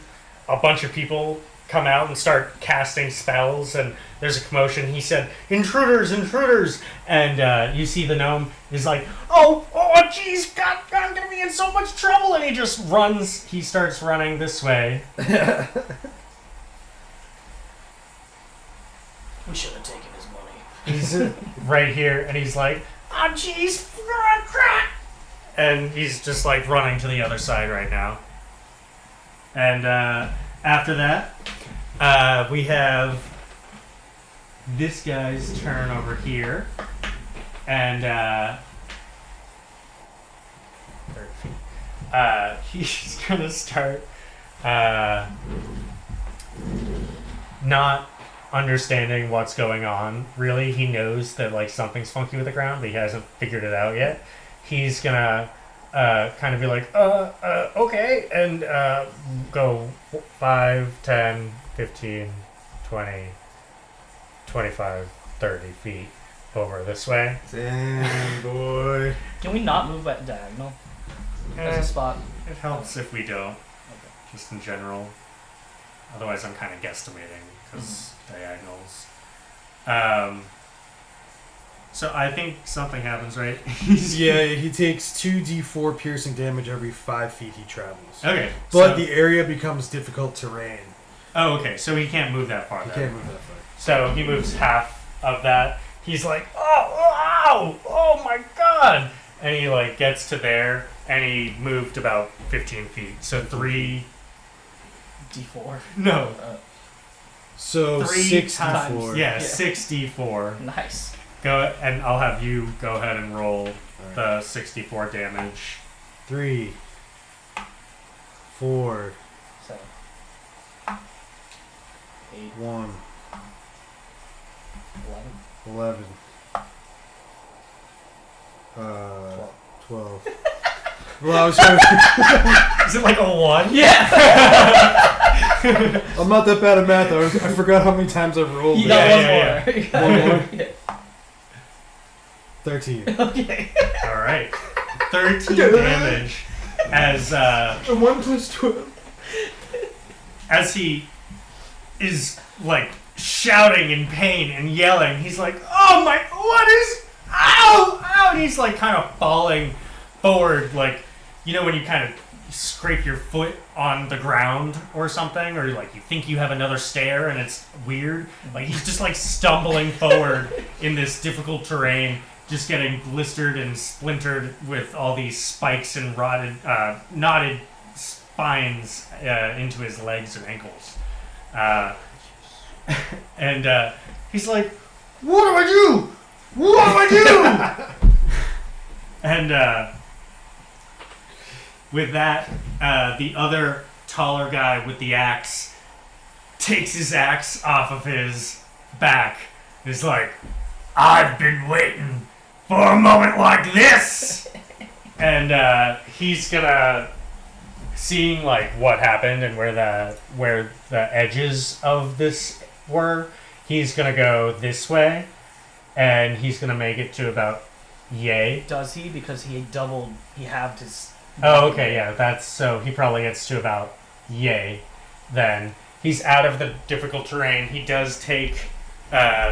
a bunch of people come out and start casting spells, and there's a commotion. He said, intruders, intruders, and you see the gnome is like, oh, jeez, God, I'm gonna be in so much trouble, and he just runs, he starts running this way.
We should have taken his money.
He's right here, and he's like, oh, jeez, and he's just like running to the other side right now. And after that, we have this guy's turn over here, and he's gonna start not understanding what's going on. Really, he knows that like something's funky with the ground, but he hasn't figured it out yet. He's gonna kind of be like, okay, and go 5, 10, 15, 20, 25, 30 feet over this way.
Damn, boy.
Can we not move at diagonal? as a spot?
It helps if we don't,
Okay.
just in general. Otherwise, I'm kind of guesstimating because diagonals. So I think something happens, right?
Yeah, he takes 2d4 piercing damage every 5 feet he travels.
Okay.
But the area becomes difficult terrain.
Oh, okay. So he can't move that far.
He
then.
can't move that far.
So he moves half of that. He's like, oh my god! And he like gets to there, and he moved about 15 feet. So 3.
D4.
No.
So
3
6d4.
Yeah, 6d4.
Nice.
Go, and I'll have you go ahead and roll
Alright.
the 64 damage.
3, 4,
7, 8,
1,
11,
11.
12.
12. Well, I was trying to...
Is it like a 1?
Yeah!
I'm not that bad at math. I forgot how many times I've rolled
You
it.
got
Yeah,
one
yeah,
more.
One more?
Yeah.
13.
Okay.
Alright. 13 damage as
And 1 plus 12.
as he is like shouting in pain and yelling. He's like, oh my, what is, ow, ow, and he's like kind of falling forward, like, you know when you kind of scrape your foot on the ground or something, or like you think you have another stair and it's weird, like he's just like stumbling forward in this difficult terrain, just getting blistered and splintered with all these spikes and knotted spines into his legs and ankles. And he's like, what do I do? What do I do? And with that, the other taller guy with the axe takes his axe off of his back. He's like, I've been waiting for a moment like this. And he's gonna, seeing like what happened and where the edges of this were, he's gonna go this way, and he's gonna make it to about yay.
Does he? Because he halved his...
Oh, okay, yeah, that's, so he probably gets to about yay then. He's out of the difficult terrain. He does take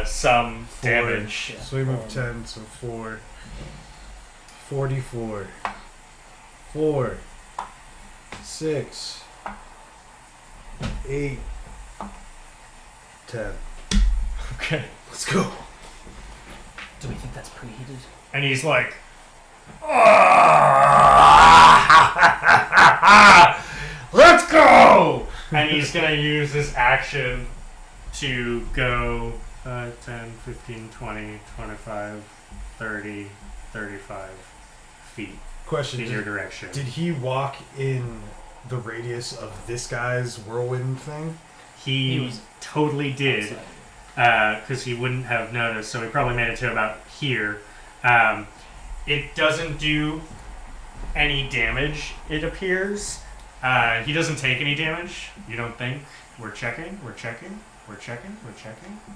some damage.
Yeah.
So we move 10, so 4. 44. 4. 6. 8. 10.
Okay.
Let's go.
Do we think that's preheated?
And he's like, let's go! And he's going to use his action to go 10, 15, 20, 25, 30, 35 feet
Question.
in your direction.
Did he walk in the radius of this guy's whirlwind thing?
He
was
totally did,
outside.
because he wouldn't have noticed, so he probably made it to about here. It doesn't do any damage, it appears. He doesn't take any damage, you don't think? We're checking.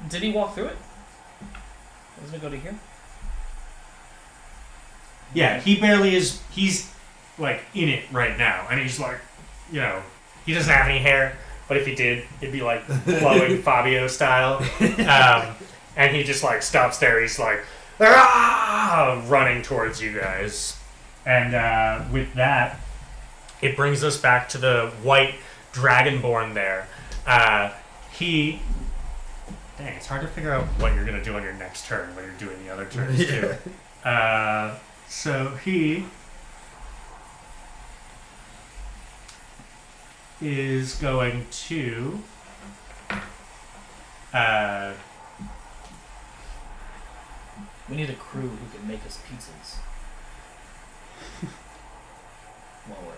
Did he walk through it? Doesn't it go to here?
Yeah, he barely is, he's like in it right now, and he's like, you know, he doesn't have any hair, but if he did, it'd be like flowing Fabio style. And he just like stops there, he's like, running towards you guys. And with that, it brings us back to the white dragonborn there. Dang, it's hard to figure out what you're going to do on your next turn when you're doing the other turns too. So he is going to
We need a crew who can make us pizzas. While we're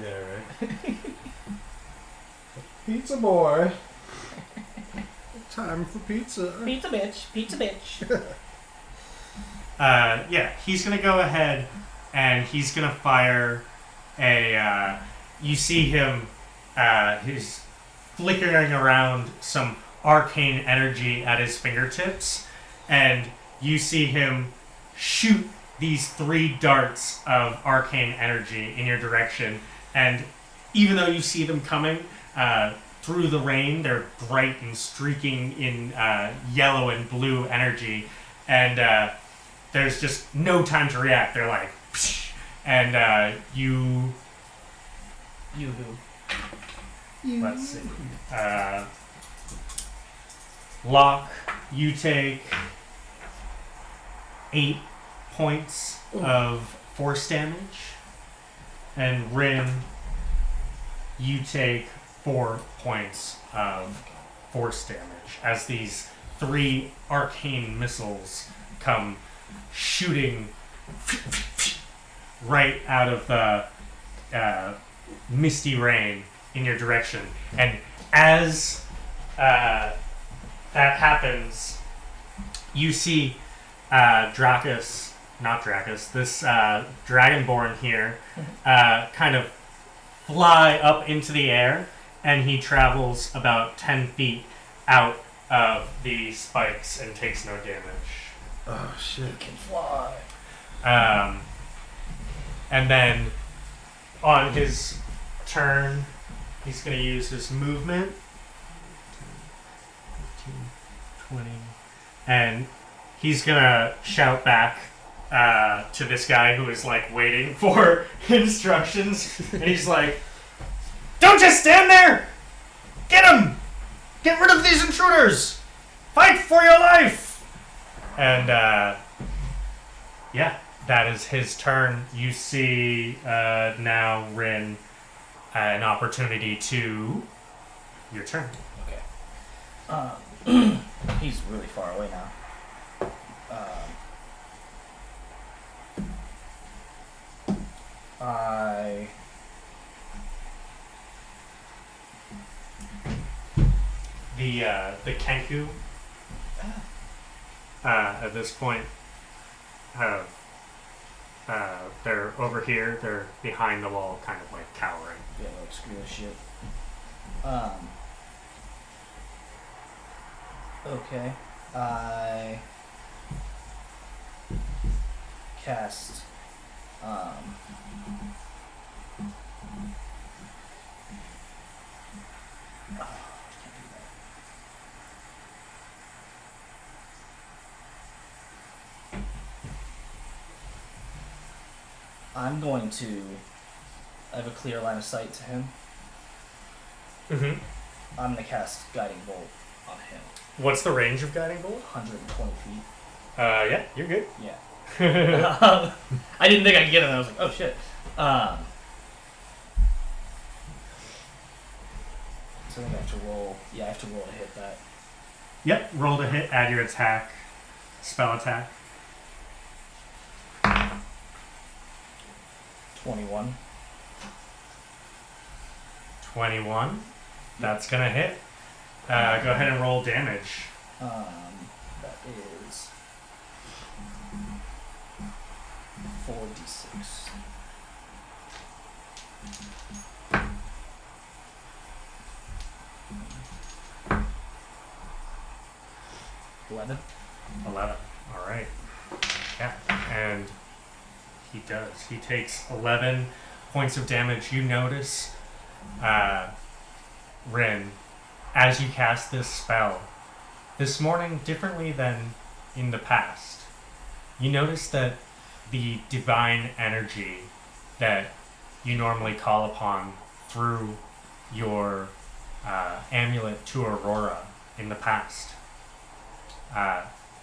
Yeah, right. Pizza boy. Time for pizza.
pizza bitch.
yeah, he's gonna go ahead and he's gonna fire a. You see him. He's flickering around some arcane energy at his fingertips, and you see him shoot these 3 darts of arcane energy in your direction, and even though you see them coming through the rain, they're bright and streaking in yellow and blue energy, and there's just no time to react. They're like, psh, and you
Yoo-hoo.
let's see, Locke, you take 8 points of force damage, and Rin, you take 4 points of force damage as these 3 arcane missiles come shooting right out of the misty rain in your direction. And as that happens, you see this Dragonborn here kind of fly up into the air, and he travels about 10 feet out of the spikes and takes no damage.
Oh shit!
It can fly.
And then on his turn, he's going to use his movement. 15, 20. And he's going to shout back to this guy who is like waiting for instructions. And he's like, "Don't just stand there! Get him! Get rid of these intruders! Fight for your life!" And yeah, that is his turn. You see now, Rin, an opportunity to your turn.
Okay. He's really far away now.
The Kenku at this point have they're over here. They're behind the wall, kind of like cowering.
Yeah, like screw this shit. Okay. I cast I'm going to I have a clear line of sight to him.
Mm-hmm.
I'm going to cast Guiding Bolt on him.
What's the range of Guiding Bolt?
120 feet.
Yeah, you're good.
Yeah. I didn't think I could get it, and I was like, oh shit. So I think I have to roll. Yeah, I have to roll to hit that.
Yep, roll to hit, add your attack, spell attack.
21.
21. That's gonna hit. Go ahead and roll damage.
That is 4d6. $11.
11. All right. Yeah, and he does. He takes 11 points of damage. You notice, Rin, as you cast this spell, this morning, differently than in the past, you notice that the divine energy that you normally call upon through your amulet to Aurora in the past,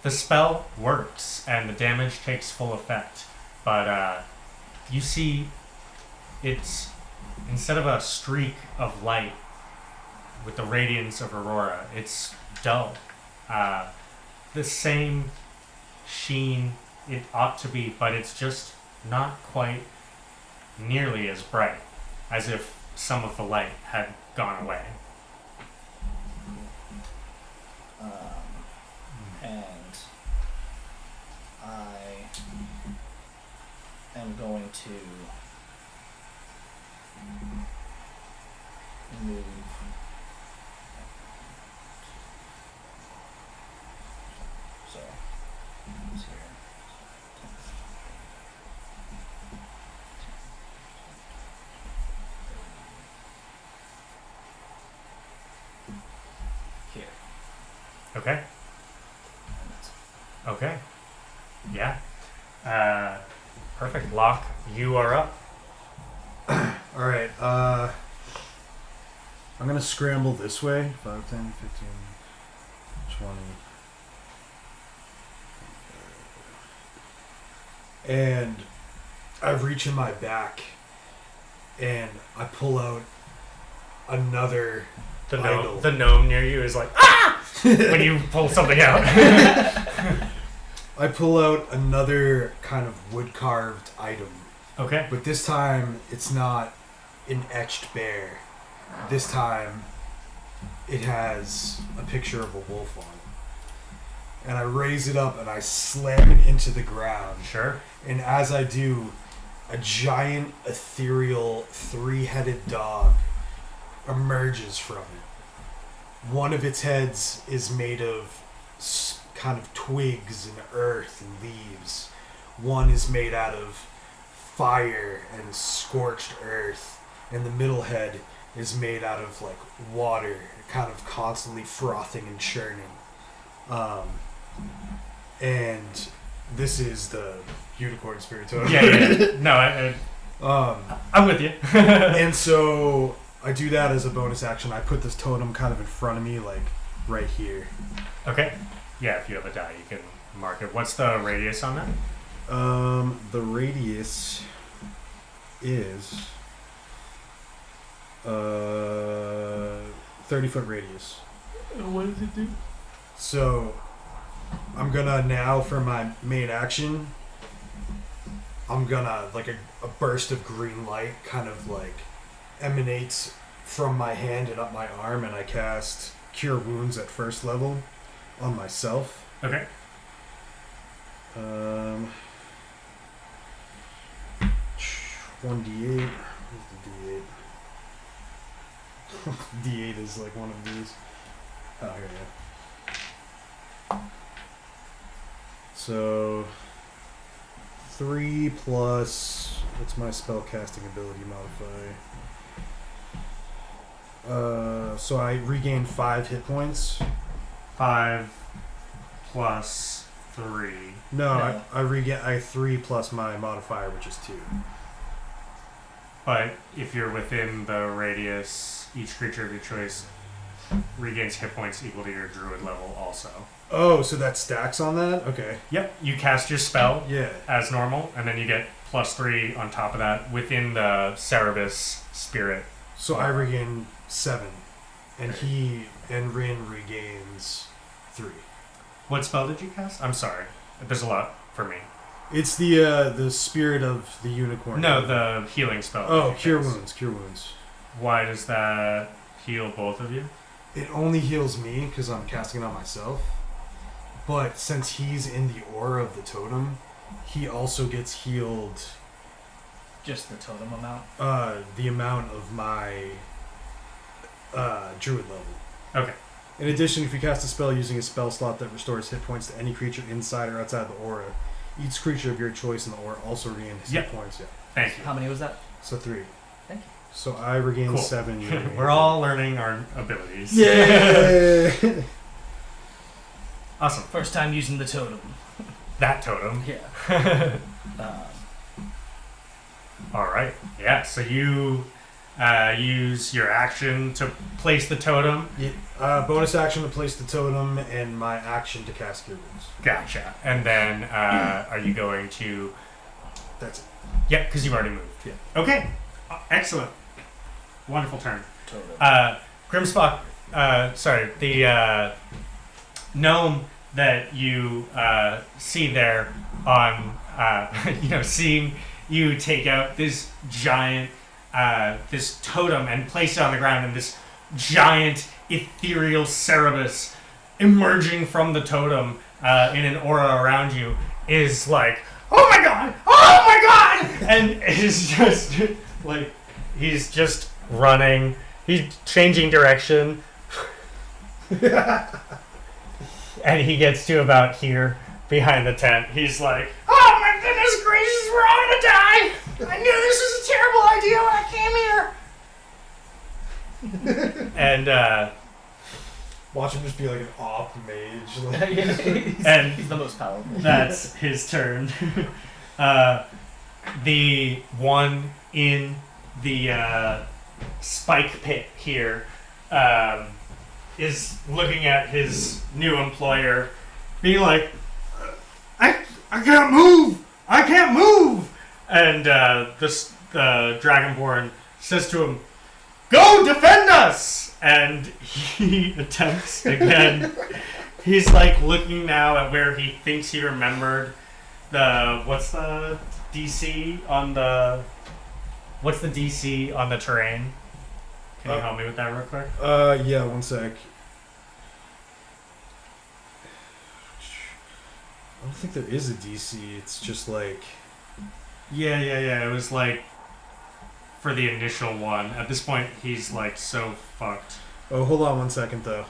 the spell works and the damage takes full effect, but you see it's, instead of a streak of light with the radiance of Aurora, it's dull. The same sheen it ought to be, but it's just not quite nearly as bright, as if some of the light had gone away.
And I am going to move. Sorry. It's here.
Okay. Okay. Yeah. Perfect. Locke, you are up.
Alright, I'm gonna scramble this way. 5, 10, 15, 20. And I reach in my back and I pull out another idol.
The gnome near you is like, ah! when you pull something out.
I pull out another kind of wood-carved item.
Okay.
But this time, it's not an etched bear. This time, it has a picture of a wolf on it. And I raise it up and I slam it into the ground.
Sure.
And as I do, a giant, ethereal, 3-headed dog emerges from it. One of its heads is made of kind of twigs and earth and leaves. One is made out of fire and scorched earth. And the middle head is made out of like water, kind of constantly frothing and churning. And this is the unicorn spirit totem.
Yeah. No, I'm with you.
And so I do that as a bonus action. I put this totem kind of in front of me, like right here.
Okay. Yeah, if you have a die, you can mark it. What's the radius on that?
The radius is 30-foot radius.
What does it do?
So I'm gonna now, for my main action, I'm gonna, like a burst of green light kind of like emanates from my hand and up my arm, and I cast Cure Wounds at first level on myself.
Okay.
1d8. Where's the d8? D8 is like one of these. Oh, here we go. So 3 plus, what's my spell casting ability modifier? So I regain 5 hit points.
5 plus 3.
No. I regain 3 plus my modifier, which is 2.
But if you're within the radius, each creature of your choice regains hit points equal to your druid level also.
Oh, so that stacks on that? Okay.
Yep. You cast your spell
Yeah.
as normal, and then you get plus 3 on top of that within the Cerebus spirit.
So I regain 7, and Rin regains 3.
What spell did you cast? I'm sorry. There's a lot for me.
It's the spirit of the unicorn.
No, the healing spell.
Oh, Cure Wounds. Cure Wounds.
Why does that heal both of you?
It only heals me because I'm casting it on myself. But since he's in the aura of the totem, he also gets healed.
Just the totem amount?
The amount of my druid level.
Okay.
In addition, if you cast a spell using a spell slot that restores hit points to any creature inside or outside the aura, each creature of your choice in the aura also regains hit points. Yeah.
Thank you.
How many was that?
So 3.
Thank you.
So I regain
Cool.
7. You regain
We're all learning our abilities.
Yeah.
Awesome.
First time using the totem.
That totem.
Yeah.
All right. Yeah. So you use your action to place the totem.
Bonus action to place the totem, and my action to cast Cure Wounds.
Gotcha. And then are you going to?
That's it.
Yeah, because you've already moved.
Yeah.
Okay. Excellent. Wonderful turn.
Totem.
Grimspock. Sorry. The gnome that you see there on seeing you take out this giant this totem and place it on the ground, and this giant ethereal Cerebus emerging from the totem in an aura around you is like, oh my god, and is just like, he's just running, he's changing direction. And he gets to about here behind the tent. He's like, oh my goodness gracious, we're all gonna die! I knew this was a terrible idea when I came here! And
Watch him just be like an op mage. Like,
And
he's the most powerful.
that's his turn. The one in the spike pit here is looking at his new employer, being like, I can't move! I can't move! And the Dragonborn says to him, go defend us! And he attempts again. He's like looking now at where he thinks he remembered what's the DC on the terrain? Can you help me with that real quick?
yeah, one sec. I don't think there is a DC. It's just like...
Yeah. It was like for the initial one. At this point, he's like so fucked.
Oh, hold on one second, though.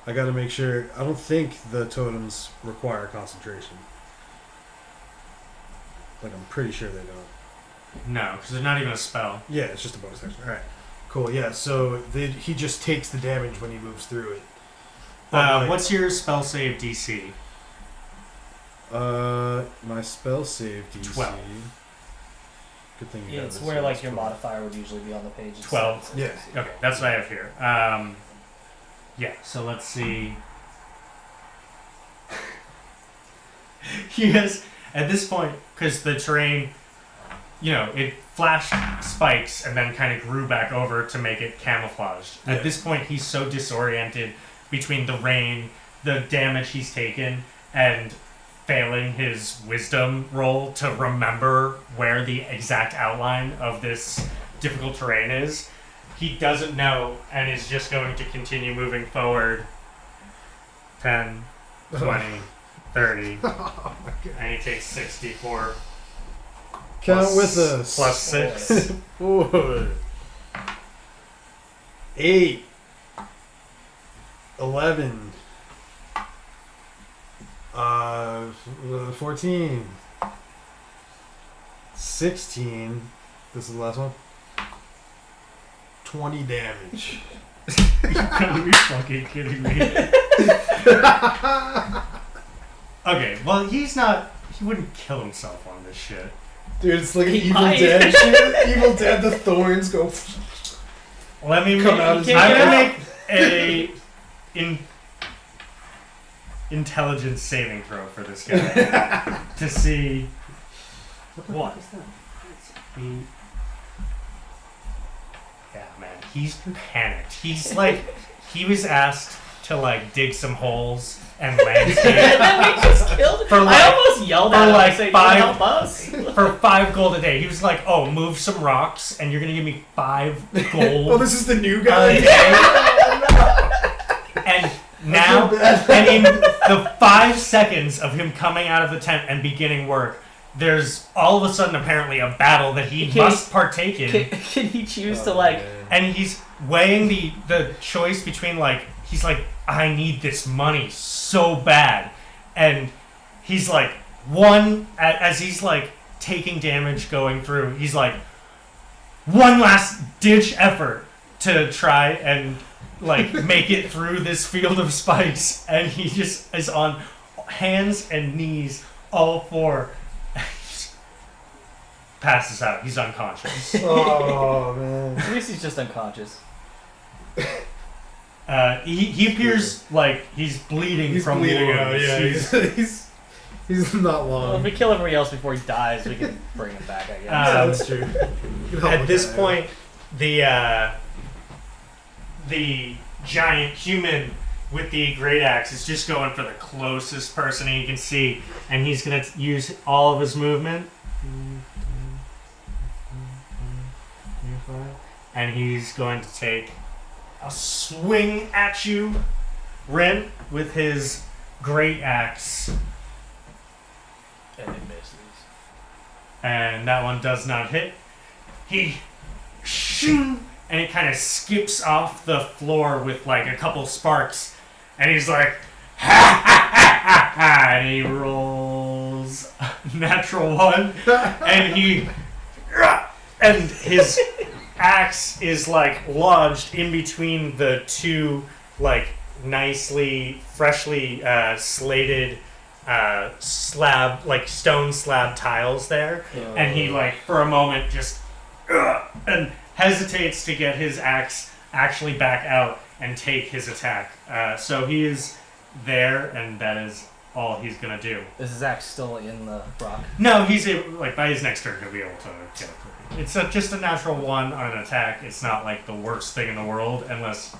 I gotta make sure. I don't think the totems require concentration. Like, I'm pretty sure they don't.
No, because they're not even a spell.
Yeah, it's just a bonus action. Alright. Cool, yeah, so he just takes the damage when he moves through it.
What's your spell save DC?
My spell save DC.
12.
Good thing you
Yeah,
got
it's
this.
where like your
12.
modifier would usually be on the page. It's
12.
Yeah.
Okay, that's what I have here. Yeah, so let's see. He has, at this point, because the terrain, it flashed spikes and then kind of grew back over to make it camouflaged.
Yeah.
At this point, he's so disoriented between the rain, the damage he's taken, and failing his wisdom roll to remember where the exact outline of this difficult terrain is. He doesn't know and is just going to continue moving forward. 10, 20, 30. And he takes 64.
Count with us.
Plus 6.
4. 8. 11. 14. 16. This is the last one. 20 damage.
You gotta be fucking kidding me. Okay, well, he wouldn't kill himself on this shit.
Dude, it's like an
He
Evil
might.
Dead shit. Evil Dead, the thorns go.
Let me
Come
make,
out as
I'm
well.
gonna make intelligence saving throw for this guy to see what. Yeah, man, he's panicked. He's like, he was asked to like dig some holes and landscape
And then we just killed him.
For like-
I almost yelled at him
like
like, say,
5
help us.
for 5 gold a day. He was like, "Oh, move some rocks, and you're gonna give me 5 gold."
Oh, this is the new guy?
And now, and in the 5 seconds of him coming out of the tent and beginning work, there's all of a sudden apparently a battle that he
Can
must partake in.
Can he choose to like...
And he's weighing the choice between like, he's like, I need this money so bad. And he's like, as he's like taking damage going through, he's like, one last ditch effort to try and like make it through this field of spikes. And he just is on hands and knees, all 4. Passes out. He's unconscious.
Oh, man.
At least he's just unconscious.
He appears like he's bleeding
He's
from
bleeding
wounds.
out, yeah. He's not
Well, if
long.
we kill everybody else before he dies, we can bring him back, I guess.
Yeah, that's true.
At this point, the giant human with the great axe is just going for the closest person he can see, and he's gonna use all of his movement. And he's going to take a swing at you, Ren, with his great axe.
And it misses.
And that one does not hit. He shing, and it kind of skips off the floor with like a couple sparks, and he's like, ha ha ha ha ha, and he rolls a natural 1, and his axe is like lodged in between the 2 like nicely, freshly slated slab, like stone slab tiles there, and he like for a moment just and hesitates to get his axe actually back out and take his attack. So he is there, and that is all he's gonna do.
Is his axe still in the rock?
No, he's able, like by his next turn he'll be able to get it. It's just a natural 1 on an attack. It's not like the worst thing in the world unless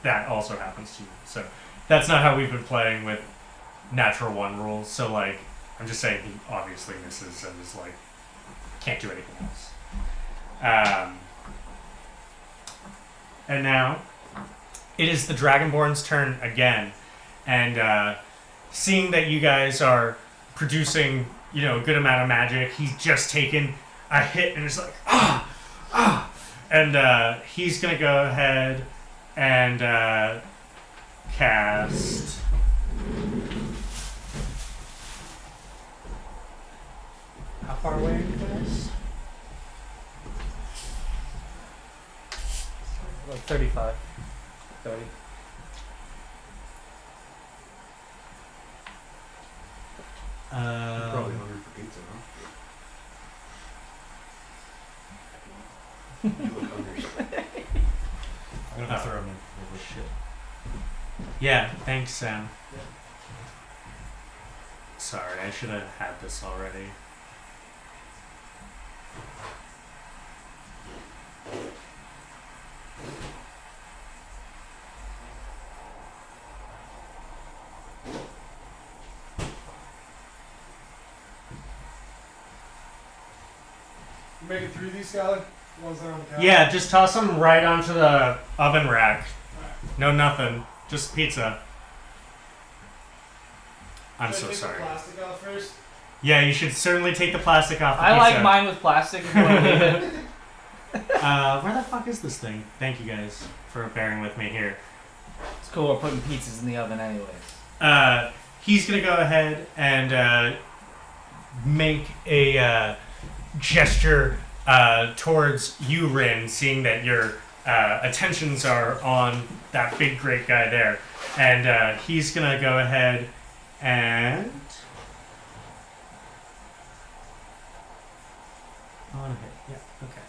that also happens to you. So that's not how we've been playing with natural 1 rules. So like I'm just saying he obviously misses and is like can't do anything else. And now it is the Dragonborn's turn again, and seeing that you guys are producing, a good amount of magic, he's just taken a hit and it's like and he's gonna go ahead and cast. How far away are you guys?
Like 35. 30.
Probably hungry for pizza, huh? You look hungry.
I'm gonna throw him in over shit.
Yeah, thanks, Sam. Sorry, I should have had this already.
You make it through these, Skylar? Ones that are on the counter?
Yeah, just toss them right onto the oven rack. No, nothing. Just pizza. I'm
Should I
so
take
sorry.
the plastic out first?
Yeah, you should certainly take the plastic off the
I
pizza.
like mine with plastic. If you want to leave it.
Where the fuck is this thing? Thank you guys for bearing with me here.
It's cool. We're putting pizzas in the oven anyways.
He's gonna go ahead and make a gesture towards you, Rin, seeing that your attentions are on that big great guy there. And he's gonna go ahead and on a hit. Yeah, okay.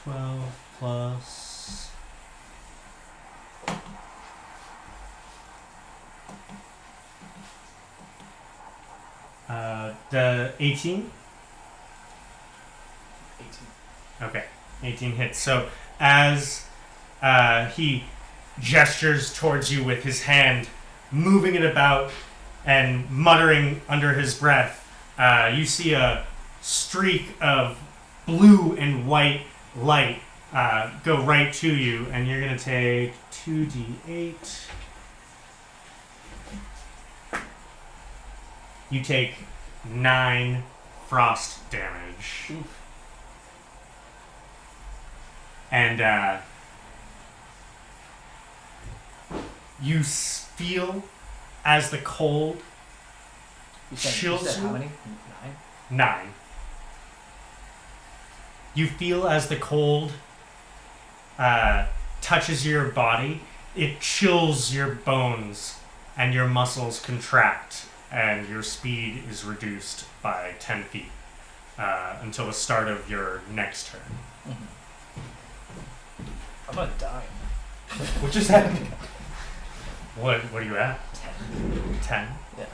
12 plus the 18.
18.
Okay, 18 hits. So as he gestures towards you with his hand, moving it about and muttering under his breath, you see a streak of blue and white light go right to you, and you're going to take 2d8. You take 9 frost damage.
Oof.
And you feel as the cold
You
chills
said
you.
how many? 9?
9. You feel as the cold touches your body, it chills your bones and your muscles contract, and your speed is reduced by 10 feet until the start of your next turn.
Mm-hmm. I'm gonna die.
What just happened?
What are you at? 10?
Yeah.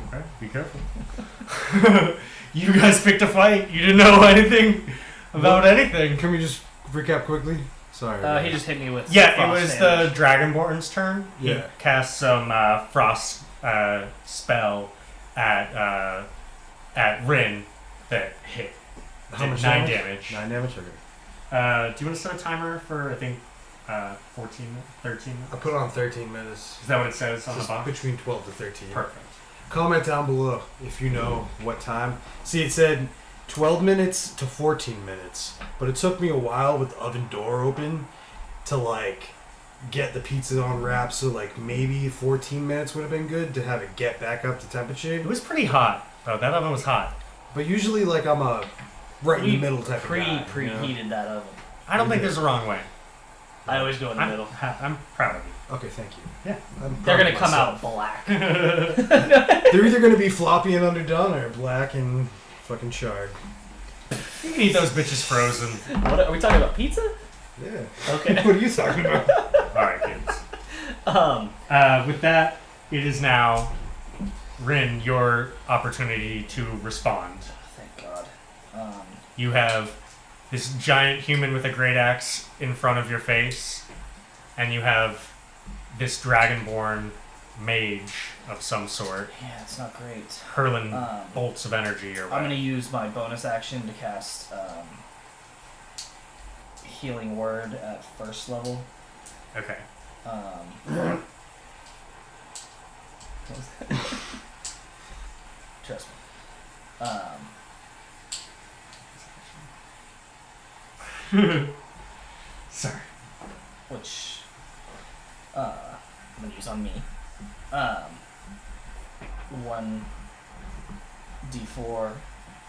Alright, be careful. You guys picked a fight. You didn't know anything about anything.
Can we just recap quickly? Sorry.
He just hit me with.
Yeah, it
frost
was
damage.
the Dragonborn's turn. He
Yeah.
cast some frost spell at Rin that hit.
How much
9 damage.
9 damage? Okay.
Do you want to set a timer for, I think, 13 minutes?
I put on 13 minutes.
Is that what it says on the
Just
box?
between 12 to 13.
Perfect.
Comment down below if you know what time. See, it said 12 minutes to 14 minutes, but it took me a while with the oven door open to like get the pizza on wrap, so like maybe 14 minutes would have been good to have it get back up to temperature.
It was pretty hot, though. That oven was hot.
But usually like I'm a right in the
We
middle type of guy.
Preheated that oven.
I don't think there's a wrong way.
I always go in the middle.
I'm proud of you.
Okay, thank you.
Yeah.
They're gonna come out black.
They're either gonna be floppy and underdone or black and fucking charred.
You can eat those bitches frozen.
What are we talking about? Pizza?
Yeah.
Okay.
What are you talking about?
Alright, kids. With that, it is now, Rin, your opportunity to respond.
Thank God.
You have this giant human with a great axe in front of your face, and you have this dragonborn mage of some sort
Yeah, it's not great.
hurling bolts of energy or
I'm
whatever.
gonna use my bonus action to cast Healing Word at first level.
Okay.
What was that? Trust me.
Sorry.
Which I'm gonna use on me. 1d4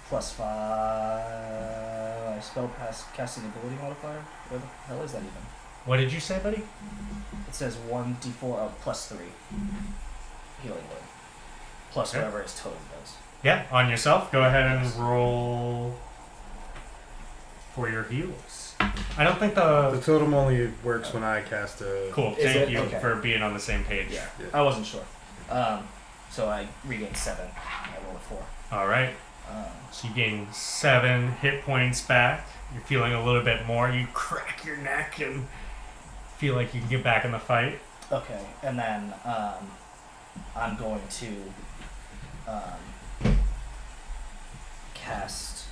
plus 5 spell casting ability modifier. Where the hell is that even?
What did you say, buddy?
It says 1d4 plus 3 healing word. Plus
Okay.
whatever his totem does.
Yeah, on yourself. Go ahead and roll for your heals. I don't think
The
the...
totem only works when I cast a...
Cool,
Is
thank
it?
you
Okay.
for being on the same page.
Yeah.
Yeah.
I wasn't sure. So I regained 7. I rolled a 4.
Alright, so you gain 7 hit points back. You're feeling a little bit more. You crack your neck and feel like you can get back in the fight.
Okay, and then I'm going to cast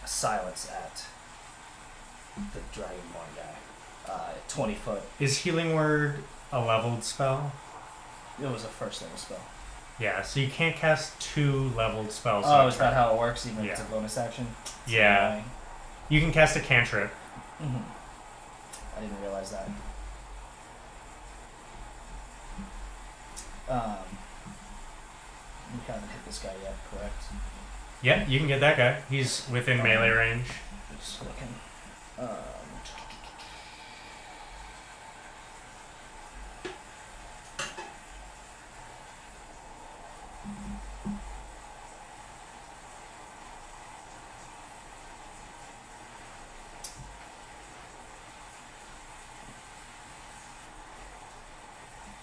silence at the dragonborn guy. 20 foot.
Is Healing Word a leveled spell?
It was a first level spell.
Yeah, so you can't cast 2 leveled spells.
Oh, is that how it works? Even if it's a
Yeah.
bonus action? It's
Yeah.
annoying.
You can cast a cantrip.
Mhm. I didn't realize that. You haven't hit this guy yet, correct?
Yeah, you can get that guy. He's within melee range.
Just looking.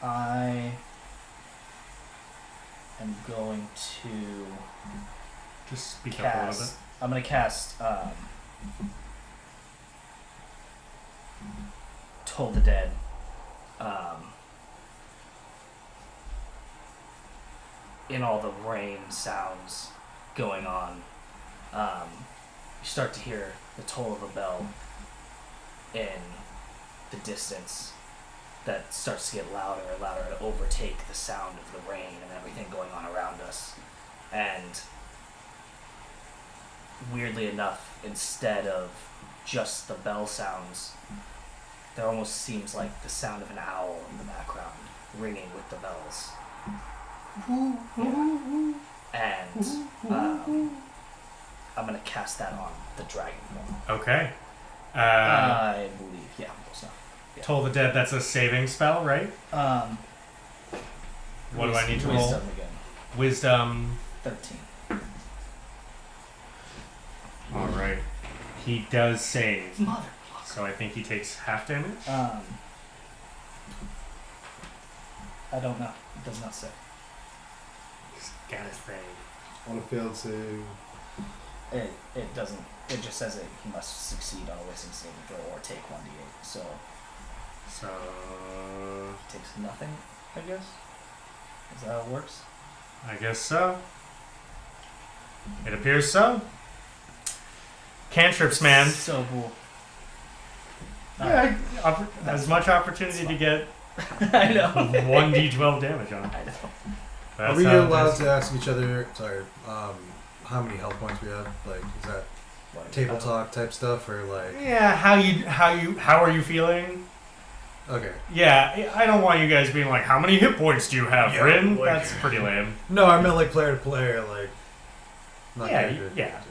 I am going to
Just speak up a little bit.
cast. I'm gonna cast Toll the Dead. In all the rain sounds going on, you start to hear the toll of a bell in the distance that starts to get louder and louder and overtake the sound of the rain and everything going on around us. And weirdly enough, instead of just the bell sounds, there almost seems like the sound of an owl in the background ringing with the bells. And I'm gonna cast that on the dragon.
Okay.
I believe, yeah. So, yeah.
Toll the Dead, that's a saving spell, right? What do I need to roll?
Wisdom again.
Wisdom.
13.
Alright. He does save.
Mother.
So I think he takes half damage.
I don't know. It does not say.
He's got his thing.
On a failed save.
It doesn't. It just says that he must succeed on a wisdom saving throw or take 1d8. So
So
he takes nothing, I guess. Is that how it works?
I guess so. It appears so. Cantrips, man.
So cool.
Yeah, as much opportunity to get
I know.
1d12 damage on.
I know.
Are
That's
we
how it
allowed
is.
to ask each other, how many health points we have? Like, is that table talk type stuff or like?
Yeah, how are you feeling?
Okay.
Yeah, I don't want you guys being like, how many hit points do you have,
Yeah,
Rin?
like-
That's pretty lame.
No, I meant like player to player, like. Not
Yeah,
character to
yeah.
character.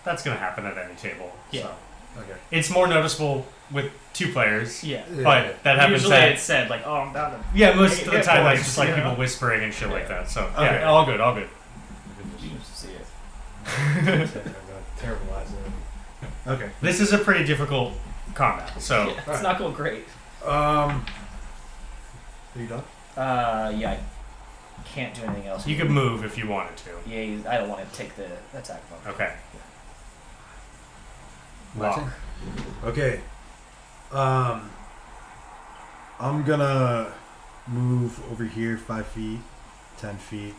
That's gonna happen at any table.
Yeah.
So
Okay.
It's more noticeable with 2 players.
Yeah.
But that happens
Usually
at...
it's said like, oh, I'm down to...
Yeah, most of the
hit
time, like,
points,
just like
you know?
people whispering and shit like that. So,
Okay.
yeah, all good, all good.
You can see it.
Terrible eyes. Okay.
This is a pretty difficult combat, so...
Yeah, it's not going great.
Are you done?
Yeah, I can't do anything else.
You could move if you wanted to.
Yeah, I don't want to take the attack of him.
Okay.
My
Walk.
turn? Okay. I'm gonna move over here 5 feet, 10 feet,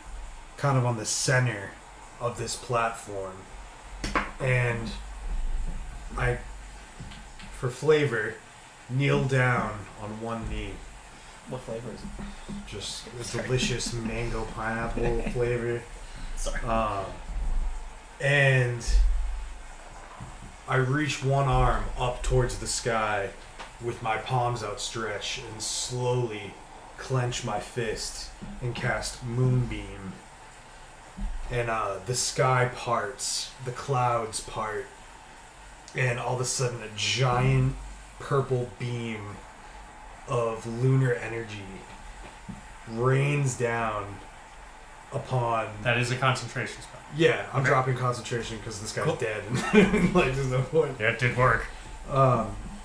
kind of on the center of this platform. And I, for flavor, kneel down on one knee.
What flavor is it?
Just a delicious mango pineapple flavor.
Sorry.
And I reach one arm up towards the sky with my palms outstretched and slowly clench my fist and cast Moonbeam. And the sky parts, the clouds part, and all of a sudden a giant purple beam of lunar energy rains down upon...
That is a concentration spell.
Yeah, I'm
Okay.
dropping concentration because this guy's
Cool.
dead and like there's no point.
Yeah, it did work.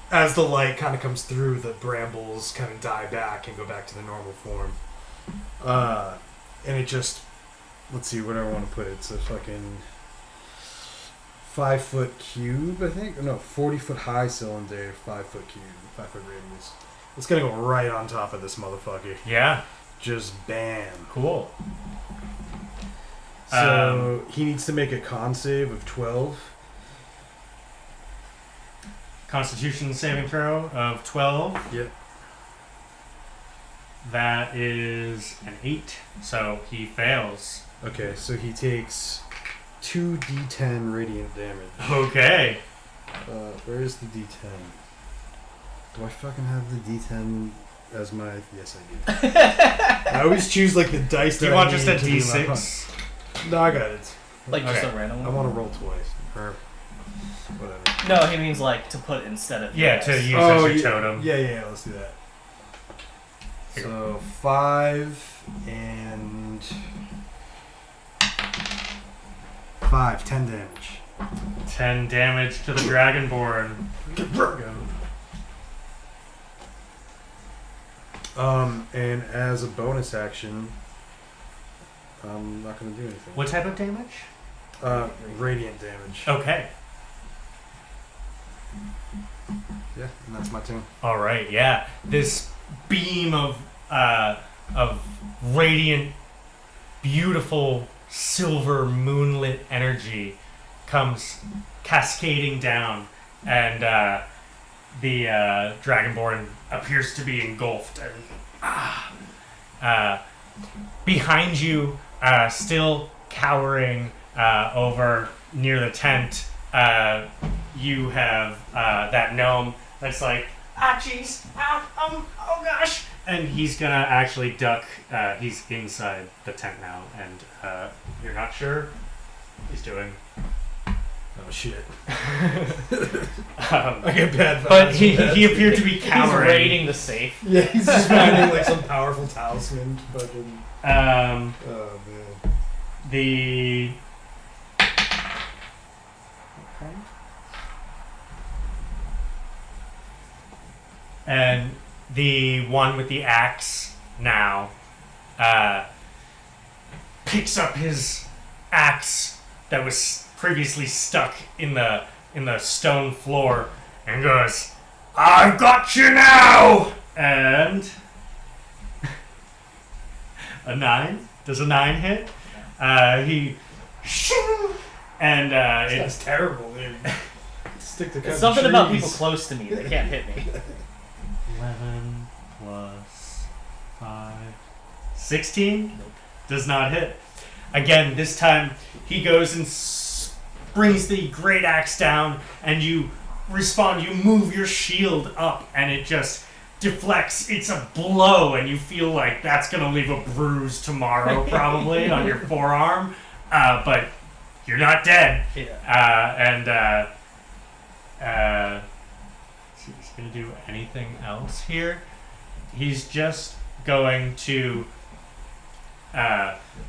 As the light kind of comes through, the brambles kind of die back and go back to the normal form. And it just, let's see, where do I want to put it? It's a fucking 5-foot cube, I think. No, 40-foot high cylinder, 5-foot cube, 5-foot radius. It's gonna go right on top of this motherfucker.
Yeah,
Just bam.
cool.
So he needs to make a con save of 12.
Constitution saving throw of 12.
Yep.
That is an 8, so he fails.
Okay, so he takes 2d10 radiant damage.
Okay.
Where is the d10? Do I fucking have the d10 as my... Yes, I do. I always choose like the dice
Do
that
you
I
want just a
need to do my
d6?
hunt. No, I got it.
Like just
Okay.
a random
I
one?
want to roll twice. Or whatever.
No, he means like to put instead of...
Yeah,
yes.
to use
Oh,
as your
yeah,
totem.
yeah, let's do that.
Here.
So 5 and 5, 10 damage.
10 damage to the Dragonborn.
And as a bonus action, I'm not going to do anything.
What type of damage?
Radiant damage.
Okay.
Yeah, and that's my turn.
All right. Yeah. This beam of radiant, beautiful silver moonlit energy comes cascading down, and the Dragonborn appears to be engulfed. And behind you, still cowering over near the tent, you have that gnome that's like, ah, jeez, oh gosh, and he's gonna actually duck. He's inside the tent now, and you're not sure what he's doing.
Oh shit.
I
I get bad vibes.
But he
from that.
appeared to be
He's
cowering.
raiding the safe.
Yeah, he's just finding like some powerful talisman. Fucking. Oh man.
The and the one with the axe now picks up his axe that was previously stuck in the stone floor and goes, "I've got you now!" And a 9? Does a 9 hit? He and
This
it
guy's terrible, dude. Stick to
It's something about people close to me. They can't hit me.
11 plus 5. 16?
Nope.
Does not hit. Again, this time he goes and brings the great axe down, and you respond. You move your shield up, and it just deflects. It's a blow, and you feel like that's going to leave a bruise tomorrow, probably, on your forearm. But you're not dead.
Yeah.
Is he going to do anything else here? He's just going to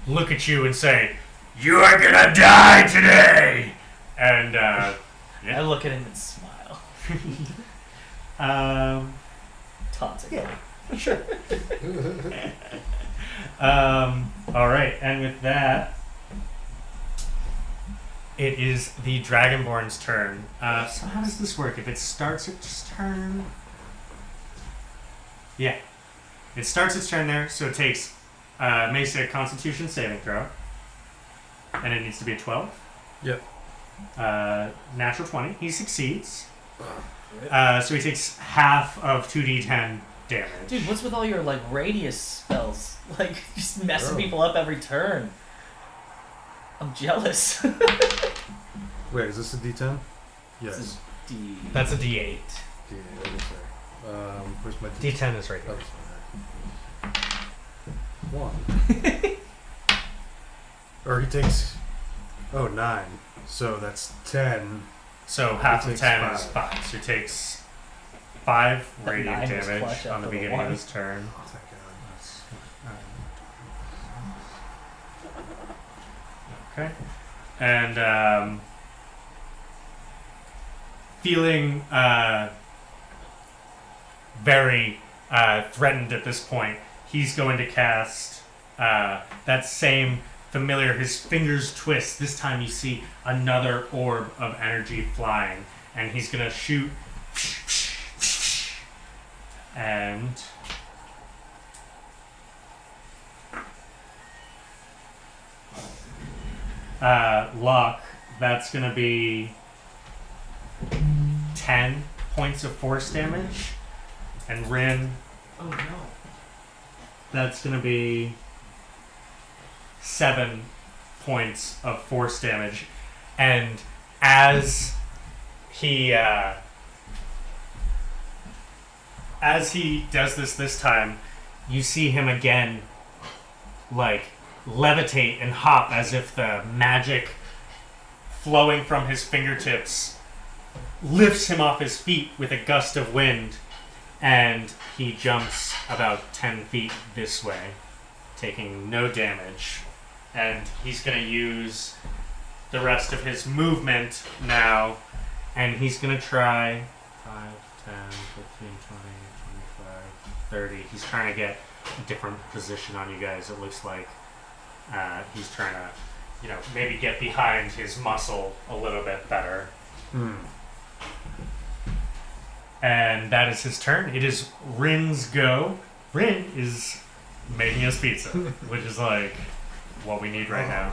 look at you and say, "You are going to die today!" And
I look at him and smile. Taunting.
Yeah. Sure. Alright, and with that, it is the Dragonborn's turn. So how does this work? If it starts its turn... Yeah. It starts its turn there, so it takes... makes a Constitution saving throw. And it needs to be a 12.
Yep.
Natural 20. He succeeds. So he takes half of 2d10 damage.
Dude, what's with all your like radius spells? Like just messing people up every turn. I'm jealous.
Wait, is this a D10? Yes.
This is D.
That's a d8.
D8. Okay, sorry. Where's my D10?
d10 is right here.
Oh, 1. Or he takes... Oh, 9. So that's 10.
So half
He
of
takes
10 is 5. So he takes 5
That
radiant
9 was
damage
clutch
on the
after the
beginning of
1.
his turn.
Oh, thank God.
Okay. And feeling very threatened at this point, he's going to cast that same familiar, his fingers twist. This time you see another orb of energy flying, and he's going to shoot. And Locke, that's going to be 10 points of force damage. And Rin,
Oh no.
that's going to be 7 points of force damage. And as he does this time, you see him again like levitate and hop as if the magic flowing from his fingertips lifts him off his feet with a gust of wind, and he jumps about 10 feet this way, taking no damage. And he's going to use the rest of his movement now, and he's going to try 5, 10, 15, 20, 25, 30. He's trying to get a different position on you guys. It looks like he's trying to, maybe get behind his muscle a little bit better. And that is his turn. It is Rin's go. Rin is making us pizza, which is like what we need right now.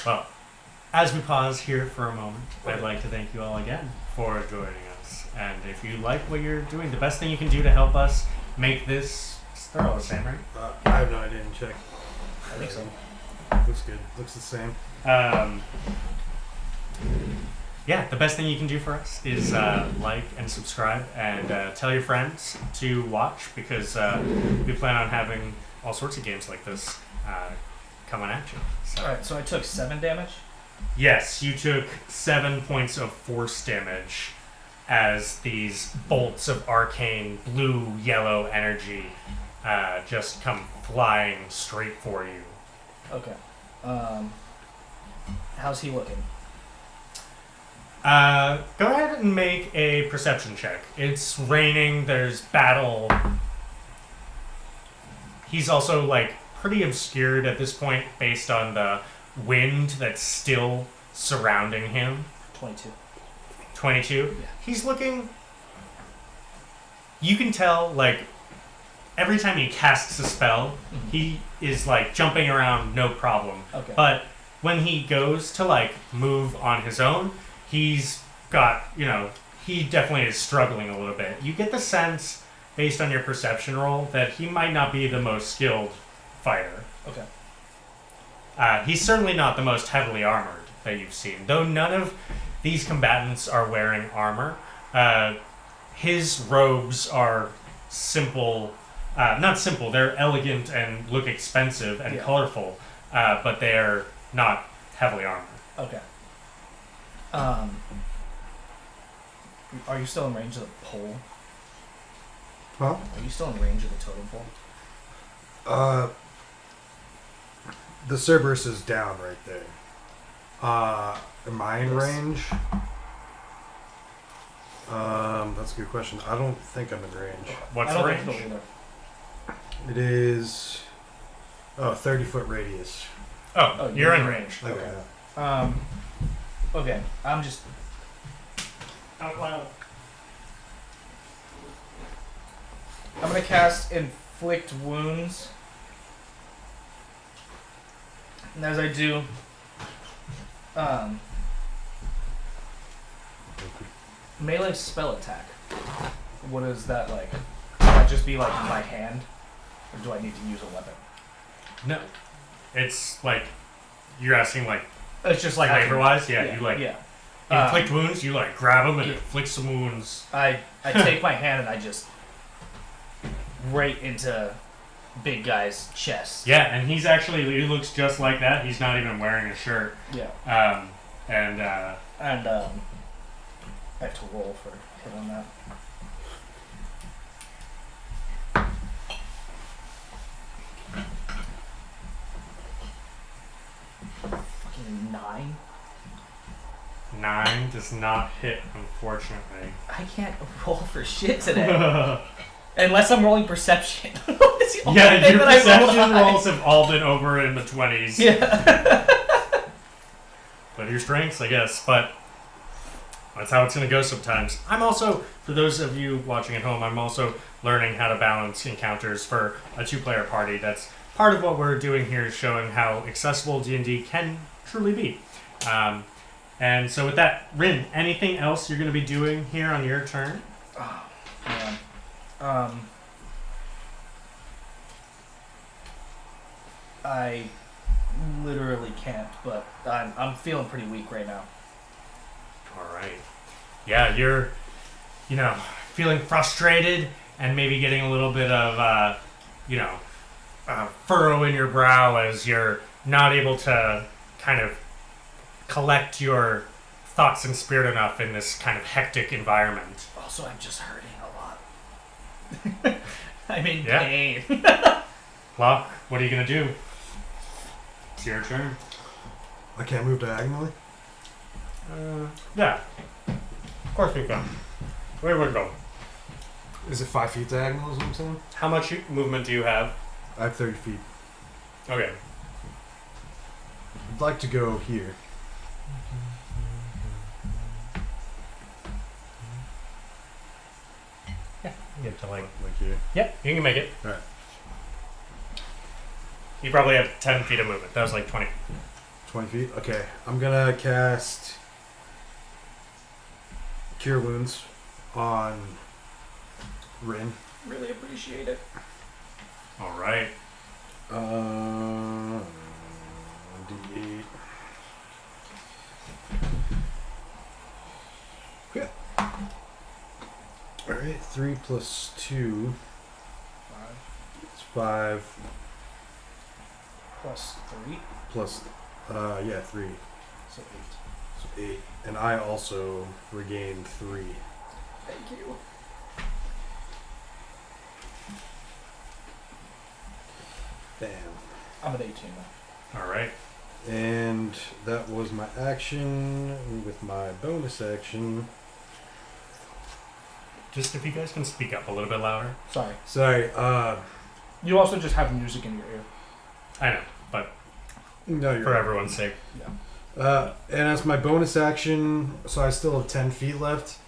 Well, as we pause here for a moment, I'd like to thank you all again for joining us. And if you like what you're doing, the best thing you can do to help us make this... They're all the same, right?
I have no idea. Didn't check.
I think so.
Looks good. Looks the same.
Yeah, the best thing you can do for us is like and subscribe, and tell your friends to watch, because we plan on having all sorts of games like this coming at you. So.
Alright, so I took 7 damage.
Yes, you took 7 points of force damage as these bolts of arcane blue-yellow energy just come flying straight for you.
Okay. How's he looking?
Go ahead and make a perception check. It's raining, there's battle. He's also, pretty obscured at this point based on the wind that's still surrounding him.
22.
22?
Yeah.
He's looking... You can tell, every time he casts a spell, he is, jumping around no problem.
Okay.
But when he goes to, move on his own, he's got, he definitely is struggling a little bit. You get the sense, based on your perception roll, that he might not be the most skilled fighter.
Okay.
He's certainly not the most heavily armored that you've seen, though none of these combatants are wearing armor. His robes are simple, not simple, they're elegant and look expensive and colorful, but they're not heavily armored.
Okay. Are you still in range of the pole?
Huh?
Are you still in range of the totem pole?
The Cerberus is down right there. Am I in
Yes.
range? That's a good question. I don't think I'm in range.
What's
I
the
don't
range?
think so either.
It is 30-foot radius.
Oh, you're in range.
Okay.
Okay. I'm just out loud. I'm gonna cast Inflict Wounds. And as I do, melee spell attack. What is that like? Would that just be like in my hand? Or do I need to use a weapon?
No. It's like, you're asking like,
It's just like
flavor-wise? Yeah, you like,
yeah.
inflict wounds, you like grab them and
yeah.
inflict some wounds.
I take my hand and I just right into big guy's chest.
Yeah, and he looks just like that. He's not even wearing a shirt.
Yeah.
And
I have to roll for hit on that. Fucking 9.
9 does not hit, unfortunately.
I can't roll for shit today. Unless I'm rolling perception. It's the only
Yeah,
thing
your
that I rolled
perception
high.
rolls have all been over in the 20s.
Yeah.
But your strengths, I guess. But that's how it's going to go sometimes. I'm also, for those of you watching at home, I'm also learning how to balance encounters for a 2-player party. That's part of what we're doing here, is showing how accessible D&D can truly be. And so with that, Rin, anything else you're going to be doing here on your turn?
Oh, man. I literally can't, but I'm feeling pretty weak right now.
All right. Yeah, you're, feeling frustrated and maybe getting a little bit of, furrow in your brow as you're not able to kind of collect your thoughts and spirit enough in this kind of hectic environment.
Also, I'm just hurting a lot. I'm in
Yeah.
pain.
Locke, what are you going to do? It's your turn.
I can't move diagonally?
Yeah. Of course we can. Where would go?
Is it 5 feet diagonal is what I'm saying?
How much movement do you have?
I have 30 feet.
Okay.
I'd like to go here.
You get to
Like here.
Yeah, you can make it.
Alright.
You probably have 10 feet of movement. That was like 20.
20 feet? Okay. I'm gonna cast Cure Wounds on Rin.
Really appreciate it.
All right.
D8. Yeah. Alright, 3 plus 2 is 5
Plus 3,
plus, 3.
so 8.
So 8. And I also regain 3.
Thank you.
Damn.
I'm at 18 now.
All right.
And that was my action. With my bonus action.
Just if you guys can speak up a little bit louder.
Sorry.
Sorry,
You also just have music in your ear.
I know, but
no, you're
for
right.
everyone's sake.
Yeah.
And as my bonus action, so I still have 10 feet left,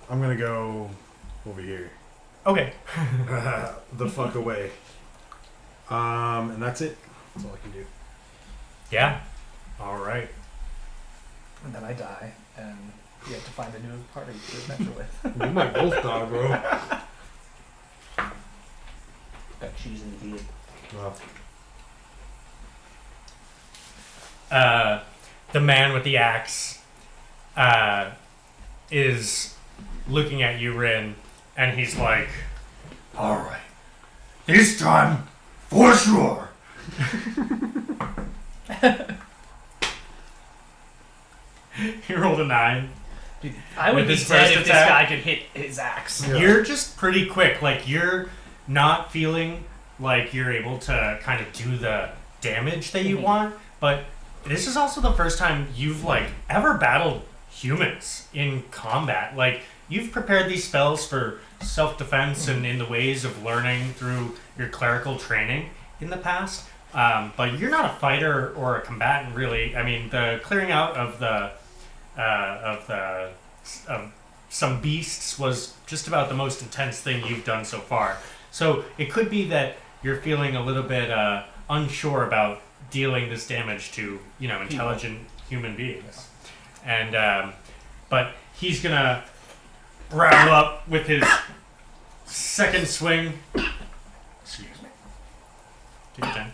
I'm gonna go over here.
Okay.
The fuck away. And that's it. That's all I can do.
Yeah. All right.
And then I die, and you have to find a new party to adventure with.
We might both die, bro.
Got cheese in the head.
Well,
The man with the axe is looking at you, Rin, and he's like, "All right, this time, for sure." He rolled a 9.
Dude, I would
With
be
his
dead
first
if
attack?
this guy could hit his axe.
Yeah.
You're just pretty quick. Like, you're not feeling like you're able to kind of do the damage that you want, but this is also the first time you've, like, ever battled humans in combat. Like, you've prepared these spells for self-defense and in the ways of learning through your clerical training in the past, but you're not a fighter or a combatant, really. I mean, the clearing out of some beasts was just about the most intense thing you've done so far. So it could be that you're feeling a little bit unsure about dealing this damage to, intelligent human beings. And but he's gonna round up with his second swing. Excuse me. Take your time.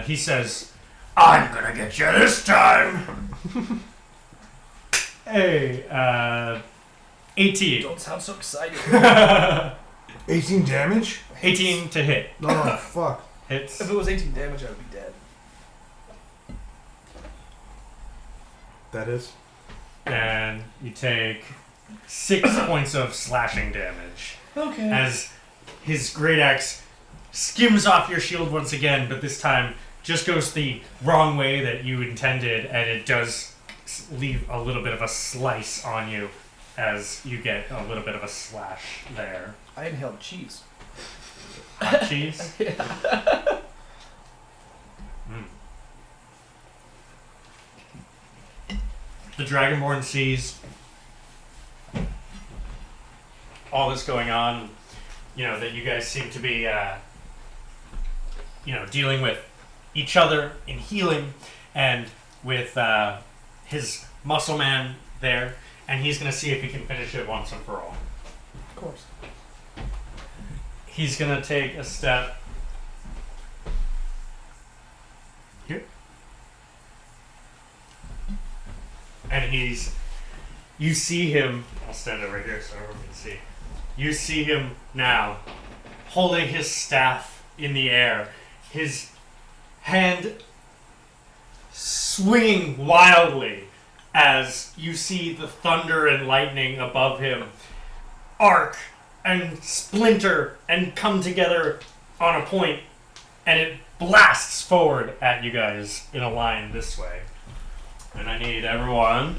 He says, "I'm gonna get you this time." Hey, 18.
Don't sound so excited.
18 damage?
18 to hit.
No, fuck.
Hits.
If it was 18 damage, I would be dead.
That is?
And you take 6 points of slashing damage.
Okay.
As his great axe skims off your shield once again, but this time just goes the wrong way that you intended, and it does leave a little bit of a slice on you as you get a little bit of a slash there.
I inhaled cheese.
Hot cheese? The Dragonborn sees all this going on, that you guys seem to be, dealing with each other in healing, and with his muscle man there, and he's going to see if he can finish it once and for all.
Of course.
He's going to take a step here. And you see him, I'll stand over here so everyone can see. You see him now holding his staff in the air, his hand swinging wildly as you see the thunder and lightning above him arc and splinter and come together on a point, and it blasts forward at you guys in a line this way. And I need everyone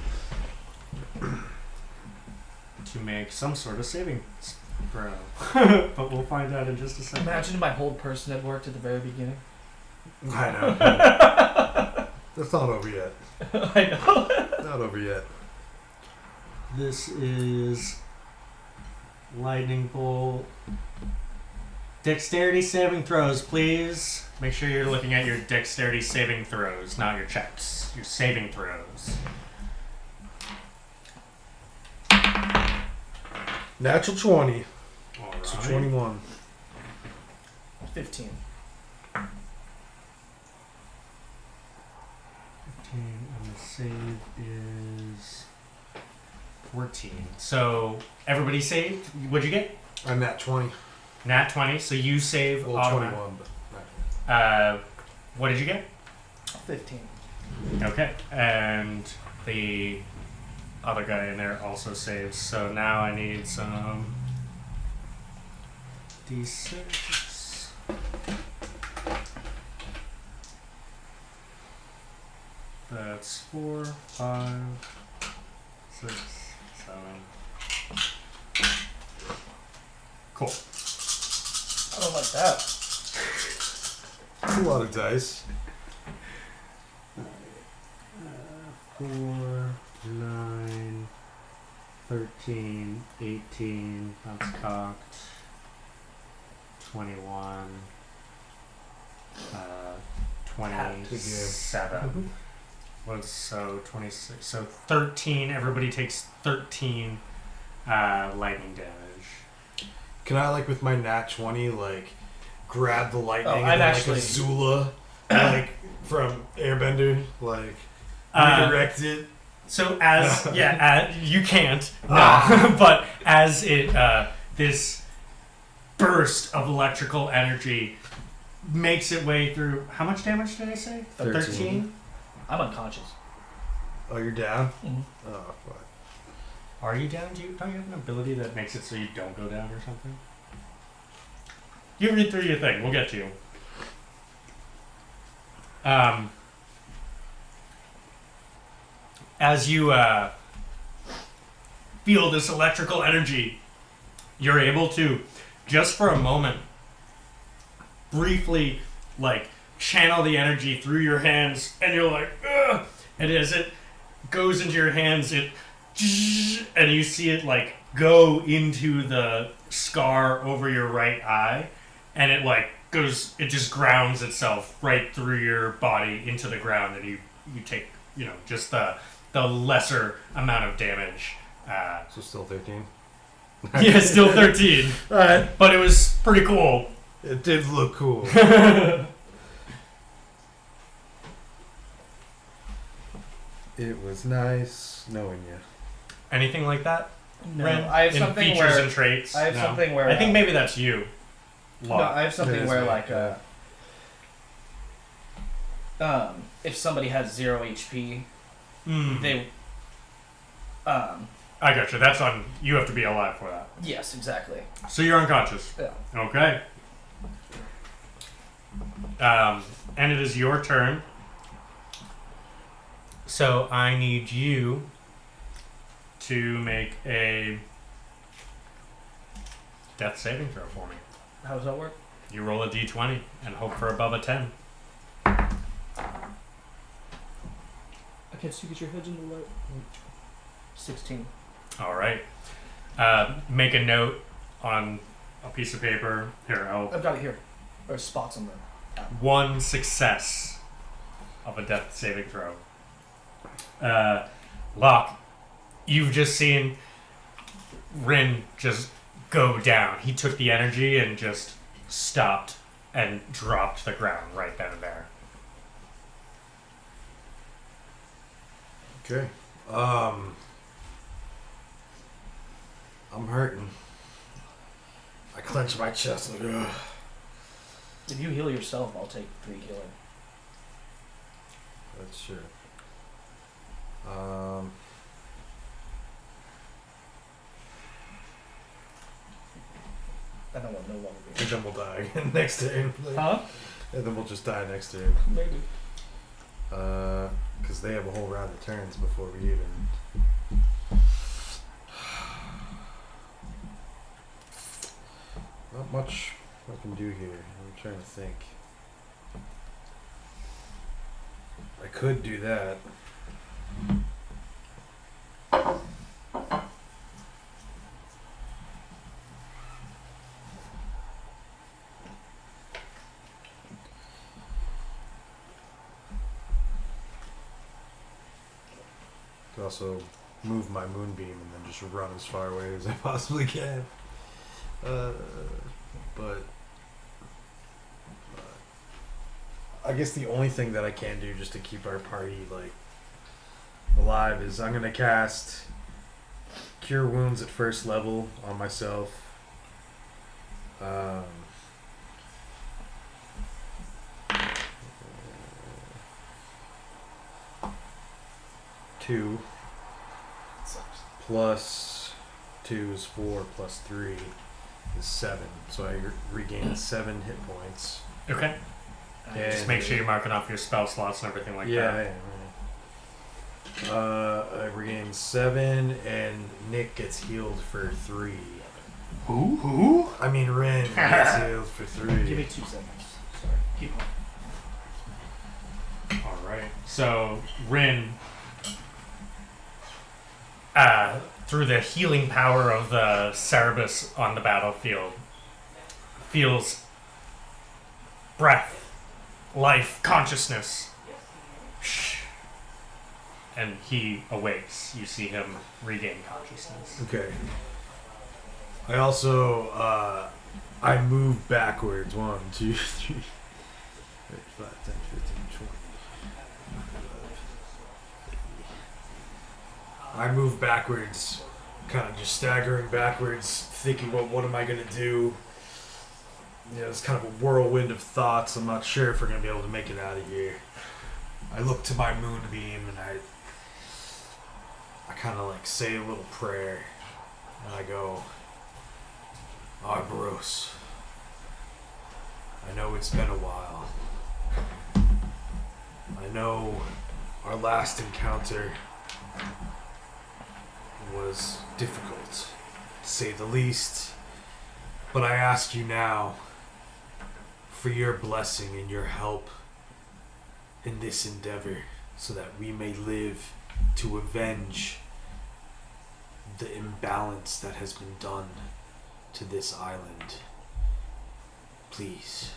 to make some sort of saving throw. But we'll find out in just a second.
Imagine my hold person had worked at the very beginning.
I know. That's not over yet.
I know.
Not over yet.
This is lightning bolt. Dexterity saving throws, please. Make sure you're looking at your dexterity saving throws, not your checks. Your saving throws.
Natural 20.
All
So
right.
21.
15.
15, and the save is 14. So everybody saved. What'd you get?
I'm at 20.
Nat 20. So you save.
Well,
automatic.
21, but not 20.
What did you get?
15.
Okay, and the other guy in there also saves. So now I need some D6. That's 4, 5, 6, 7. Cool.
I don't like that.
That's a lot of dice.
4, 9, 13, 18, that's cocked, 21, 27. Was so 26. So 13, everybody takes 13 lightning damage.
Can I, like, with my nat 20, like, grab the lightning
I'm
and then,
actually-
like a Zula, like, from Airbender, like, redirect it?
So as you can't, no. But as it this burst of electrical energy makes its way through. How much damage did I say?
13.
I'm unconscious.
Oh, you're down?
Mhm.
Oh, fuck.
Are you down? Don't you have an ability that makes it so you don't go down or something? You read through your thing. We'll get to you. As you feel this electrical energy, you're able to, just for a moment, briefly, like, channel the energy through your hands, and you're like, ugh! And as it goes into your hands, and you see it, like, go into the scar over your right eye, and it, like, it just grounds itself right through your body into the ground, and you take, just the lesser amount of damage.
So still 13?
Yeah, still 13.
Alright.
But it was pretty cool.
It did look cool. It was nice knowing you.
Anything like that?
No,
Ren?
I have
In
something
features
where
and traits?
I have
No.
something where
I think maybe that's you.
no, I have something
It is
where
me,
like
yeah.
if somebody has 0 HP, they
I gotcha. That's on. You have to be alive for that.
yes, exactly.
So you're unconscious.
Yeah.
Okay. And it is your turn. So I need you to make a death saving throw for me.
How does that work?
You roll a d20 and hope for above a 10.
Okay, so you get your heads in the light. 16.
All right. Make a note on a piece of paper. Here,
I've got it here. There's spots on there.
one success of a death saving throw. Locke, you've just seen Rin just go down. He took the energy and just stopped and dropped to the ground right then and there.
Okay. I'm hurting. I clench my chest like, ugh.
If you heal yourself, I'll take 3 healing.
That's true.
And then we'll no longer
And
be.
then we'll die again next turn.
Huh?
And then we'll just die next turn.
Maybe.
Because they have a whole round of turns before we even... Not much I can do here. I'm trying to think. I could do that. Could also move my moonbeam and then just run as far away as I possibly can. But I guess the only thing that I can do just to keep our party like alive is I'm gonna cast Cure Wounds at first level on myself. 2 plus 2 is 4 plus 3 is 7. So I regain 7 hit points.
Okay.
And
Just make sure you're marking off your spell slots and everything like that.
Yeah. I regain 7, and Nick gets healed for 3.
Who?
I mean, Rin gets healed for 3.
Give me 2 seconds. Sorry. Keep going.
Alright. So, Rin, through the healing power of the Cerebus on the battlefield, feels breath, life, consciousness. And he awakes. You see him regain consciousness.
Okay. I also, I move backwards. 1, 2, 3, 4, 5, 10, 15, 20. I move backwards, kind of just staggering backwards, thinking, well, what am I going to do? You know, it's kind of a whirlwind of thoughts. I'm not sure if we're going to be able to make it out of here. I look to my moonbeam and I I kind of like say a little prayer, and I go, Arboros, I know it's been a while. I know our last encounter was difficult, to say the least, but I ask you now for your blessing and your help in this endeavor so that we may live to avenge the imbalance that has been done to this island. Please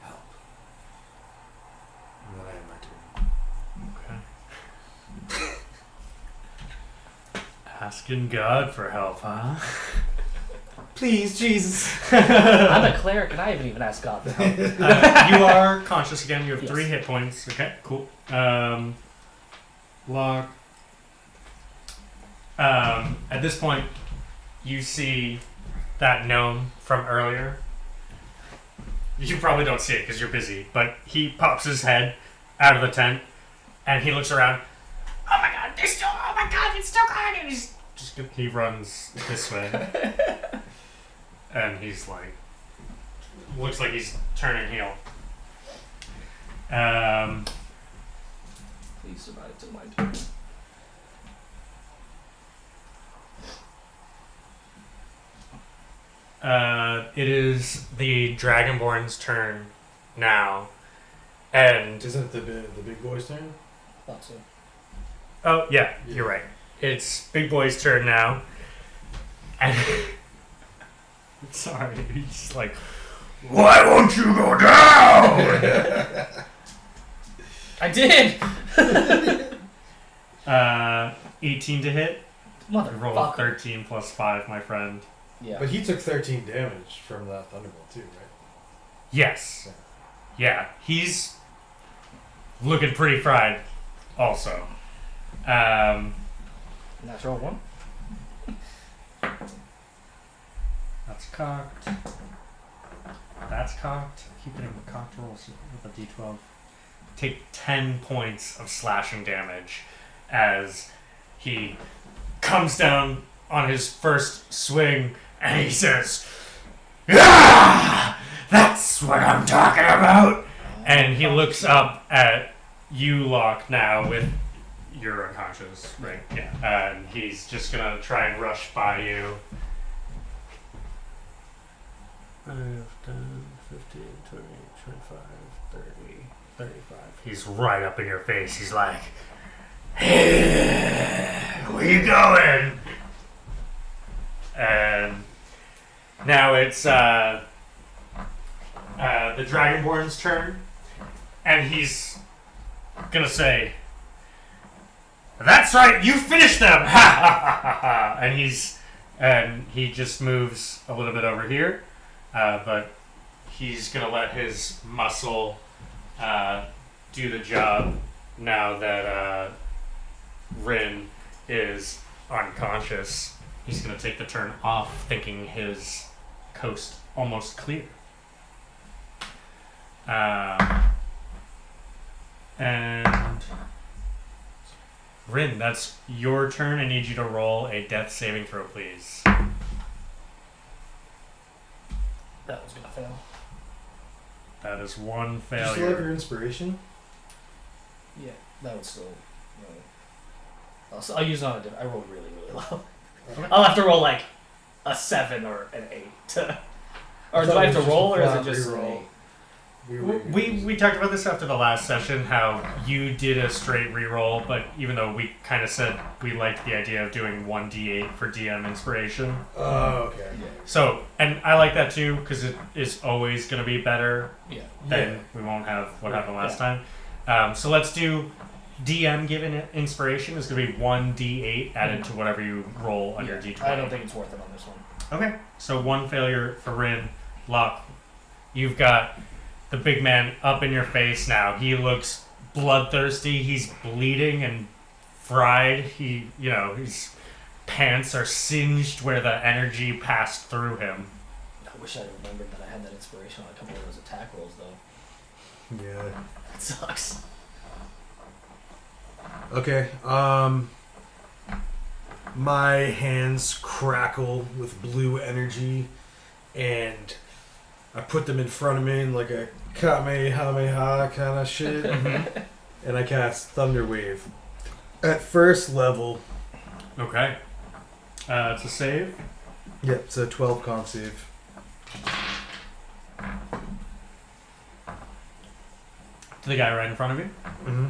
help. And then I end my turn.
Okay. Asking God for help, huh?
Please, Jesus.
I'm a cleric and I haven't even asked God for help.
You are conscious again. You have
Yes.
3 hit points. Okay, cool. Lock. At this point, you see that gnome from earlier. You probably don't see it because you're busy, but he pops his head out of the tent and he looks around. Oh my god, it's still gone! And he runs this way. And he's like, looks like he's turning heel.
Please survive till my turn.
It is the Dragonborn's turn now, and
Isn't it the big boy's turn?
Thought so.
oh yeah, you're right. It's Big Boy's turn now, and sorry, he's like, why won't you go down?
I did!
18 to hit. Roll
Motherfucker.
13 plus 5, my friend.
Yeah.
But he took 13 damage from that thunderbolt too, right?
Yes. Yeah, he's looking pretty fried also.
Natural 1.
That's cocked. That's cocked. Keep hitting the cocked rolls with a d12. Take 10 points of slashing damage as he comes down on his first swing and he says, "Ah! That's what I'm talking about!" And he looks up at you, Locke, now with you're unconscious, right? Yeah. And he's just gonna try and rush by you. 5, 10, 15, 20, 25, 30, 35. He's right up in your face. He's like, "Hey, where you going?" And now it's the Dragonborn's turn. And he's gonna say, "That's right, you finished them!" Ha ha ha ha! And he just moves a little bit over here. But he's going to let his muscle do the job now that Rin is unconscious. He's going to take the turn off, thinking his coast almost clear. And Rin, that's your turn. I need you to roll a death saving throw, please.
That was gonna fail.
That is one
Do you still have your
failure.
inspiration?
Yeah, that would still. I'll use it on a different. I rolled really, really low.
Okay.
I'll have to roll like a 7 or an 8. Or do I have to roll, or is it just an 8?
We talked about this after the last session, how you did a straight reroll, but even though we kind of said we liked the idea of doing 1d8 for DM inspiration.
Oh, okay.
So, and I like that too, because it is always going to be better
Yeah.
than we won't have what happened last time. So let's do DM given inspiration is going to be 1d8 added to whatever you roll on your d20.
I don't think it's worth it on this one.
Okay, so one failure for Rin. Locke, you've got the big man up in your face now. He looks bloodthirsty. He's bleeding and fried. His pants are singed where the energy passed through him.
I wish I remembered that I had that inspiration on a couple of those attack rolls, though.
Yeah.
That sucks.
Okay. My hands crackle with blue energy, and I put them in front of me in like a Kamehameha kind of shit, and I cast Thunder Wave at first level.
Okay. It's a save.
Yep, it's a 12 con save.
To the guy right in front of you.
Mm-hmm.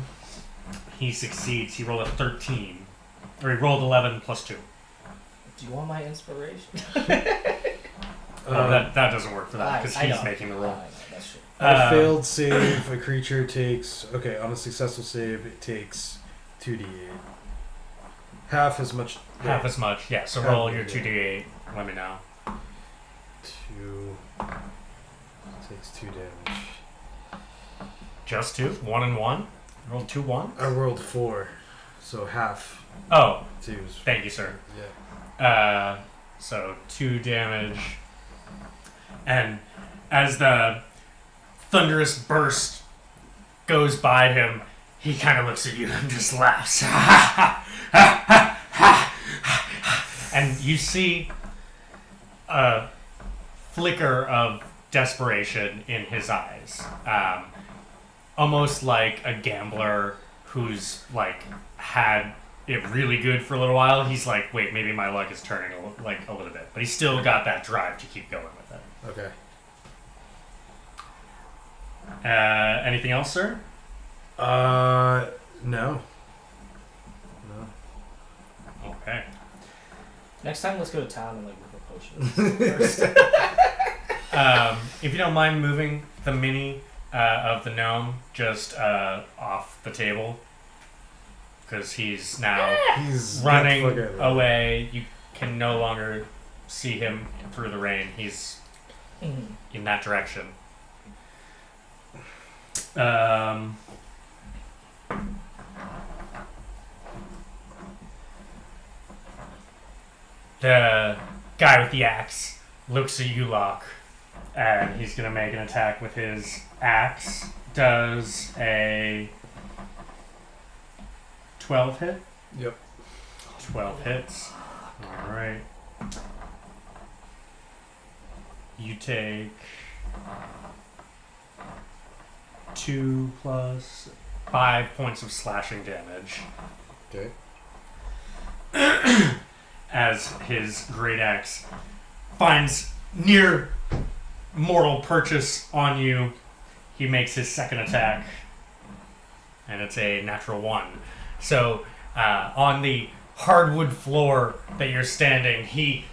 He succeeds. He rolled a 13. Or he rolled 11 plus 2.
Do you want my inspiration?
That doesn't work for that because
I
he's
know.
making the roll.
I know, that's true.
On a failed save, a creature takes... Okay, on a successful save, it takes 2d8. Half as much...
Half as much. Yeah, so roll your 2d8. Let me know.
2... Takes 2 damage.
Just 2? 1 and 1? Rolled 2 1?
I rolled 4, so half
Oh,
2s.
thank you, sir.
Yeah.
So 2 damage. And as the thunderous burst goes by him, he kind of looks at you and just laughs. And you see a flicker of desperation in his eyes. Almost like a gambler who's like had it really good for a little while. He's like, wait, maybe my luck is turning a little bit, but he's still got that drive to keep going with it.
Okay.
Anything else, sir?
No. No.
Okay.
Next time, let's go to town and like look at potions. First.
If you don't mind moving the mini of the gnome just off the table, because he's now
He's
running
get the fuck out of
away. You can no longer see him through the rain. He's in that direction. The guy with the axe looks at you, Locke, and he's going to make an attack with his axe. Does a 12 hit?
Yep.
12 hits. Alright. You take 2 plus 5 points of slashing damage
Okay.
as his great axe finds near mortal purchase on you. He makes his second attack, and it's a natural 1. So, on the hardwood floor that you're standing, he,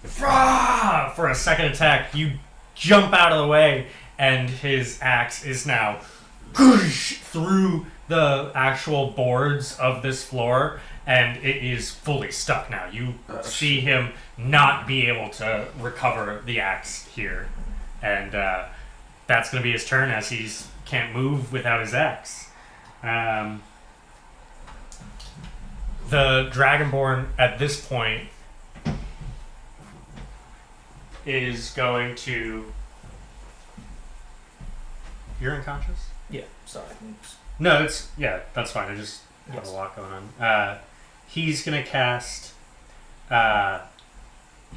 for a second attack, you jump out of the way, and his axe is now through the actual boards of this floor, and it is fully stuck now. You see him not be able to recover the axe here, and that's going to be his turn as he can't move without his axe. The Dragonborn at this point is going to... You're unconscious?
Yeah, sorry. Oops.
No, it's... Yeah, that's fine. I just have a lot going on. He's going to cast...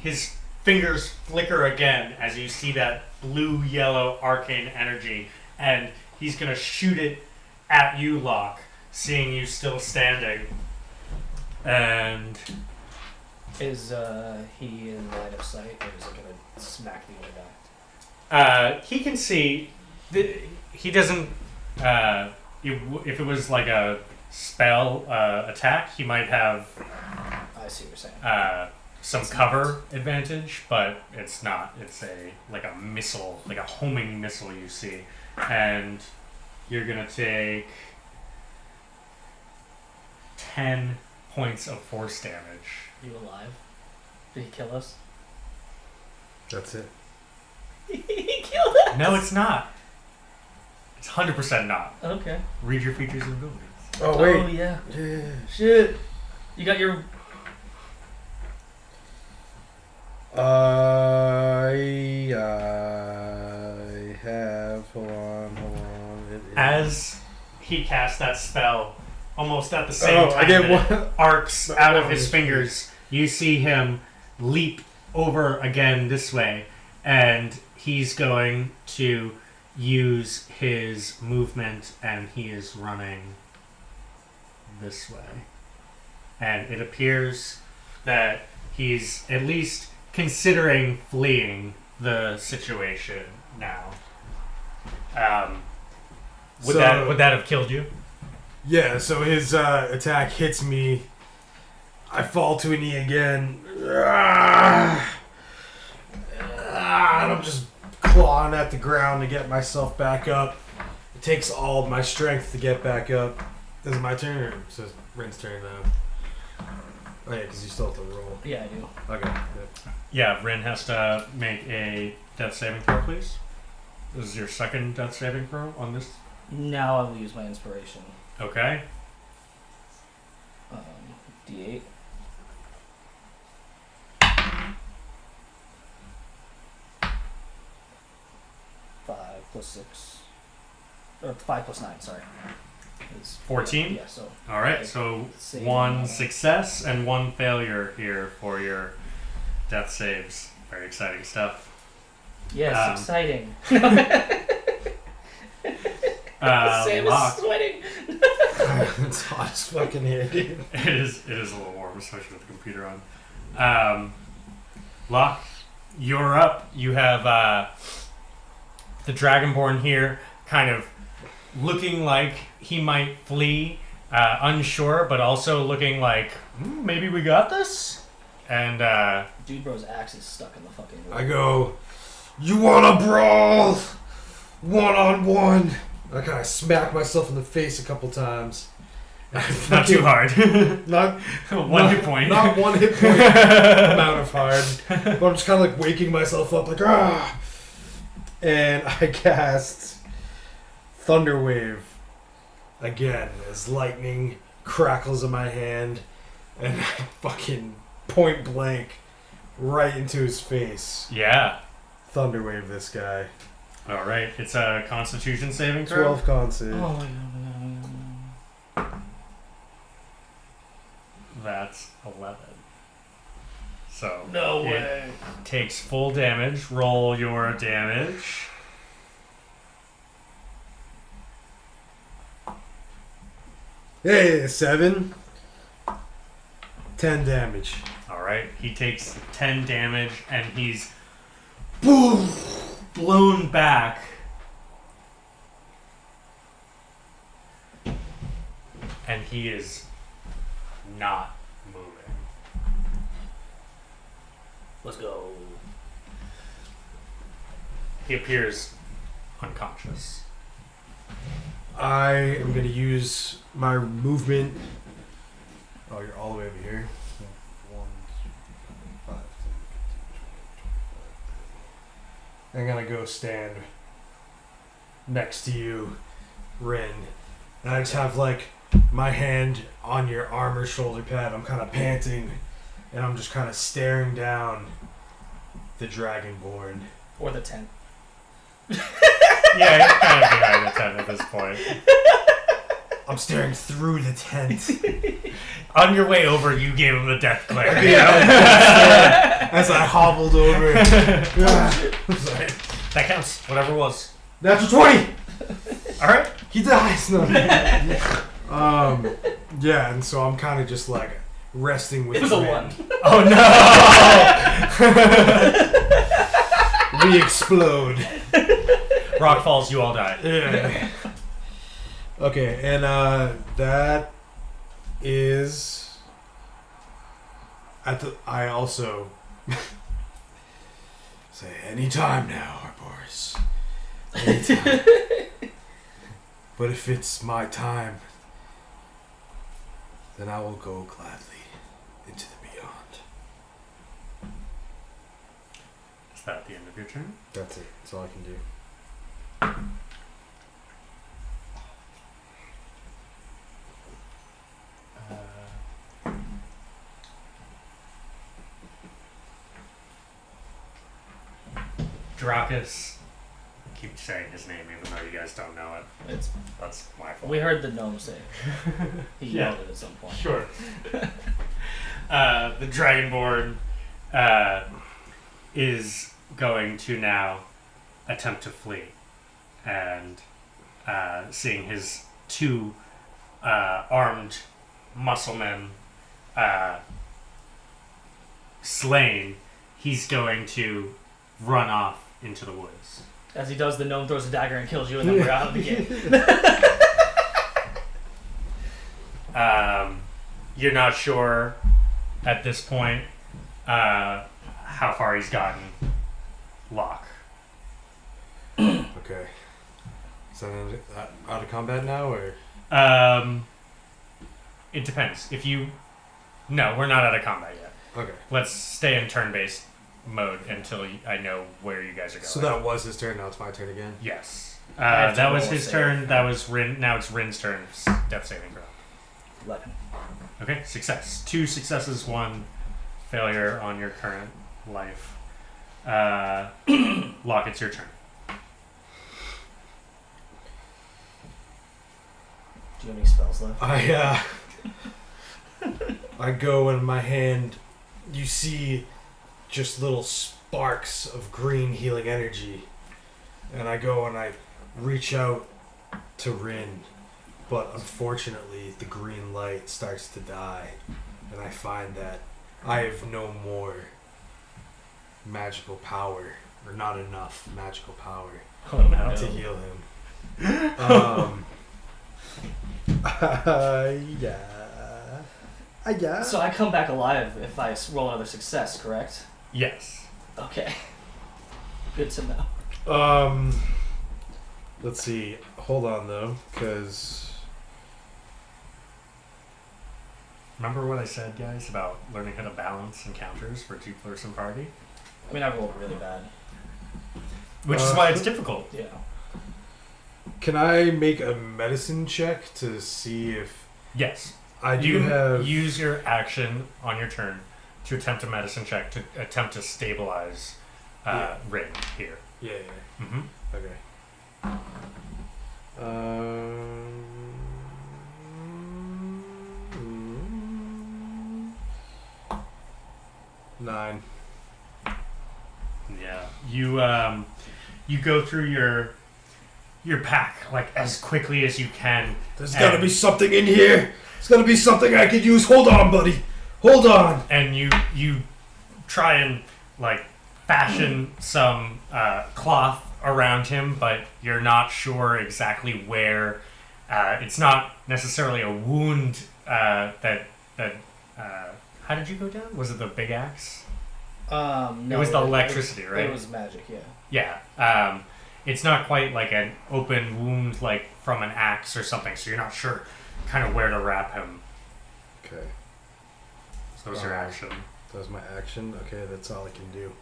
his fingers flicker again as you see that blue-yellow arcane energy, and he's going to shoot it at you, Locke, seeing you still standing. And...
Is he in line of sight, or is it going to smack the other guy?
He can see... He doesn't... if it was like a spell attack, he might have
I see what you're saying.
some cover advantage, but it's not. It's a missile, like a homing missile you see. And you're going to take 10 points of force damage.
You alive? Did he kill us?
That's it.
He killed us!
No, it's not. It's 100% not.
Okay.
Read your features and abilities.
Oh, wait.
Oh, yeah.
Yeah.
Shit. You got your...
I have... Hold on.
As he casts that spell, almost at the same time
I get
that it
one.
arcs out of his
His
fingers. You see him leap over again this way, and he's going to use his movement, and he is running this way. And it appears that he's at least considering fleeing the situation now. Would that have killed you?
Yeah, so his attack hits me. I fall to a knee again. And I'm just clawing at the ground to get myself back up. It takes all of my strength to get back up. Is it my turn or is it Rin's turn now? Oh yeah, because you still have to roll.
Yeah, I do.
Okay, good.
Yeah, Rin has to make a death saving throw, please. This is your second death saving throw on this.
Now I will use my inspiration.
Okay.
D8. Or 5 plus 9, sorry. Is
14?
Yeah, so.
All right, so
Save
one
on-
success and one failure here for your death saves. Very exciting stuff.
Yes, exciting. Sam
Locke,
is sweating.
It's hot as fucking here, dude.
it is a little warm, especially with the computer on. Locke, you're up. You have the Dragonborn here, kind of looking like he might flee, unsure, but also looking like maybe we got this. And
Dude bro's axe is stuck in the fucking wood.
I go, you wanna brawl? One-on-one. I kind of smack myself in the face a couple times.
not too hard.
Not
One hit point.
Not one hit point amount of hard. But I'm just kind of like waking myself up like, ah! And I cast Thunder Wave again as lightning crackles in my hand and I fucking point blank right into his face.
Yeah.
Thunder Wave this guy.
All right. It's a Constitution saving throw.
12 con save.
Oh my god.
That's 11. So
No
it
way.
takes full damage. Roll your damage.
Hey, 7. 10 damage.
All right. He takes 10 damage and he's boom, blown back. And he is not moving.
Let's go.
He appears unconscious.
I am going to use my movement. Oh, you're all the way over here. 1, 2, 5, 10, 15, 20, 25. I'm going to go stand next to you, Rin. And I just have like my hand on your arm or shoulder pad. I'm kind of panting. And I'm just kind of staring down the Dragonborn.
Or the tent.
Yeah, he's kind of behind the tent at this point.
I'm staring through the tent.
On your way over, you gave him the death glare.
As I hobbled over. Sorry.
That counts. Whatever it was.
Natural 20!
All right.
He dies. No. Yeah, and so I'm kind of just like resting with
It was a
Rin.
1.
Oh no!
We explode.
Rock falls. You all die.
Yeah. Okay, and that is I also say anytime now, Boris. Anytime. But if it's my time, then I will go gladly into the beyond.
Is that the end of your turn?
That's it. That's all I can do.
Dracus keep saying his name even though you guys don't know it. That's my fault.
We heard the gnome say it. He
Yeah.
yelled it at some point.
Sure. The Dragonborn is going to now attempt to flee. And seeing his two armed musclemen slain, he's going to run off into the woods.
As he does, the gnome throws a dagger and kills you, and then we're out of the game.
You're not sure at this point how far he's gotten. Locke.
Okay. Is that out of combat now, or?
It depends. No, we're not out of combat yet.
Okay.
Let's stay in turn-based mode until I know where you guys are going.
So that was his turn. Now it's my turn again.
Yes.
have to
That was
roll a
his
save.
turn. That was Rin. Now it's Rin's turn. Death saving throw.
11.
Okay, success. 2 successes, 1 failure on your current life. Locke, it's your turn.
Do you have any spells left?
I go and my hand, you see just little sparks of green healing energy, and I go and I reach out to Rin, but unfortunately the green light starts to die, and I find that I have no more magical power, or not enough magical power
Oh, no.
to heal him. Yeah.
So I come back alive if I roll another success, correct?
Yes.
Okay. Good to know.
Let's see. Hold on though, because
Remember what I said, guys, about learning how to balance encounters for a 2-person party?
I mean, I rolled really bad.
Which is why it's difficult.
Yeah.
can I make a medicine check to see if
Yes.
I do
You
have?
use your action on your turn to attempt a medicine check to attempt to stabilize Rin here.
Yeah.
Mm-hmm.
Okay. 9.
Yeah. You go through your pack like as quickly as you can.
There's gotta be something in here. There's gotta be something I could use. Hold on, buddy. Hold on.
And you try and like fashion some cloth around him, but you're not sure exactly where. It's not necessarily a wound that. How did you go down? Was it the big axe?
No,
It was the electricity, right?
It was magic, yeah.
Yeah. It's not quite like an open wound like from an axe or something, so you're not sure kind of where to wrap him.
Okay.
So that was your action.
That was my action. Okay, that's all I can do.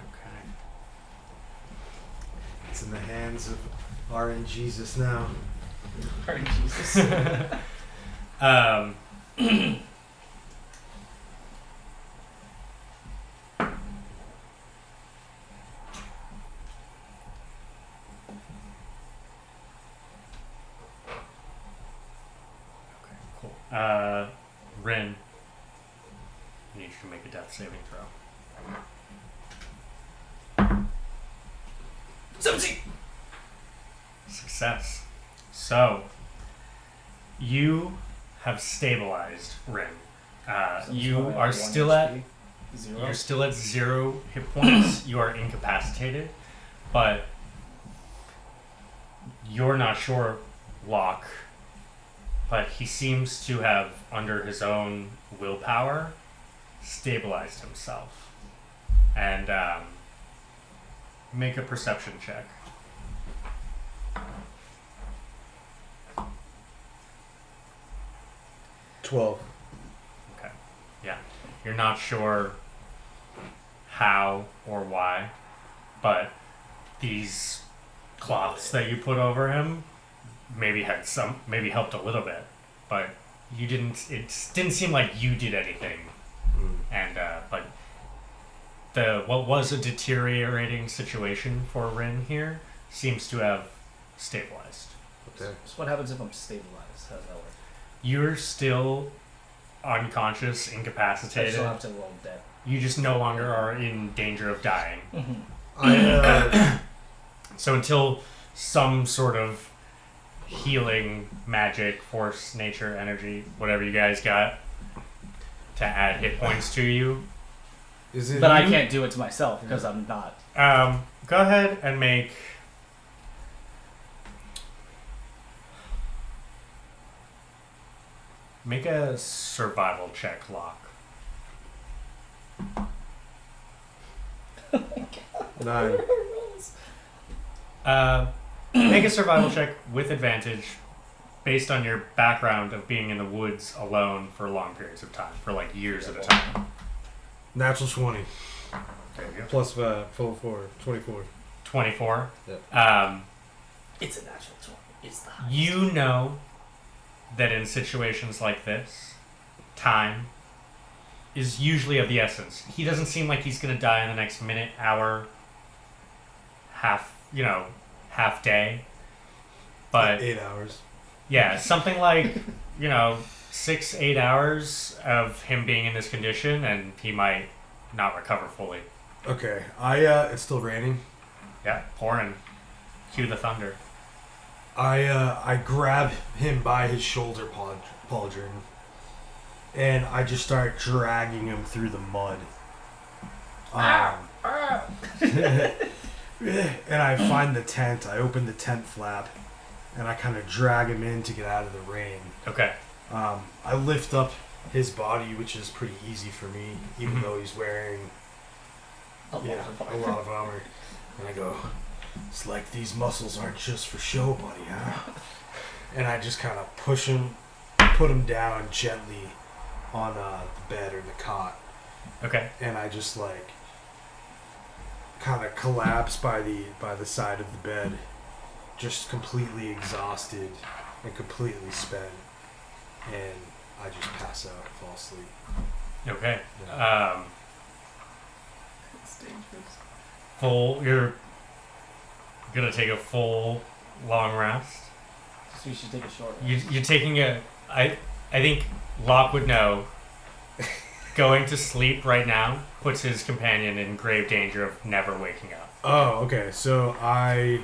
Okay.
It's in the hands of RN Jesus now.
Pardon Jesus.
Okay, cool. Rin, I need you to make a death saving throw.
17!
Success. So, you have stabilized Rin. You are still at
0.
You're still at 0 hit points. You are incapacitated, but you're not sure, Locke. But he seems to have, under his own willpower, stabilized himself. And make a perception check.
12.
Okay. Yeah. You're not sure how or why, but these cloths that you put over him maybe helped a little bit, but it didn't seem like you did anything. And but what was a deteriorating situation for Rin here seems to have stabilized.
Okay.
So what happens if I'm stabilized? How does that work?
You're still unconscious,
I
incapacitated.
still have to roll dead.
You just no longer are in danger of dying. So until some sort of healing, magic, force, nature, energy, whatever you guys got to add hit points to you.
Is it?
But I can't do it to myself because I'm not.
Go ahead and make a survival check, Locke.
9.
Make a survival check with advantage based on your background of being in the woods alone for long periods of time, for like years at a time.
Natural 20.
There you go.
Plus full 4. 24.
24.
Yep.
It's a natural 20. It's the highest.
You know that in situations like this, time is usually of the essence. He doesn't seem like he's going to die in the next minute, hour, half day. But
8 hours.
yeah, something like, 6-8 hours of him being in this condition, and he might not recover fully.
Okay. It's still raining.
Yeah, pouring. Cue the thunder.
I grab him by his shoulder pauldron, and I just start dragging him through the mud. And I find the tent. I open the tent flap, and I kind of drag him in to get out of the rain.
Okay.
I lift up his body, which is pretty easy for me, even though he's wearing a lot of armor. And I go, it's like these muscles aren't just for show, buddy, huh? And I just kind of push him, put him down gently on the bed or the cot.
Okay.
And I just kind of collapse by the side of the bed, just completely exhausted and completely spent. And I just pass out and fall asleep.
Okay.
Yeah.
It's dangerous.
You're gonna take a full long rest.
So you should take a short rest.
You're taking I think Locke would know. Going to sleep right now puts his companion in grave danger of never waking up.
Oh, okay. So I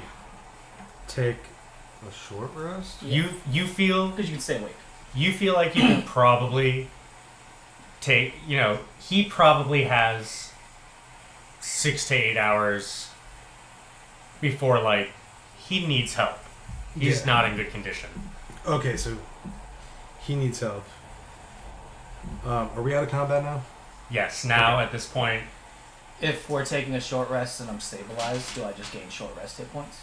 take a short rest?
You feel
Because you can stay awake.
you feel like you could probably take, he probably has 6 to 8 hours before, he needs help. He's
Yeah.
not in good condition.
Okay, so he needs help. Are we out of combat now?
Yes, now at this point,
If we're taking a short rest and I'm stabilized, do I just gain short rest hit points?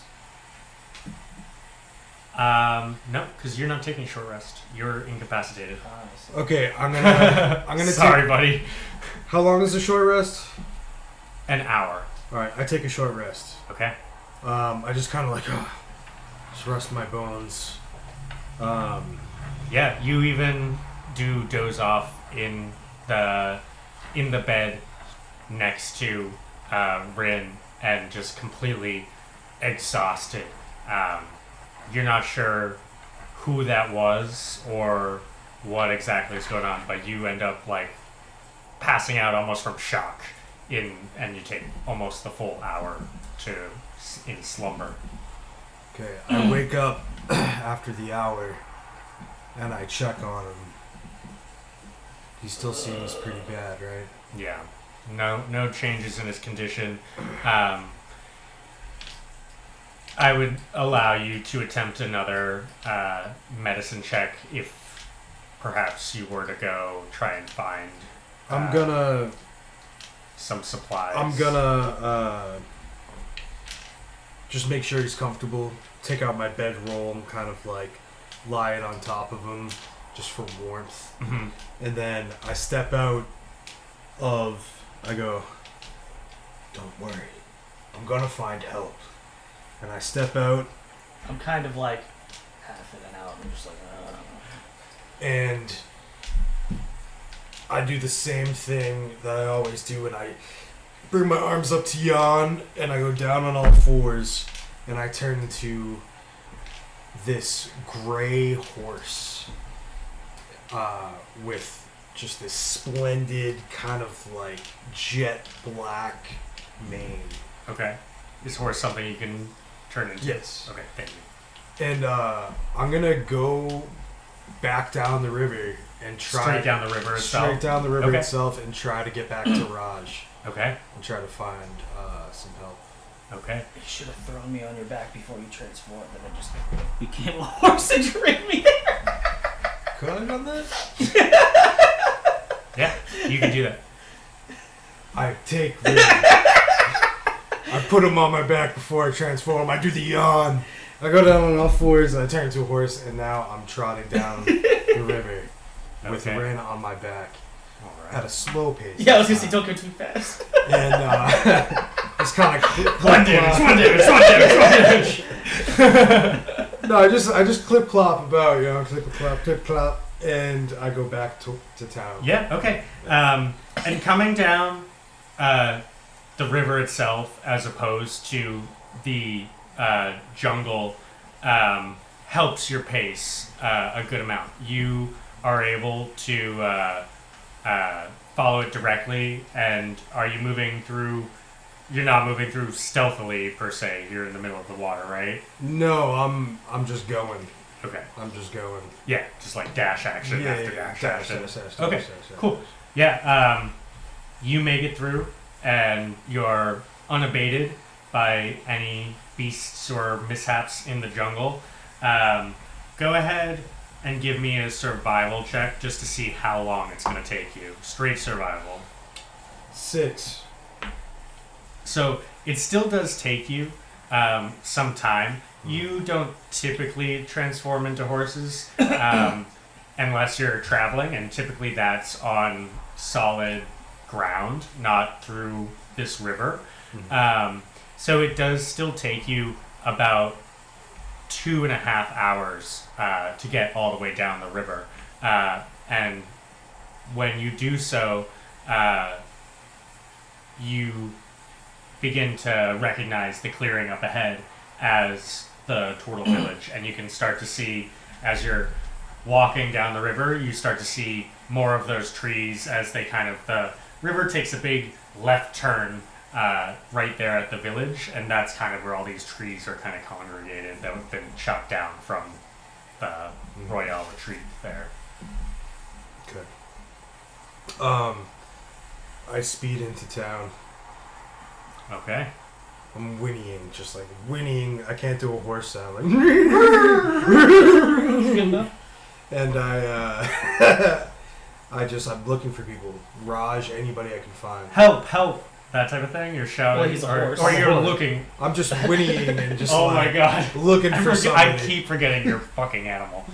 no, because you're not taking a short rest. You're incapacitated.
I see.
Okay, I'm gonna
Sorry,
take.
buddy.
How long is a short rest?
An hour.
All right, I take a short rest.
Okay.
I just kind of just rest my bones.
Yeah, you even do doze off in the bed next to Rin and just completely exhausted. You're not sure who that was or what exactly is going on, but you end up passing out almost from shock and you take almost the full hour in slumber.
Okay, I wake up after the hour, and I check on him. He still seems pretty bad, right?
Yeah. No changes in his condition. I would allow you to attempt another medicine check if perhaps you were to go try and find
I'm gonna
some supplies.
Just make sure he's comfortable. Take out my bedroll and kind of lie it on top of him just for warmth.
Mhm.
And then I step out I go, don't worry, I'm gonna find help. And I step out
I'm kind of half in and out. I'm just
and I do the same thing that I always do, and I bring my arms up to yawn, and I go down on all fours, and I turn into this gray horse with just this splendid kind of like jet black mane.
Okay. Is horse something you can turn into?
Yes.
Okay, thank you.
And I'm gonna go back down the river and try
Straight down the river itself?
Straight down the river
Okay.
itself and try to get back to Raj
Okay.
and try to find some help.
Okay.
You should have thrown me on your back before you transformed, and then just became a horse and dragged me there.
Could I have done that?
Yeah, you can do that.
I take Rin. I put him on my back before I transform. I do the yawn. I go down on all fours and I turn into a horse, and now I'm trotting down the river with
Okay.
Rin on my back
All
at
right.
a slow pace.
Yeah, I was gonna say, don't go too fast.
And just kind of
One damage.
No, I just clip clop about, clip clop, and I go back to town.
Yeah, okay. And coming down the river itself, as opposed to the jungle, helps your pace a good amount. You are able to follow it directly, and are you moving through... You're not moving through stealthily, per se. You're in the middle of the water, right?
No, I'm just going.
Okay.
I'm just going.
Yeah, just like dash action after dash action. Okay, cool. Yeah, you make it through, and you're unabated by any beasts or mishaps in the jungle. Go ahead and give me a survival check just to see how long it's going to take you. Straight survival.
6.
So it still does take you some time. You don't typically transform into horses unless you're traveling, and typically that's on solid ground, not through this river. So it does still take you about 2.5 hours to get all the way down the river. And when you do so, you begin to recognize the clearing up ahead as the Tortle Village, and you can start to see, as you're walking down the river, you start to see more of those trees as they the river takes a big left turn right there at the village, and that's kind of where all these trees are kind of congregated that have been chopped down from the Royale retreat there.
Okay. I speed into town.
Okay.
I'm whinnying, just like whinnying. I can't do a horse sound, like. And I'm looking for people. Raj, anybody I can find.
Help! That type of thing. You're shouting,
Well, he's a horse.
or you're looking.
I'm just whinnying and just
Oh my god!
looking for somebody.
I keep forgetting you're fucking animal.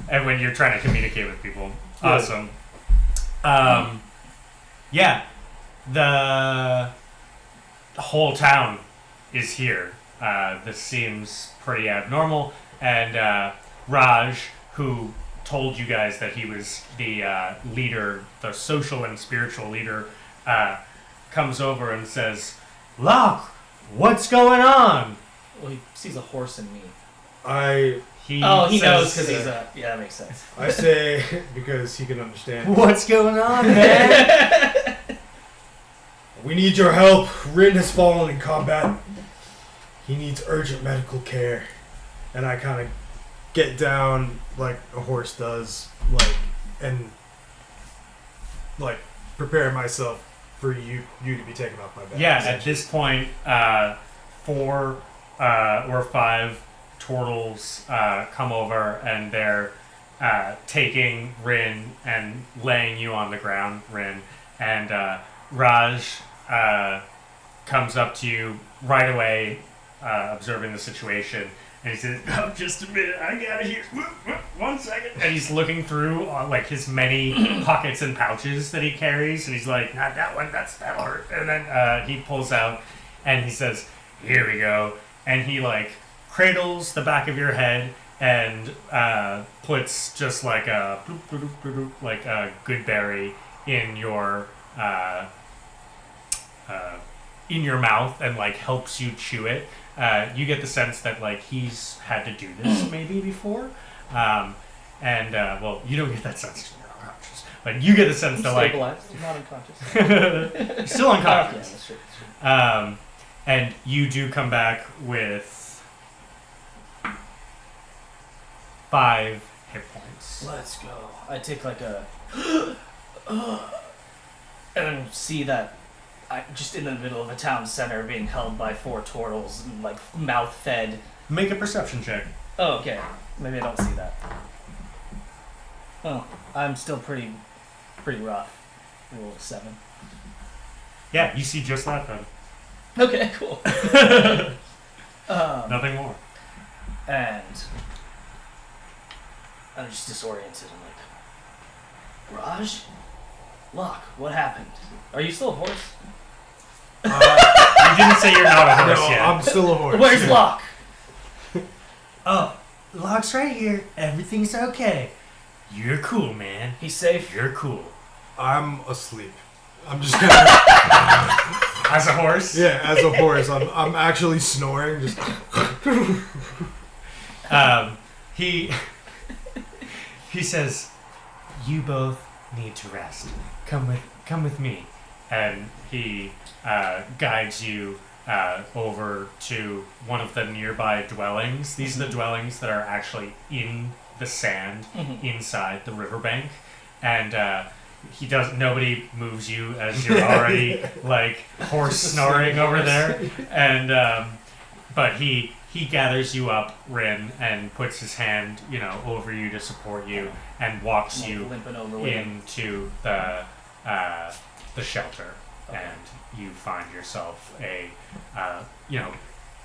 And when you're trying to communicate with people, awesome. Yeah, the whole town is here. This seems pretty abnormal, and Raj, who told you guys that he was the leader, the social and spiritual leader, comes over and says, "Locke, what's going on?"
Well, he sees a horse in me.
He
knows
says,
because he's a... Yeah, that makes sense.
I say, because he can understand.
"What's going on, man?"
We need your help. Rin has fallen in combat. He needs urgent medical care. And I kind of get down like a horse does, and prepare myself for you to be taken off my back.
Yeah, at this point, 4 or 5 turtles come over, and they're taking Rin and laying you on the ground, Rin. And Raj comes up to you right away, observing the situation, and he says, "Oh, just a minute, I got it here. 1 second." And he's looking through his many pockets and pouches that he carries, and he's like, "Not that one, that'll hurt." And then he pulls out, and he says, "Here we go." And he cradles the back of your head and puts just like a good berry in your in your mouth and like helps you chew it. You get the sense that like he's had to do this maybe before, well, you don't get that sense. You're not unconscious, but you get the sense that like
stabilized, not unconscious.
you're still unconscious.
Yeah, that's true.
And you do come back with 5 hit points.
Let's go. I take like a and then see that I just in the middle of a town center being held by 4 turtles and like mouth fed.
Make a perception check.
Oh, okay. Maybe I don't see that. Oh, I'm still pretty rough. Roll 7.
Yeah, you see just that then.
Okay, cool.
Nothing more.
And I'm just disoriented. I'm like, Raj? Locke, what happened? Are you still a horse?
You didn't say you're not a horse
No,
yet.
I'm still a horse.
Where's Locke?
Oh, Locke's right here. Everything's okay. You're cool, man.
He's safe?
You're cool.
I'm asleep. I'm just gonna.
As a horse?
Yeah, as a horse, I'm actually snoring. Just.
He says, "You both need to rest. Come with me," and he guides you over to one of the nearby dwellings. These are the dwellings that are actually in the sand inside the riverbank, and nobody moves you as you're already like horse snoring over there, and but he gathers you up, Rin, and puts his hand over you to support you and walks you into the shelter. Okay. And you find yourself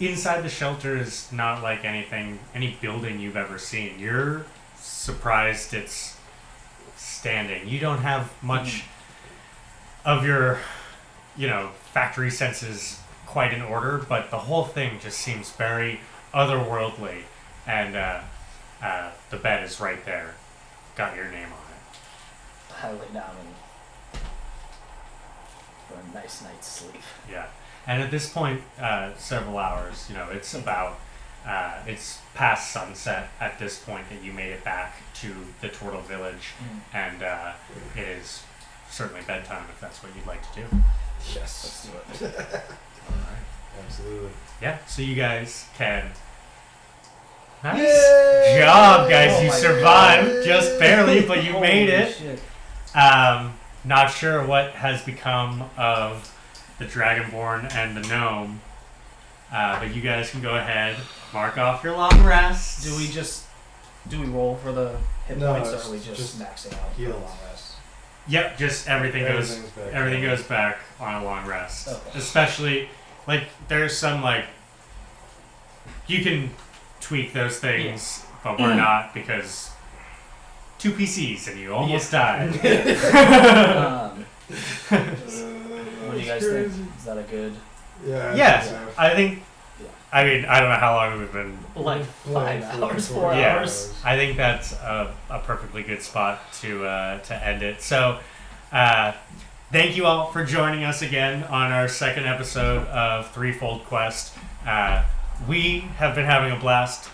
inside the shelter is not like any building you've ever seen. You're surprised it's standing. You don't have much of your, factory senses quite in order, but the whole thing just seems very otherworldly. And the bed is right there. Got your name on it.
I lay down for a nice night's sleep.
Yeah. And at this point, several hours, it's about, it's past sunset at this point that you made it back to the Tortle Village, and it is certainly bedtime if that's what you'd like to do.
Yes.
Let's do it.
Alright. Absolutely.
Yeah, so you guys can... Nice
Yay!
job, guys.
Oh
you
my
survived
God.
just barely, but you made it.
Shit.
Not sure what has become of the Dragonborn and the gnome, but you guys can go ahead, mark off your long rest.
Do we roll for the hit
No,
points, or
it's
are we just maxing out for
heals.
the long rest?
Yep, just everything goes back on a long rest.
Okay.
Especially, like, there's some, like, you can tweak those things, but we're not, because 2 PCs and you almost died.
What do you guys think? Is that a good...
Yeah.
Yes, I think.
Yeah.
I mean, I don't know how long we've been.
Like 5 hours, 4
Yeah.
hours?
I think that's a perfectly good spot to end it. So, thank you all for joining us again on our second episode of Threefold Quest. We have been having a blast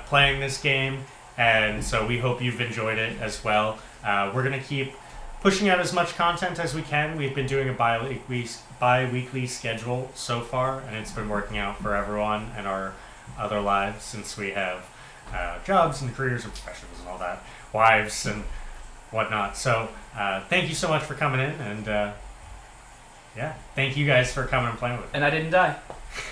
playing this game, and so we hope you've enjoyed it as well. We're going to keep pushing out as much content as we can. We've been doing a bi-weekly schedule so far, and it's been working out for everyone and our other lives, since we have jobs and careers and professions and all that, wives and whatnot. So thank you so much for coming in, and thank you guys for coming and playing with me.
And I didn't die.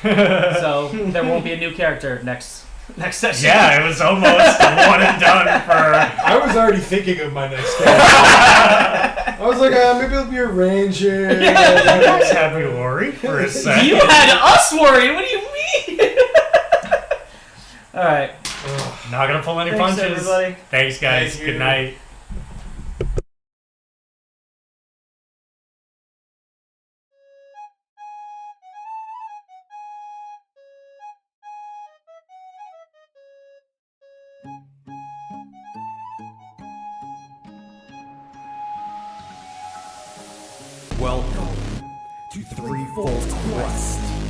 So there won't be a new character next session.
Yeah, it was almost a one and done for...
I was already thinking of my next character. I was like, maybe it'll be a ranger.
You guys had me worried for a second.
You had us worried. What do you mean? All right.
Not gonna pull any
Thanks,
punches.
everybody.
Thanks, guys.
Thank
Good
you.
night.
Welcome to Threefold Quest.